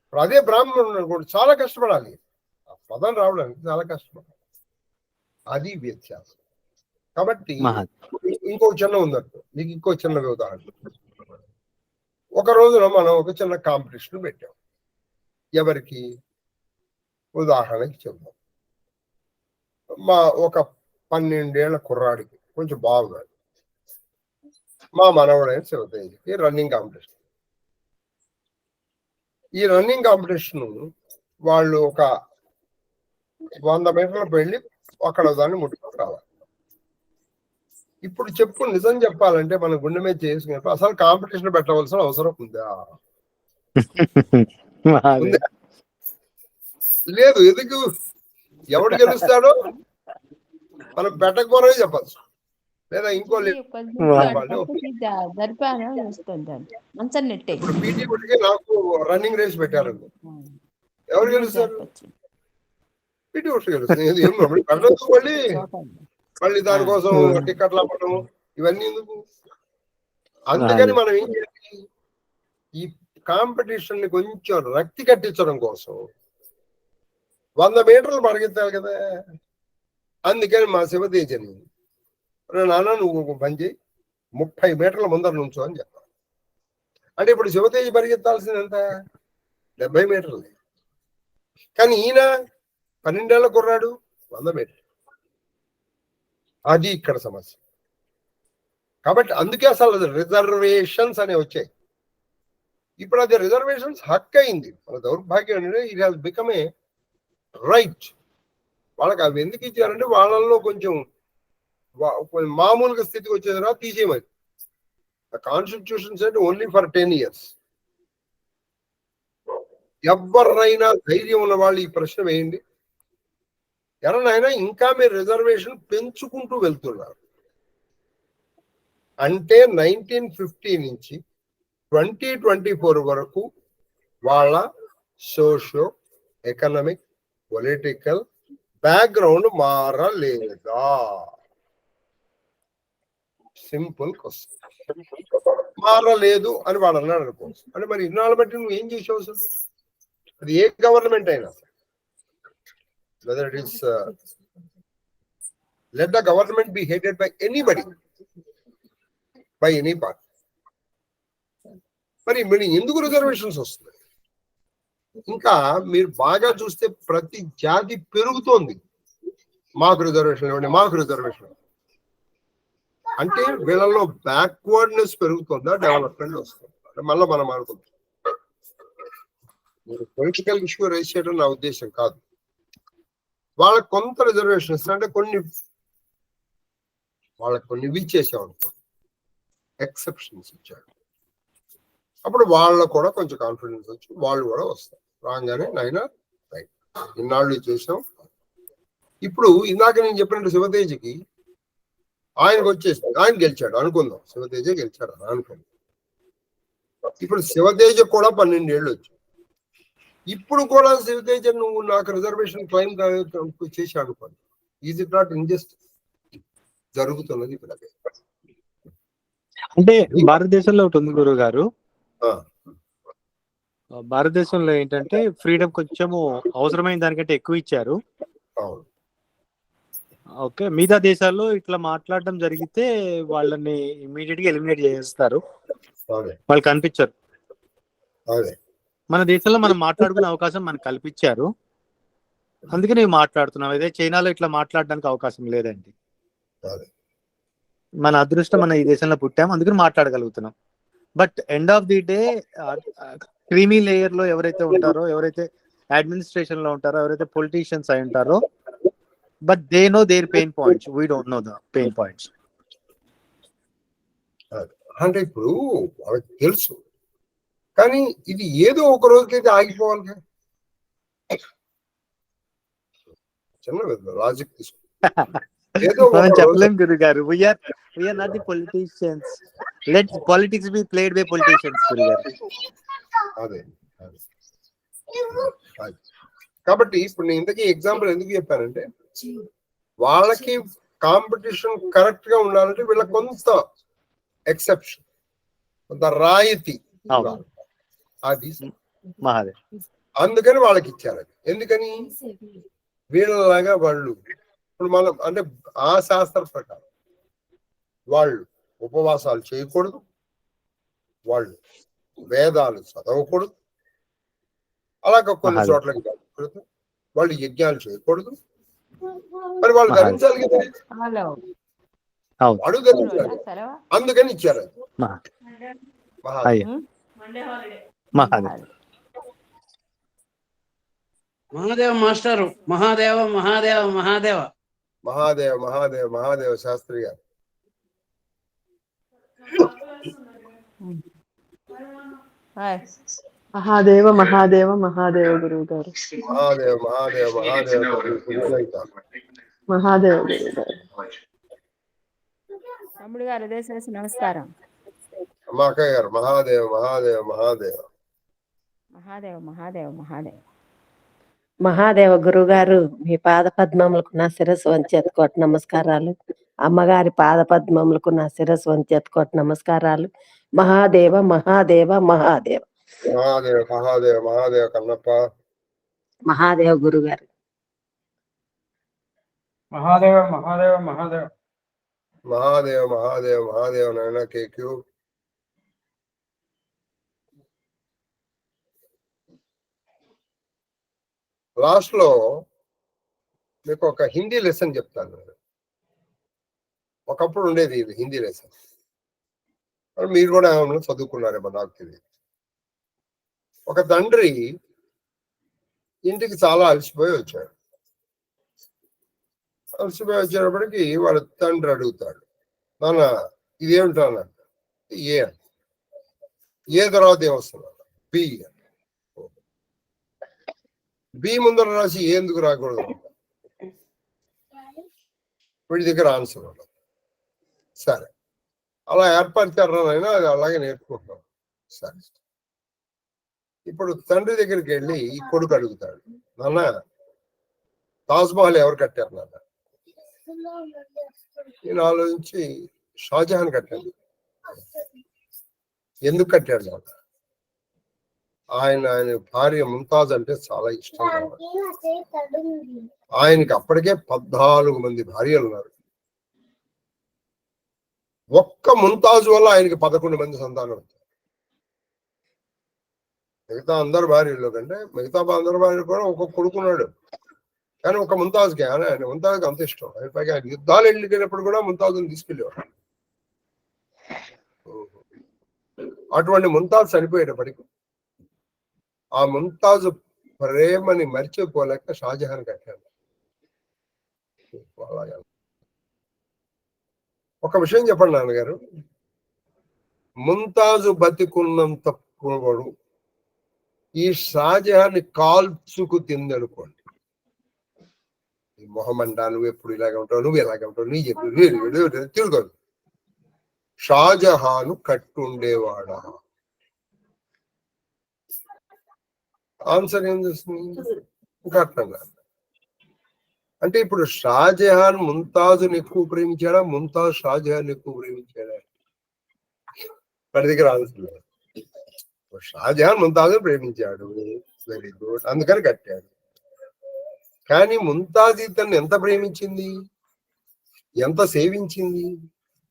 ఇప్పుడు అదే బ్రాహ్మణుడు కూడా చాలా కష్టపడాలి, ఆ పదం రావడానికి చాలా కష్టపడాలి. అది వ్యత్యాసం. కాబట్టి ఇంకో చిన్న ఉందంట, మీకు ఇంకో చిన్న ఉదాహరణ. ఒక రోజున మనం ఒక చిన్న కాంపిటీషన్ పెట్టాం. ఎవరికి? ఉదాహరణకి చెప్తాం, మా ఒక 12 ఏళ్ల కుర్రాడికి కొంచెం బాగున్నాడు, మా మనవడైన శివతేజకి రన్నింగ్ కాంపిటీషన్. ఈ రన్నింగ్ కాంపిటీషన్ వాళ్ళు ఒక 100 మీటర్లకు వెళ్ళి అక్కడ దాన్ని ముట్టుకొని రావాలి. ఇప్పుడు చెప్పు, నిజం చెప్పాలంటే మన గుండె మీద చేసుకుని అసలు కాంపిటీషన్ పెట్టవలసిన అవసరం ఉందా? లేదు. ఎందుకు? ఎవడు గెలుస్తాడో మనం పెట్టకపోవడమే చెప్పచ్చు. లేదా ఇంకో ఇప్పుడు పీటీ ఉడికి నాకు రన్నింగ్ రేస్ పెట్టారు, ఎవరు గెలుస్తారు? పీటీ ఉష గెలుస్తుంది. మళ్ళీ దానికోసం టికెట్లు అవ్వడం ఇవన్నీ ఎందుకు? అందుకని మనం ఏం చేయాలి? ఈ కాంపిటీషన్ ని కొంచెం రక్తి కట్టించడం కోసం 100 మీటర్లు పరిగెత్తాలి కదా. అందుకని మా శివతేజని, నాన్న నువ్వు ఒక పని చేయి, 30 మీటర్ల ముందర నుంచో అని చెప్పాలి. అంటే ఇప్పుడు శివతేజ పరిగెత్తాల్సింది ఎంత? 70 మీటర్లు. కానీ ఈయన 12 ఏళ్ల కుర్రాడు 100 మీటర్లు. అది ఇక్కడ సమస్య. కాబట్టి అందుకే అసలు రిజర్వేషన్స్ అనేవి వచ్చాయి. ఇప్పుడు అది రిజర్వేషన్స్ హక్ అయింది. మన దౌర్భాగ్యం అంటే it has become a right. వాళ్ళకి అవి ఎందుకు ఇచ్చారంటే వాళ్ళల్లో కొంచెం మామూలుగా స్థితికి వచ్చేదిరా తీసేయమని. Constitution set only for 10 years. ఎవరైనా ధైర్యం ఉన్న వాళ్ళు ఈ ప్రశ్న వేయండి, ఎవరైనా ఇంకా మీరు రిజర్వేషన్ పెంచుకుంటూ వెళ్తున్నారు అంటే 1950 నుంచి 2024 వరకు వాళ్ళ సోషో ఎకనామిక్ పొలిటికల్ బ్యాక్గ్రౌండ్ మారలేదా? Simple question. మారలేదు అని వాడు అన్నాడు అనుకో, అంటే మరి ఇన్నాళ్ళు బట్టి నువ్వు ఏం చేసావు? అసలు అది ఏ గవర్నమెంట్ అయినా, whether it is let the government be hated by anybody, by any party, మరి ఎందుకు రిజర్వేషన్స్ వస్తున్నాయి? ఇంకా మీరు బాగా చూస్తే ప్రతి జాతి పెరుగుతోంది. మాకు రిజర్వేషన్ ఇవ్వండి, మాకు రిజర్వేషన్. అంటే వీళ్ళలో బ్యాక్వర్డ్నెస్ పెరుగుతుందా, డెవలప్మెంట్ వస్తుందా? మళ్ళీ మనం అనుకుంటాం. మీరు పొలిటికల్ ఇష్యూ రైజ్ చేయడం నా ఉద్దేశం కాదు. వాళ్ళకి కొంత రిజర్వేషన్స్ అంటే వాళ్ళకి కొన్ని ఇచ్చేసామనుకో, ఎక్సెప్షన్స్ ఇచ్చాడు. అప్పుడు వాళ్ళకు కూడా కొంచెం కాన్ఫిడెన్స్ వచ్చి వాళ్ళు కూడా వస్తారు. రాగానే నాయన రైట్, ఇన్నాళ్ళు చేసాం. ఇప్పుడు ఇందాక నేను చెప్పినట్టు శివతేజకి ఆయనకు వచ్చేసింది, ఆయన గెలిచాడు అనుకుందాం, శివతేజ గెలిచాడు అనుకుందాం. ఇప్పుడు శివతేజ కూడా 12 ఏళ్ళు వచ్చాయి. ఇప్పుడు కూడా శివతేజ నువ్వు నాకు రిజర్వేషన్ క్లెయిమ్ చేసి అనుకోండి, ఈజ్ ఇట్ నాట్ ఇంజస్టిస్? జరుగుతున్నది ఇప్పుడు అదే. అంటే భారతదేశంలో ఒకటి ఉంది గురువు గారు, భారతదేశంలో ఏంటంటే ఫ్రీడమ్ కొంచెము అవసరమైన దానికంటే ఎక్కువ ఇచ్చారు. ఓకే, మిగతా దేశాల్లో ఇట్లా మాట్లాడడం జరిగితే వాళ్ళని ఇమీడియట్ గా ఎలిమినేట్ చేస్తారు, వాళ్ళు కనిపించారు. మన దేశంలో మనం మాట్లాడుకునే అవకాశం మనకు కల్పించారు, అందుకే నేను మాట్లాడుతున్నాం. అదే చైనాలో ఇట్లా మాట్లాడడానికి అవకాశం లేదండి. మన అదృష్టం, మన ఈ దేశంలో పుట్టాం, అందుకని మాట్లాడగలుగుతున్నాం. But end of the day creamy layer లో ఎవరైతే ఉంటారో, ఎవరైతే అడ్మినిస్ట్రేషన్ లో ఉంటారో, ఎవరైతే పొలిటీషియన్స్ అయి ఉంటారో, but they know their pain points, we don't know the pain points. అంటే ఇప్పుడు వాళ్ళకి తెలుసు, కానీ ఇది ఏదో ఒక రోజుకైతే ఆగిపోవాలి. చిన్న లాజిక్ తీసుకో, మనం చెప్పలేం గురు గారు. We are not the politicians, let politics be played by politicians గురు గారు. అదే కాబట్టి ఇప్పుడు నేను ఇంతకీ ఎగ్జాంపుల్ ఎందుకు చెప్పానంటే, వాళ్ళకి కాంపిటీషన్ కరెక్ట్ గా ఉండాలంటే వీళ్ళకి కొంత ఎక్సెప్షన్, కొంత రాయితీ అది అందుకని వాళ్ళకి ఇచ్చారు. అది ఎందుకని? వీళ్ళలాగా వాళ్ళు ఇప్పుడు మనం అంటే ఆ శాస్త్ర ప్రకారం వాళ్ళు ఉపవాసాలు చేయకూడదు, వాళ్ళు వేదాలు చదవకూడదు, అలాగే కొన్ని చోట్లకి వెళ్ళకూడదు, వాళ్ళు యజ్ఞాలు చేయకూడదు. మరి వాళ్ళు ధరించాలి కదా, వాడు ధరించాలి, అందుకని ఇచ్చారు. మహాదేవ మాస్టారు, మహాదేవ మహాదేవ మహాదేవ మహాదేవ మహాదేవ మహాదేవ శాస్త్రి గారు. మహాదేవ మహాదేవ మహాదేవ గురువు గారు. మహాదేవ మహాదేవ మహాదేవ మహాదేవ గురువు గారు. తమ్ముడు గారు దేశేసి నమస్కారం. అమ్మాకయ్య గారు మహాదేవ మహాదేవ మహాదేవ మహాదేవ మహాదేవ మహాదేవ మహాదేవ గురువు గారు, మీ పాద పద్మములకు నా శిరస్సు వంచి ఎత్తుకోటి నమస్కారాలు. అమ్మగారి పాద పద్మములకు నా శిరస్సు వంచి ఎత్తుకోటి నమస్కారాలు. మహాదేవ మహాదేవ మహాదేవ మహాదేవ మహాదేవ మహాదేవ కన్నప్ప. మహాదేవ గురువు గారు. మహాదేవ మహాదేవ మహాదేవ మహాదేవ మహాదేవ మహాదేవ నాయన కేక్యూ. లాస్ట్ లో మీకు ఒక హిందీ లెసన్ చెప్తాను. ఒకప్పుడు ఉండేది ఇది హిందీ లెసన్, మీరు కూడా ఏమన్నా చదువుకున్నారేమో నాకు తెలియదు. ఒక తండ్రి ఇంటికి చాలా అలసిపోయి వచ్చాడు. అలసిపోయి వచ్చేటప్పటికి వాళ్ళ తండ్రి అడుగుతాడు, నాన్న ఇదేమిటన్నా? ఏ తర్వాత ఏమొస్తున్నా? బి. బి ముందర రాసి ఎందుకు రాకూడదు? వీడి దగ్గర ఆన్సర్ ఉండదు. సరే అలా ఏర్పరిచారైనా అది అలాగే నేర్చుకుంటాం. సరే, ఇప్పుడు తండ్రి దగ్గరికి వెళ్ళి ఈ కొడుకు అడుగుతాడు, నాన్న తాజ్మహల్ ఎవరు కట్టారు నాన్న? నేను ఆలోచించి షాజహాన్ కట్టాడు. ఎందుకు కట్టాడు నాన్న? ఆయన భార్య ముంతాజ్ అంటే చాలా ఇష్టం. ఆయనకి అప్పటికే 14 మంది భార్యలు ఉన్నారు. ఒక్క ముంతాజ్ వల్ల ఆయనకి 11 మంది సంతానం. మిగతా అందరు భార్యలో కంటే మిగతా అందరు భార్యలు కూడా ఒక్కొక్క కొడుకున్నాడు, కానీ ఒక ముంతాజ్కి ఆయన ముంతాజ్కి అంత ఇష్టం. పైగా యుద్ధాలు వెళ్ళిపోయినప్పుడు కూడా ముంతాజుని తీసుకెళ్ళేవాడు. అటువంటి ముంతాజ్ చనిపోయేటప్పటికి ఆ ముంతాజు ప్రేమని మర్చిపోలేక షాజహాన్ కట్టాడు. ఒక విషయం చెప్పండి నాన్నగారు, ముంతాజు బతికున్నంత పొగడు ఈ షాజహాన్ని కాల్చుకు తిందనుకోండి, ఈ మొహమండా నువ్వు ఎప్పుడు ఇలాగ ఉంటావు, నువ్వు ఎలాగ ఉంటావు, నీ చెప్పు తిరుగుతావు. షాజహాను కట్టుండేవాడా? ఆన్సర్ ఏం చేస్తుంది? కట్టంగా. అంటే ఇప్పుడు షాజహాన్ ముంతాజుని ఎక్కువ ప్రేమించాడా, ముంతాజ్ షాజహాన్ ఎక్కువ ప్రేమించాడా? వాడి దగ్గర ఆన్సర్ లేదు. షాజహాన్ ముంతాజుని ప్రేమించాడు, వెరీ గుడ్, అందుకని కట్టాడు. కానీ ముంతాజ్ ఇతన్ని ఎంత ప్రేమించింది, ఎంత సేవించింది?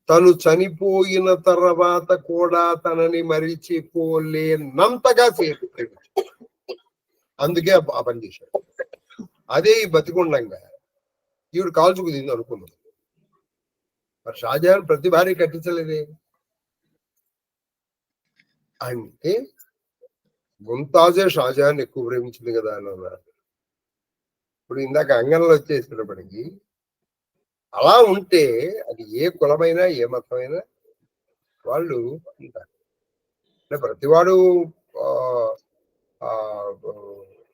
తను చనిపోయిన తర్వాత కూడా తనని మరిచిపోలేనంతగా ప్రేమించాడు. అందుకే ఆ పని చేశాడు. అదే ఈ బతికుండంగా ఈవిడ కాల్చుకు తింది అనుకున్నాడు. మరి షాజహాన్ ప్రతి భార్య కట్టించలేదే. అంటే ముంతాజే షాజహాన్ ఎక్కువ ప్రేమించింది కదా అని అన్నారు. ఇప్పుడు ఇందాక అంగన్లో వచ్చేసినప్పటికీ అలా ఉంటే అది ఏ కులమైనా ఏ మతమైనా వాళ్ళు ఉంటారు. అంటే ప్రతివాడు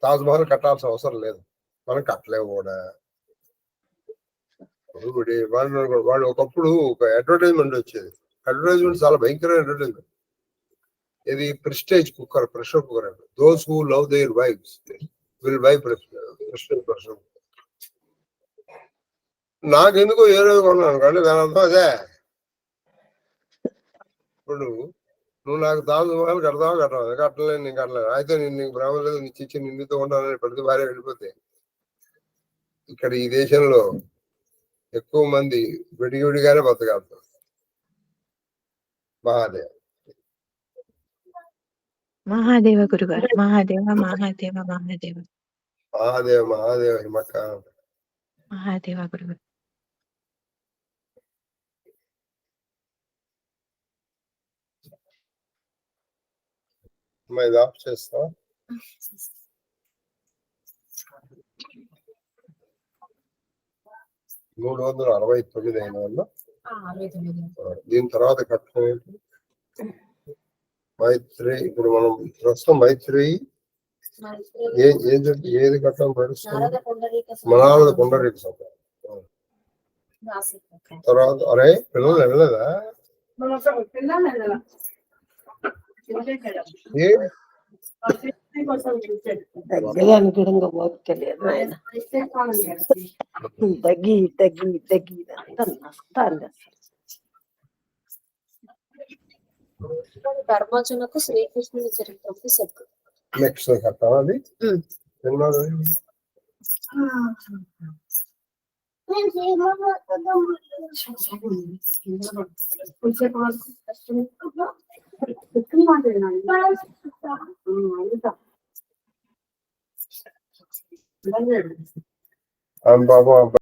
తాజ్మహల్ కట్టాల్సిన అవసరం లేదు, మనం కట్టలేవు కూడా. వాడు ఒకప్పుడు ఒక అడ్వర్టైజ్మెంట్ వచ్చేది, అడ్వర్టైజ్మెంట్ చాలా భయంకరమైన అడ్వర్టైజ్మెంట్. ఇది Prestige cooker, pressure cooker. Those who love their wives will buy pressure. నాకెందుకో ఏ రోజు కొన్నాను కానీ దాని అర్థం అదే. ఇప్పుడు నువ్వు నాకు తాజ్మహల్ కట్టలేవు, కట్టలేదు, నేను కట్టలేదు, అయితే నేను నీకు బ్రాహ్మణ లేదు, నీ చిచ్చి నిండితో ఉండాలని ప్రతి భార్య వెళ్ళిపోతే ఇక్కడ ఈ దేశంలో ఎక్కువ మంది విడిగానే బతకాలి. మహాదేవ్ మహాదేవ గురుగారు, మహాదేవ మహాదేవ మహాదేవ మహాదేవ్ మహాదేవ హిమక్క మహాదేవ గురుగారు. ఇది ఆఫ్ చేస్తా. $369 అయిన వల్ల దీని తర్వాత కట్టడం మైత్రి. ఇప్పుడు మనం ప్రస్తుతం మైత్రి ఏది కట్టడం నడుస్తుంది? మనాలద పుండరీక సంఘం. తర్వాత అరే పిల్లలు వెళ్ళలేదా? తగ్గడానికి ఓపికలేదు ఆయన. తగ్గి తగ్గి తగ్గి నష్టాన్ని ధర్మజునకు శ్రీకృష్ణుని చరిత్రకు సత్తు. నెక్స్ట్ కట్టాలి అది. బాబు